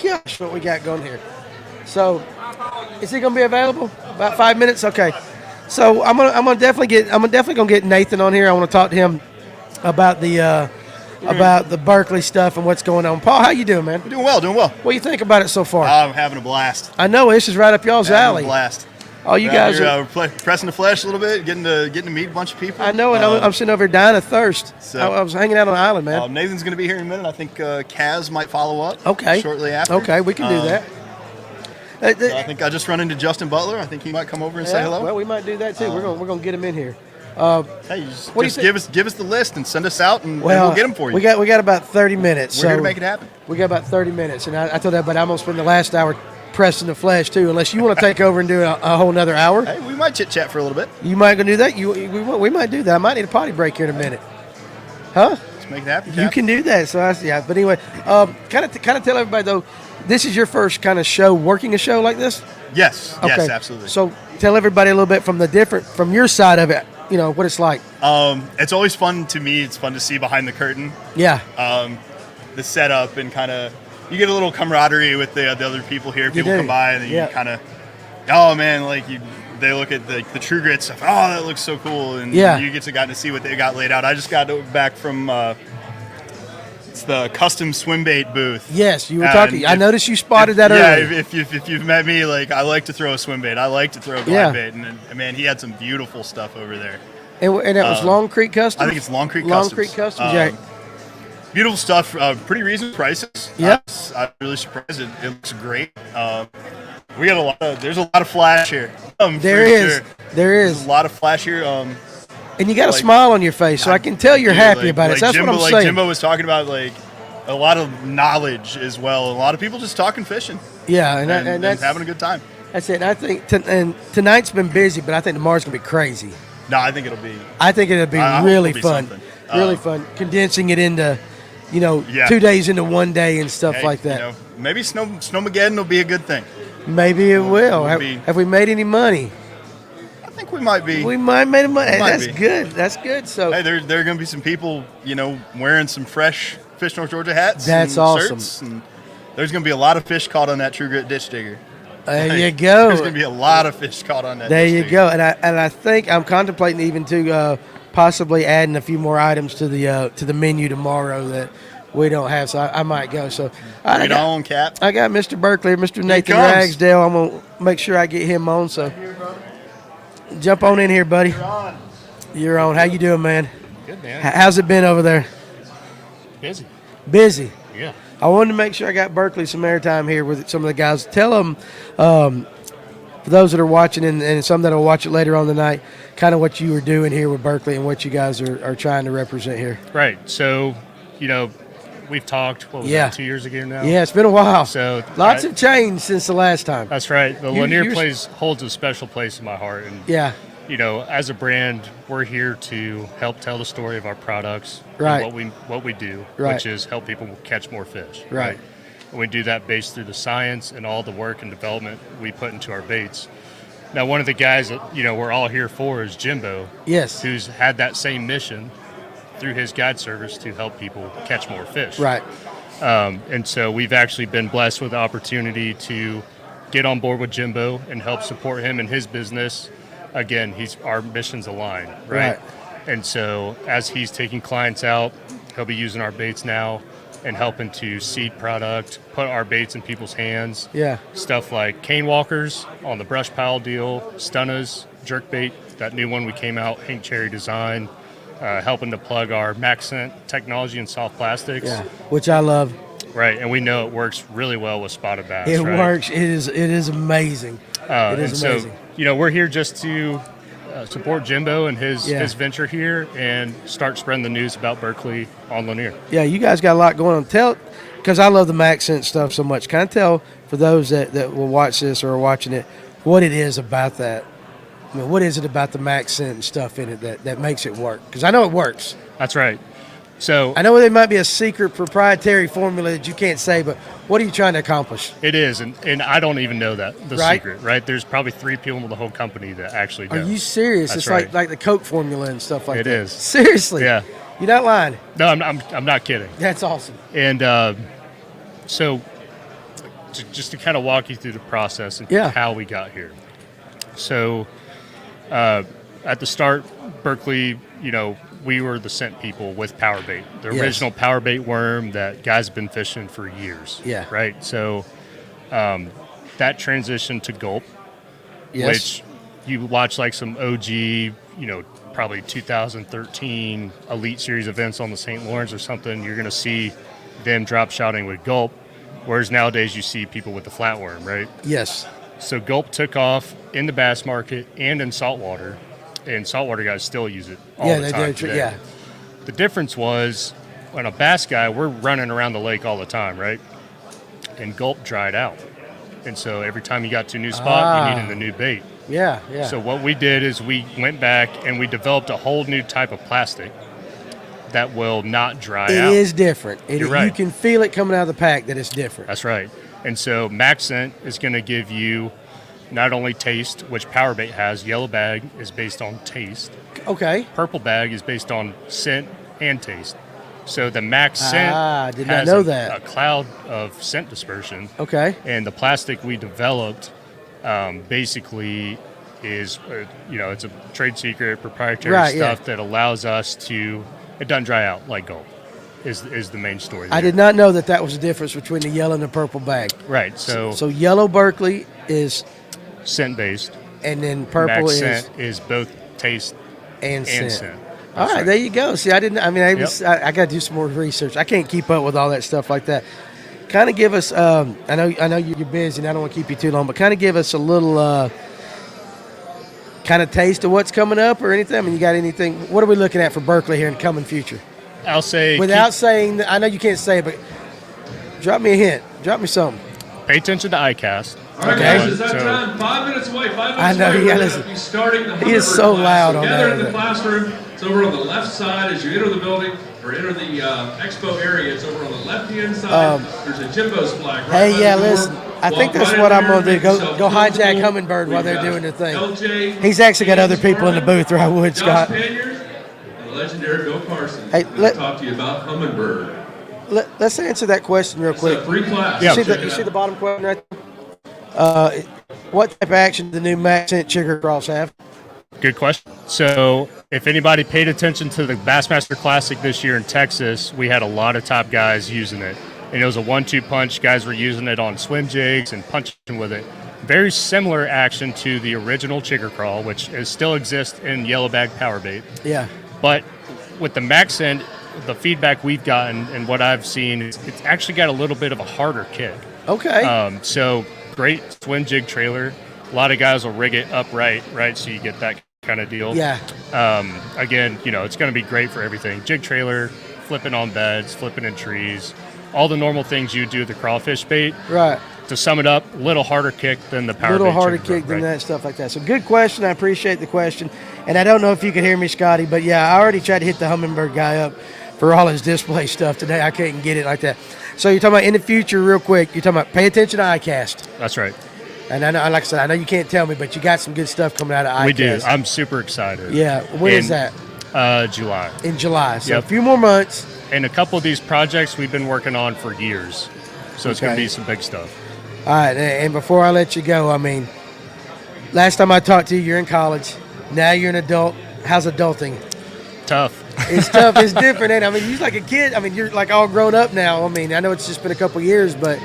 Speaker 1: gosh, what we got going here. So, is he gonna be available? About 5 minutes. Okay. So I'm definitely gonna get Nathan on here. I want to talk to him about the Berkeley stuff and what's going on. Paul, how you doing, man?
Speaker 13: Doing well.
Speaker 1: What do you think about it so far?
Speaker 13: I'm having a blast.
Speaker 1: I know this is right up y'all's alley.
Speaker 13: A blast.
Speaker 1: Oh, you guys
Speaker 13: are pressing the flesh a little bit, getting to meet a bunch of people.
Speaker 1: I know, and I'm sitting over here dying of thirst.
Speaker 13: So,
Speaker 1: I was hanging out on the island, man.
Speaker 13: Nathan's going to be here in a minute. I think Kaz might follow up.
Speaker 1: Okay.
Speaker 13: Shortly after.
Speaker 1: Okay, we can do that.
Speaker 13: So I think I just run into Justin Butler. I think he might come over and say hello.
Speaker 1: Well, we might do that too. We're gonna get him in here.
Speaker 13: Hey, just give us the list and send us out, and we'll get them for you.
Speaker 1: We got about 30 minutes.
Speaker 13: We're here to make it happen.
Speaker 1: We got about 30 minutes, and I told that, but I'm gonna spend the last hour pressing the flesh too. Unless you want to take over and do a whole nother hour.
Speaker 13: Hey, we might chit chat for a little bit.
Speaker 1: You might gonna do that. We might do that. I might need a potty break here in a minute. Huh?
Speaker 13: Let's make it happen.
Speaker 1: You can do that. So but anyway, kind of tell everybody though. This is your first kind of show, working a show like this?
Speaker 13: Yes.
Speaker 1: Okay.
Speaker 13: Yes, absolutely.
Speaker 1: So tell everybody a little bit from your side of it, what it's like.
Speaker 13: It's always fun to me. It's fun to see behind the curtain.
Speaker 1: Yeah.
Speaker 13: The setup and kind of, you get a little camaraderie with the other people here. People come by and then you kind of, oh man, they look at the True Grit stuff. Oh, that looks so cool. And you get to see what they got laid out. I just got back from, it's the custom swim bait booth.
Speaker 1: Yes, you were talking. I noticed you spotted that earlier.
Speaker 13: Yeah, if you've met me, I like to throw a swim bait. I like to throw a glide bait. And man, he had some beautiful stuff over there.
Speaker 1: And that was Long Creek Customs?
Speaker 13: I think it's Long Creek
Speaker 1: Customs.
Speaker 13: Long Creek
Speaker 1: Customs, yeah.
Speaker 13: Beautiful stuff. Pretty reasonable prices.
Speaker 1: Yeah.
Speaker 13: I'm really surprised. It looks great. We got there's a lot of flash here.
Speaker 1: There is.
Speaker 13: There's a lot of flash here.
Speaker 1: And you got a smile on your face, so I can tell you're happy about it. So that's
Speaker 13: Jimbo,
Speaker 1: what I'm saying.
Speaker 13: Jimbo was talking about, a lot of knowledge as well. A lot of people just talking fishing.
Speaker 1: Yeah,
Speaker 13: and that's having a good time.
Speaker 1: That's it. And I think tonight's been busy, but I think tomorrow's gonna be crazy.
Speaker 13: No, I think it'll be.
Speaker 1: I think it'll be really fun. Really fun. Condensing it into, 2 days into one day and stuff like that.
Speaker 13: Maybe Snowmageddon will be a good thing.
Speaker 1: Maybe it will. Have we made any money?
Speaker 13: I think we might be.
Speaker 1: We might have made money. That's good. That's good. So
Speaker 13: hey, there are going to be some people, wearing some fresh Fish North Georgia hats.
Speaker 1: That's
Speaker 13: and
Speaker 1: awesome.
Speaker 13: Shirts, and there's going to be a lot of fish caught on that True Grit ditch digger.
Speaker 1: There you go.
Speaker 13: There's going to be a lot of fish caught on that.
Speaker 1: There
Speaker 13: ditch
Speaker 1: you
Speaker 13: digger.
Speaker 1: go. And I think I'm contemplating even to possibly adding a few more items to the menu tomorrow that we don't have. So I might go. So
Speaker 13: Right on, Cap.
Speaker 1: I got Mr. Berkeley, Mr. Nathan Ragsdale. I'm gonna make sure I get him on. So jump on in here, buddy. You're on. How you doing, man?
Speaker 14: Good, man.
Speaker 1: How's it been over there?
Speaker 14: Busy. Yeah.
Speaker 1: I wanted to make sure I got Berkeley some airtime here with some of the guys. Tell them, for those that are watching and some that will watch it later on the night, kind of what you were doing here with Berkeley and what you guys are trying to represent here.
Speaker 14: Right. So, we've talked, 2 years ago now?
Speaker 1: Yeah, it's been a while.
Speaker 14: So
Speaker 1: lots have changed since the last time.
Speaker 14: That's right. The Lanier place holds a special place in my heart. And
Speaker 1: yeah.
Speaker 14: as a brand, we're here to help tell the story of our products,
Speaker 1: right?
Speaker 14: And what we do,
Speaker 1: right.
Speaker 14: Which is help people catch more fish,
Speaker 1: right?
Speaker 14: And we do that based through the science and all the work and development we put into our baits. Now, one of the guys that we're all here for is Jimbo.
Speaker 1: Yes.
Speaker 14: Who's had that same mission through his guide service to help people catch more fish.
Speaker 1: Right.
Speaker 14: And so we've actually been blessed with the opportunity to get on board with Jimbo and help support him in his business. Again, our missions align, right? And so as he's taking clients out, he'll be using our baits now and helping to seed product, put our baits in people's hands.
Speaker 1: Yeah.
Speaker 14: Stuff like cane walkers on the brush pile deal, stunnas, jerk bait, that new one we came out, Hank Cherry design, helping to plug our MaxScent technology in soft plastics.
Speaker 1: Yeah, which I love.
Speaker 14: Right, and we know it works really well with spotted bass.
Speaker 1: It works. It is amazing. It is amazing.
Speaker 14: So, we're here just to support Jimbo and his venture here and start spreading the news about Berkeley on Lanier.
Speaker 1: Yeah, you guys got a lot going on. Because I love the MaxScent stuff so much. Can I tell for those that will watch this or are watching it what it is about that? I mean, what is it about the MaxScent and stuff in it that makes it work? Because I know it works.
Speaker 14: That's right. So
Speaker 1: I know there might be a secret proprietary formula that you can't say, but what are you trying to accomplish?
Speaker 14: It is, and I don't even know the secret, right? There's probably 3 people in the whole company that actually know.
Speaker 1: Are you serious?
Speaker 14: That's
Speaker 1: it's
Speaker 14: right.
Speaker 1: like the Coke formula and stuff like that.
Speaker 14: It is.
Speaker 1: Seriously?
Speaker 14: Yeah.
Speaker 1: You're not lying?
Speaker 14: No, I'm not kidding.
Speaker 1: That's awesome.
Speaker 14: And so just to kind of walk you through the process and how we got here. So at the start, Berkeley, we were the scent people with power bait, the original power bait worm that guys have been fishing for years.
Speaker 1: Yeah.
Speaker 14: Right. So that transitioned to gulp, which you watch like some OG, probably 2013 Elite Series events on the St. Lawrence or something. You're going to see them drop shouting with gulp, whereas nowadays you see people with the flatworm, right?
Speaker 1: Yes.
Speaker 14: So gulp took off in the bass market and in saltwater. And saltwater guys still use it all the time today.
Speaker 1: Yeah.
Speaker 14: The difference was when a bass guy, we're running around the lake all the time, right? And gulp dried out. And so every time you got to a new spot, you needed a new bait.
Speaker 1: Yeah.
Speaker 14: So what we did is we went back and we developed a whole new type of plastic that will not dry out.
Speaker 1: It is different.
Speaker 14: You're right.
Speaker 1: You can feel it coming out of the pack that it's different.
Speaker 14: That's right. And so MaxScent is going to give you not only taste, which power bait has. Yellow bag is based on taste.
Speaker 1: Okay.
Speaker 14: Purple bag is based on scent and taste. So the MaxScent
Speaker 1: did
Speaker 14: has
Speaker 1: not know that.
Speaker 14: a cloud of scent dispersion.
Speaker 1: Okay.
Speaker 14: And the plastic we developed basically is, it's a trade secret, proprietary stuff that allows us to, it doesn't dry out like gulp. Is the main story there.
Speaker 1: I did not know that was the difference between the yellow and the purple bag.
Speaker 14: Right. So
Speaker 1: yellow Berkeley is
Speaker 14: scent based,
Speaker 1: and then purple
Speaker 14: is both taste
Speaker 1: and scent.
Speaker 14: That's
Speaker 1: all right, there you go. See, I didn't. I mean, I got to do some more research. I can't keep up with all that stuff like that. Kind of give us. I know you're busy, and I don't want to keep you too long, but kind of give us a little kind of taste of what's coming up or anything. I mean, you got anything? What are we looking at for Berkeley here in the coming future?
Speaker 14: I'll say
Speaker 1: without saying. I know you can't say it, but drop me a hint. Drop me something.
Speaker 14: Pay attention to ICAST.
Speaker 12: All right, guys, it's that time. 5 minutes away. 5 minutes
Speaker 1: I know,
Speaker 12: away.
Speaker 1: you gotta
Speaker 12: We're gonna be starting the
Speaker 1: he is
Speaker 12: Hummingbird
Speaker 1: so
Speaker 12: class.
Speaker 1: loud
Speaker 12: So
Speaker 1: on
Speaker 12: gather
Speaker 1: that.
Speaker 12: in the classroom. It's over on the left side as you enter the building or enter the Expo area. It's over on the left-hand side. There's a Jimbo's flag. Right by the door.
Speaker 1: Listen. I think that's what I'm going to do. Go hijack Hummingbird while they're doing their thing. He's actually got other people in the booth, or I would, Scott.
Speaker 12: And the legendary Bill Carson.
Speaker 1: Hey,
Speaker 12: Let's talk to you about Hummingbird.
Speaker 1: Let's answer that question real quick.
Speaker 12: It's a free class.
Speaker 1: You see the bottom question right there? What type of action did the new MaxScent Chigger Cross have?
Speaker 14: Good question. So if anybody paid attention to the Bassmaster Classic this year in Texas, we had a lot of top guys using it. And it was a 1-2 punch. Guys were using it on swim jigs and punching with it. Very similar action to the original Chigger Crawl, which still exists in yellow bag power bait.
Speaker 1: Yeah.
Speaker 14: But with the MaxScent, the feedback we've gotten and what I've seen, it's actually got a little bit of a harder kick.
Speaker 1: Okay.
Speaker 14: So great swim jig trailer. A lot of guys will rig it upright, right? So you get that kind of deal.
Speaker 1: Yeah.
Speaker 14: Again, it's going to be great for everything. Jig trailer, flipping on beds, flipping in trees, all the normal things you do with the crawfish bait.
Speaker 1: Right.
Speaker 14: to sum it up, a little harder kick than the power.
Speaker 1: A little
Speaker 14: bait
Speaker 1: harder
Speaker 14: chicken
Speaker 1: kick
Speaker 14: brook,
Speaker 1: than that, stuff like that. So good question. I appreciate the question. And I don't know if you can hear me, Scotty, but yeah, I already tried to hit the Hummingbird guy up for all his display stuff today. I couldn't get it like that. So you're talking about in the future, real quick, you're talking about pay attention to ICAST.
Speaker 14: That's right.
Speaker 1: And I know, like I said, I know you can't tell me, but you got some good stuff coming out of ICAST.
Speaker 14: We do. I'm super excited.
Speaker 1: Yeah. When is that?
Speaker 14: July.
Speaker 1: In July. So a few more months.
Speaker 14: And a couple of these projects we've been working on for years. So it's going to be some big stuff.
Speaker 1: All right. And before I let you go, I mean, last time I talked to you, you're in college. Now you're an adult. How's adulting?
Speaker 14: Tough.
Speaker 1: It's tough. It's different. And I mean, you're like a kid. I mean, you're like all grown up now. I mean, I know it's just been a couple years, but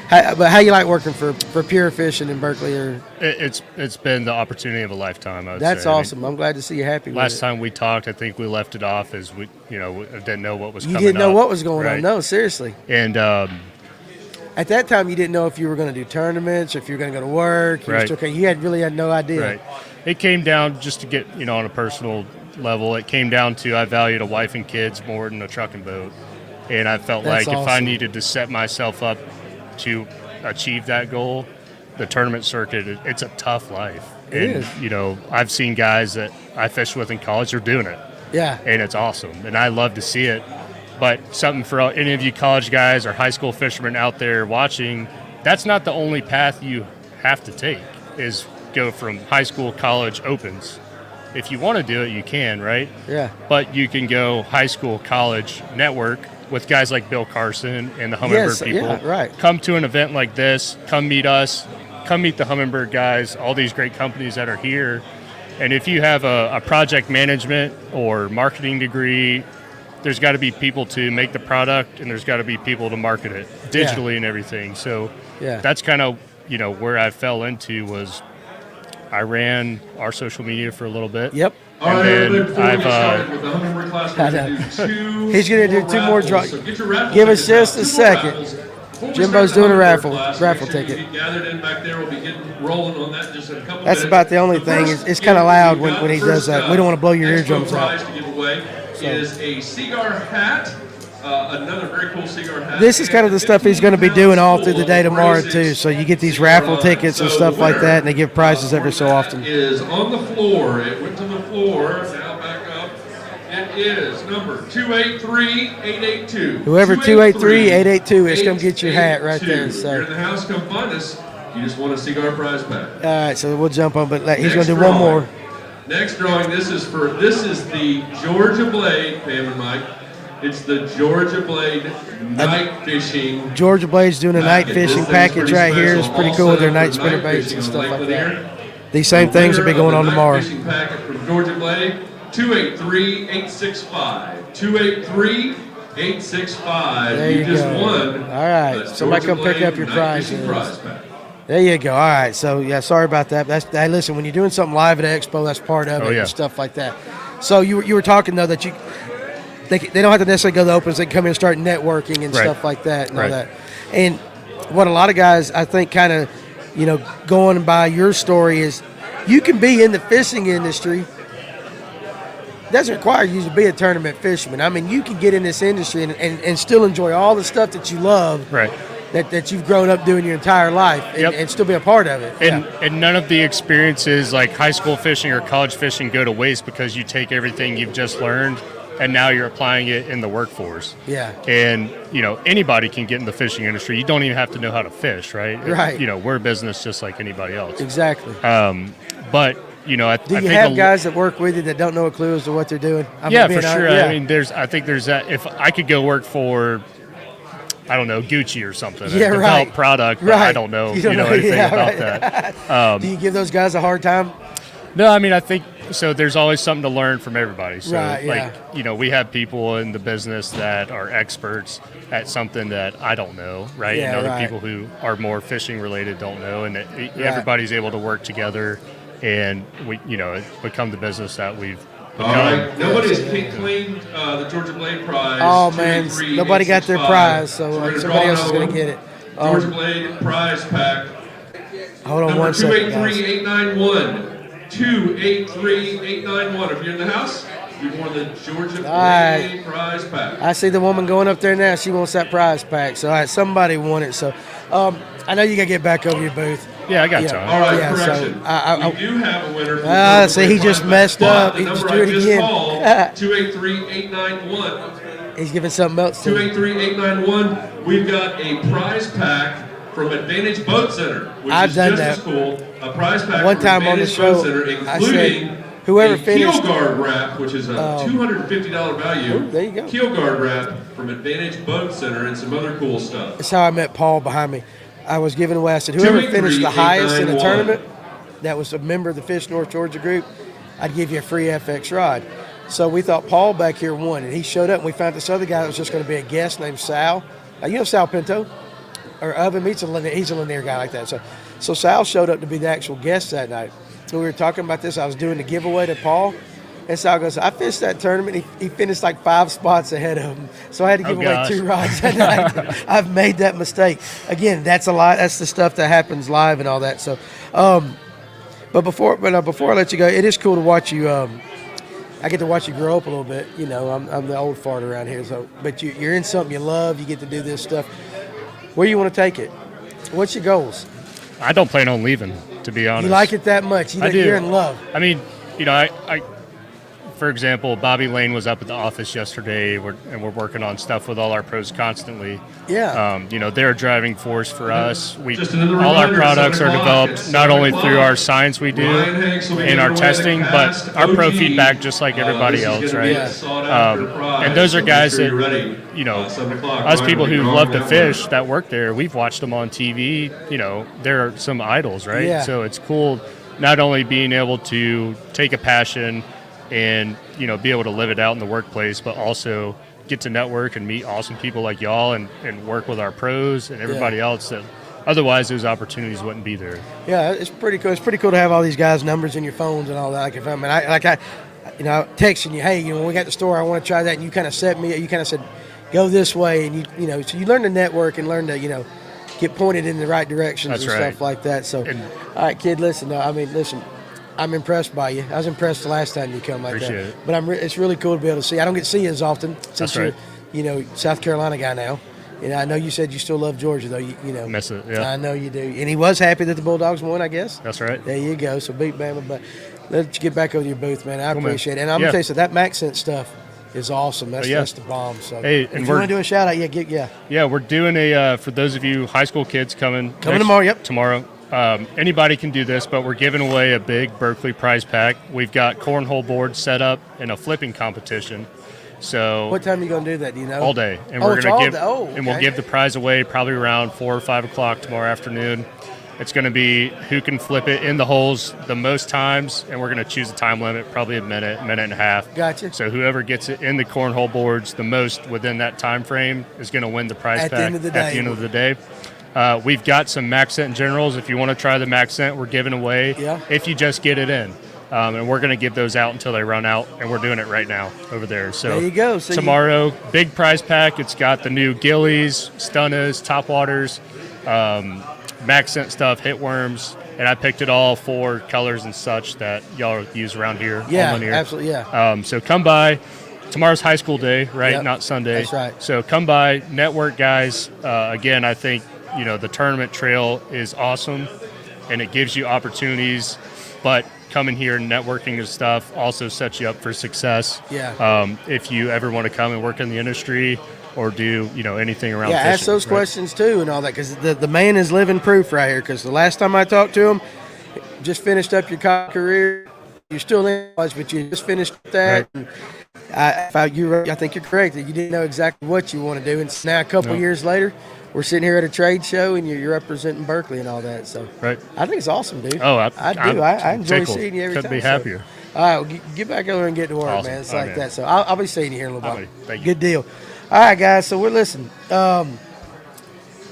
Speaker 1: how you like working for Pure Fishing in Berkeley? Or
Speaker 14: it's been the opportunity of a lifetime. I would
Speaker 1: that's
Speaker 14: say.
Speaker 1: awesome. I'm glad to see you happy.
Speaker 14: Last
Speaker 1: with it.
Speaker 14: time we talked, I think we left it off as we didn't know what was
Speaker 1: you
Speaker 14: coming.
Speaker 1: You didn't know
Speaker 14: up,
Speaker 1: what was going
Speaker 14: right?
Speaker 1: on. No, seriously.
Speaker 14: And
Speaker 1: at that time, you didn't know if you were going to do tournaments, or if you were going to go to work. You really had no idea.
Speaker 14: Right. It came down just to get on a personal level. It came down to I valued a wife and kids more than a truck and boat, and I felt
Speaker 1: That's
Speaker 14: like
Speaker 1: awesome.
Speaker 14: if I needed to set myself up to achieve that goal, the tournament circuit, it's a tough life.
Speaker 1: It is.
Speaker 14: I've seen guys that I fished with in college are doing it.
Speaker 1: Yeah.
Speaker 14: And it's awesome, and I love to see it. But something for any of you college guys or high school fishermen out there watching, that's not the only path you have to take, is go from high school, college, opens. If you want to do it, you can, right?
Speaker 1: Yeah.
Speaker 14: But you can go high school, college, network with guys like Bill Carson and the Hummingbird people.
Speaker 1: Yeah, right.
Speaker 14: Come to an event like this, come meet us, come meet the Hummingbird guys, all these great companies that are here. And if you have a project management or marketing degree, there's got to be people to make the product, and there's got to be people to market it digitally and everything. So that's kind of, where I fell into was I ran our social media for a little bit.
Speaker 1: Yep.
Speaker 12: All right,
Speaker 14: then
Speaker 12: before we get started with the Hummingbird class, we're going to do
Speaker 1: He's going to do two more
Speaker 12: raffles.
Speaker 1: draws.
Speaker 12: So get your raffle
Speaker 1: Give us
Speaker 12: tickets
Speaker 1: just
Speaker 12: out.
Speaker 1: a
Speaker 12: Two more
Speaker 1: second.
Speaker 12: raffles. Before we
Speaker 1: Jimbo's
Speaker 12: start the
Speaker 1: doing a
Speaker 12: Hummingbird
Speaker 1: raffle
Speaker 12: class, make sure
Speaker 1: ticket.
Speaker 12: You get gathered in back there. We'll be getting rolling on that in just a couple
Speaker 1: That's
Speaker 12: minutes.
Speaker 1: about the only
Speaker 12: The
Speaker 1: thing.
Speaker 12: first
Speaker 1: It's kind of
Speaker 12: gift
Speaker 1: loud
Speaker 12: we've got,
Speaker 1: when he
Speaker 12: the
Speaker 1: does that. We don't want to blow your
Speaker 12: Expo
Speaker 1: eardrums
Speaker 12: prize
Speaker 1: out.
Speaker 12: to give away is a cigar hat. Another very cool cigar hat.
Speaker 1: This is kind of the stuff he's going to be doing all through the day tomorrow too. So you get these raffle tickets and stuff like that, and they give prizes every so often.
Speaker 12: Is on the floor. It went to the floor. Now back up. It is number 283-882.
Speaker 1: Whoever 283-882 is going to get your hat right there.
Speaker 12: If you're in the house, come find us. You just want a cigar prize pack.
Speaker 1: All right, so we'll jump on, but he's going
Speaker 12: Next
Speaker 1: to do one
Speaker 12: drawing.
Speaker 1: more.
Speaker 12: Next drawing. This is the Georgia Blade, Pam and Mike. It's the Georgia Blade night fishing.
Speaker 1: Georgia Blade's doing a night
Speaker 12: package.
Speaker 1: fishing
Speaker 12: This thing's
Speaker 1: package
Speaker 12: pretty
Speaker 1: right here.
Speaker 12: special.
Speaker 1: It's pretty
Speaker 12: All
Speaker 1: cool with
Speaker 12: set
Speaker 1: their
Speaker 12: up
Speaker 1: night
Speaker 12: for
Speaker 1: spinner
Speaker 12: night
Speaker 1: baits
Speaker 12: fishing
Speaker 1: and
Speaker 12: on
Speaker 1: stuff
Speaker 12: Lake
Speaker 1: like
Speaker 12: Lanier.
Speaker 1: that. These same things will be going on tomorrow.
Speaker 12: Fishing packet from Georgia Blade, 283-865. 283-865.
Speaker 1: There you
Speaker 12: just
Speaker 1: go.
Speaker 12: won.
Speaker 1: All right,
Speaker 12: the
Speaker 1: somebody
Speaker 12: Georgia
Speaker 1: come pick up
Speaker 12: Blade
Speaker 1: your
Speaker 12: night
Speaker 1: prize.
Speaker 12: fishing prize pack.
Speaker 1: There you go. All right. So, yeah, sorry about that. Hey, listen, when you're doing something live at Expo, that's part of it and stuff like that. So you were talking, though, that they don't have to necessarily go to the opens. They can come in and start networking and stuff like that and all that. And what a lot of guys, I think, kind of, going by your story is you can be in the fishing industry. It doesn't require you to be a tournament fisherman. I mean, you can get in this industry and still enjoy all the stuff that you love.
Speaker 14: Right.
Speaker 1: That you've grown up doing your entire life and still be a part of it.
Speaker 14: And none of the experiences like high school fishing or college fishing go to waste because you take everything you've just learned and now you're applying it in the workforce.
Speaker 1: Yeah.
Speaker 14: And, anybody can get in the fishing industry. You don't even have to know how to fish, right?
Speaker 1: Right.
Speaker 14: We're a business just like anybody else.
Speaker 1: Exactly.
Speaker 14: But,
Speaker 1: Do you have guys that work with you that don't know a clue as to what they're doing?
Speaker 14: For sure. Yeah. I mean, I think there's that. If I could go work for, I don't know, Gucci or something.
Speaker 1: Yeah,
Speaker 14: develop product, but I don't know, anything about that.
Speaker 1: Do you give those guys a hard time?
Speaker 14: No, I mean, I think so. There's always something to learn from everybody. So,
Speaker 1: Right,
Speaker 14: we have people in the business that are experts at something that I don't know, right?
Speaker 1: Yeah,
Speaker 14: and other
Speaker 1: right.
Speaker 14: people who are more fishing related don't know, and everybody's able to work together, and it's become the business that we've.
Speaker 12: All right, nobody's claimed the Georgia Blade prize.
Speaker 1: Oh, man, nobody got their prize, so somebody else is going to get it.
Speaker 12: Georgia Blade prize pack.
Speaker 1: Hold on
Speaker 12: Number
Speaker 1: one second, guys.
Speaker 12: 283-891. 283-891. If you're in the house, You've won the Georgia
Speaker 1: All right.
Speaker 12: Play prize pack.
Speaker 1: I see the woman going up there now. She wants that prize pack. So, all right, somebody won it. So, I know you got to get back over your booth.
Speaker 14: Yeah, I got time.
Speaker 12: All right,
Speaker 1: Yeah,
Speaker 12: correction.
Speaker 1: so
Speaker 12: we do have a winner. For the
Speaker 1: see, he just messed up. He just drew it again.
Speaker 12: 283-891.
Speaker 1: He's giving something else to
Speaker 12: 283-891. We've got a prize pack from Advantage Boat Center, which
Speaker 1: I've
Speaker 12: is
Speaker 1: done
Speaker 12: just
Speaker 1: that.
Speaker 12: as cool. A prize pack
Speaker 1: One
Speaker 12: from
Speaker 1: time on the
Speaker 12: Advantage
Speaker 1: show,
Speaker 12: Boat Center,
Speaker 1: I
Speaker 12: including
Speaker 1: said, whoever
Speaker 12: a
Speaker 1: finished-
Speaker 12: keel guard wrap, which is a $250 value.
Speaker 1: Ooh, there you go.
Speaker 12: Keel guard wrap from Advantage Boat Center and some other cool stuff.
Speaker 1: That's how I met Paul behind me. I was giving away. I said, whoever finished the highest in the
Speaker 12: 283-891.
Speaker 1: tournament, that was a member of the Fish North Georgia group, I'd give you a free FX rod. So we thought Paul back here won, and he showed up, and we found this other guy that was just going to be a guest named Sal. You know Sal Pinto? Or of him, he's a Lanier guy like that. So Sal showed up to be the actual guest that night. So we were talking about this. I was doing the giveaway to Paul, and Sal goes, I fished that tournament. He finished like 5 spots ahead of him. So I had to give away 2 rods that night. I've made that mistake. Again, that's a lot. That's the stuff that happens live and all that. So, but before I let you go, it is cool to watch you. I get to watch you grow up a little bit. You know, I'm the old fart around here. So, but you're in something you love. You get to do this stuff. Where you want to take it? What's your goals?
Speaker 14: I don't plan on leaving, to be honest.
Speaker 1: You like it that much?
Speaker 14: I do.
Speaker 1: You're in love.
Speaker 14: I mean, you know, I for example, Bobby Lane was up at the office yesterday, and we're working on stuff with all our pros constantly.
Speaker 1: Yeah.
Speaker 14: You know, they're a driving force for us.
Speaker 12: All
Speaker 14: our products are developed not only through our science we do and our testing, but our pro feedback, just like everybody else, right? And those are guys that, you know, us people who love to fish that work there, we've watched them on TV. You know, they're some idols, right?
Speaker 1: Yeah.
Speaker 14: So it's cool not only being able to take a passion and, you know, be able to live it out in the workplace, but also get to network and meet awesome people like y'all and work with our pros and everybody else that otherwise those opportunities wouldn't be there.
Speaker 1: Yeah, it's pretty cool. It's pretty cool to have all these guys' numbers in your phones and all that. Like if I texting you, hey, you know, when we got the store, I want to try that, and you kind of said, go this way, and you know, so you learn to network and learn to, you know, get pointed in the right directions and stuff like that. So, all right, kid, listen. I'm impressed by you. I was impressed the last time you come like
Speaker 14: Appreciate
Speaker 1: that.
Speaker 14: it.
Speaker 1: But it's really cool to be able to see. I don't get to see you as often since you're, you know, South Carolina guy now. You know, I know you said you still love Georgia, though. You know,
Speaker 14: miss it. Yeah,
Speaker 1: I know you do. And he was happy that the Bulldogs won, I guess.
Speaker 14: That's right.
Speaker 1: There you go. So beat Bama, but let you get back over your booth, man. I appreciate it. And I'm gonna tell you, so that MaxSense stuff is awesome. That's the bomb. So
Speaker 14: hey,
Speaker 1: if you want to do a shout out,
Speaker 14: yeah, we're doing a for those of you high school kids coming
Speaker 1: tomorrow. Yep,
Speaker 14: tomorrow. Anybody can do this, but we're giving away a big Berkeley prize pack. We've got cornhole boards set up in a flipping competition. So
Speaker 1: what time are you going to do that? Do you know?
Speaker 14: All day, and we're going to give we'll give the prize away probably around 4 or 5 o'clock tomorrow afternoon. It's going to be who can flip it in the holes the most times, and we're going to choose a time limit, probably a minute and a half.
Speaker 1: Gotcha.
Speaker 14: So whoever gets it in the cornhole boards the most within that time frame is going to win the prize pack
Speaker 1: at the end of the day.
Speaker 14: At the end of the day. We've got some MaxScent Generals. If you want to try the MaxScent, we're giving away if you just get it in. And we're going to give those out until they run out, and we're doing it right now over there. So
Speaker 1: there you go. So
Speaker 14: tomorrow, big prize pack. It's got the new gillies, stunnas, topwaters, MaxScent stuff, hit worms, and I picked it all for colors and such that y'all use around here.
Speaker 1: Yeah,
Speaker 14: on Lanier.
Speaker 1: absolutely, yeah.
Speaker 14: So come by. Tomorrow's high school day, right?
Speaker 1: Yep,
Speaker 14: not Sunday.
Speaker 1: that's right.
Speaker 14: So come by, network, guys. Again, I think, you know, the tournament trail is awesome, and it gives you opportunities, but coming here and networking and stuff also sets you up for success.
Speaker 1: Yeah.
Speaker 14: If you ever want to come and work in the industry or do, you know, anything around fishing.
Speaker 1: Ask those questions too and all that, because the man is living proof right here, because the last time I talked to him, just finished up your career. You're still in college, but you just finished that. Right. And I think you're correct that you didn't know exactly what you want to do. And now a couple years later, we're sitting here at a trade show, and you're representing Berkeley and all that. So I think it's awesome, dude.
Speaker 14: Oh,
Speaker 1: I do. I enjoy
Speaker 14: tickled.
Speaker 1: seeing you every time.
Speaker 14: Couldn't be happier.
Speaker 1: So, all right, well, get back over and get to work,
Speaker 14: awesome.
Speaker 1: man. It's like that. So I'll be seeing you here in a little while.
Speaker 14: Thank you.
Speaker 1: Good deal. All right, guys. So we're listening. About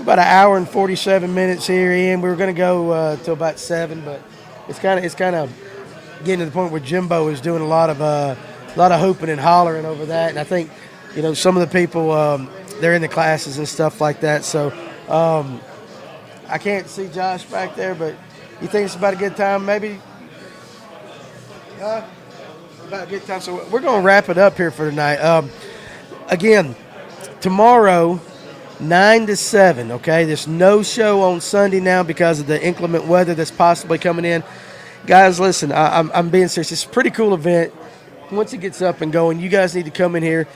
Speaker 1: an hour and 47 minutes here in. We were going to go till about 7, but it's kind of getting to the point where Jimbo is doing a lot of hooping and hollering over that, and I think, you know, some of the people they're in the classes and stuff like that. So I can't see Josh back there, but you think it's about a good time, maybe? About a good time. So we're going to wrap it up here for tonight. Again, tomorrow, 9 to 7, okay? There's no show on Sunday now because of the inclement weather that's possibly coming in. Guys, listen, I'm being serious. It's a pretty cool event. Once it gets up and going, you guys need to come in here,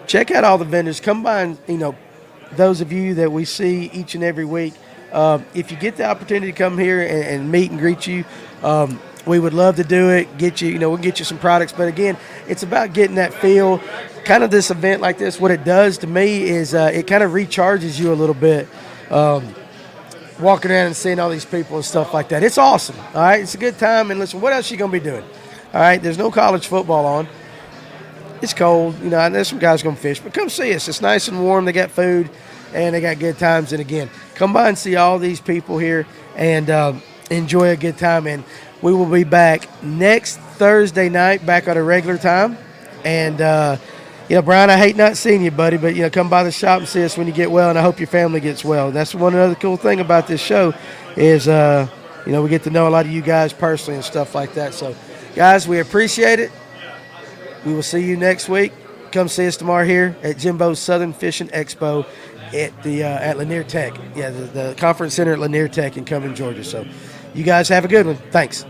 Speaker 1: check out all the vendors. Come by and, those of you that we see each and every week, if you get the opportunity to come here and meet and greet you, we would love to do it, get you, we'll get you some products. But again, it's about getting that feel. Kind of this event like this, what it does to me is it kind of recharges you a little bit, walking around and seeing all these people and stuff like that. It's awesome, all right? It's a good time. And listen, what else are you going to be doing? All right, there's no college football on. It's cold, and there's some guys going to fish. But come see us. It's nice and warm. They got food, and they got good times. And, again, come by and see all these people here and enjoy a good time. And we will be back next Thursday night, back at a regular time. And, Brian, I hate not seeing you, buddy, but, come by the shop and see us when you get well, and I hope your family gets well. That's one other cool thing about this show is, we get to know a lot of you guys personally and stuff like that. So, guys, we appreciate it. We will see you next week. Come see us tomorrow here at Jimbo's Southern Fishing Expo at Lanier Tech. Yeah, the conference center at Lanier Tech in Cumming, Georgia. So, you guys have a good one. Thanks.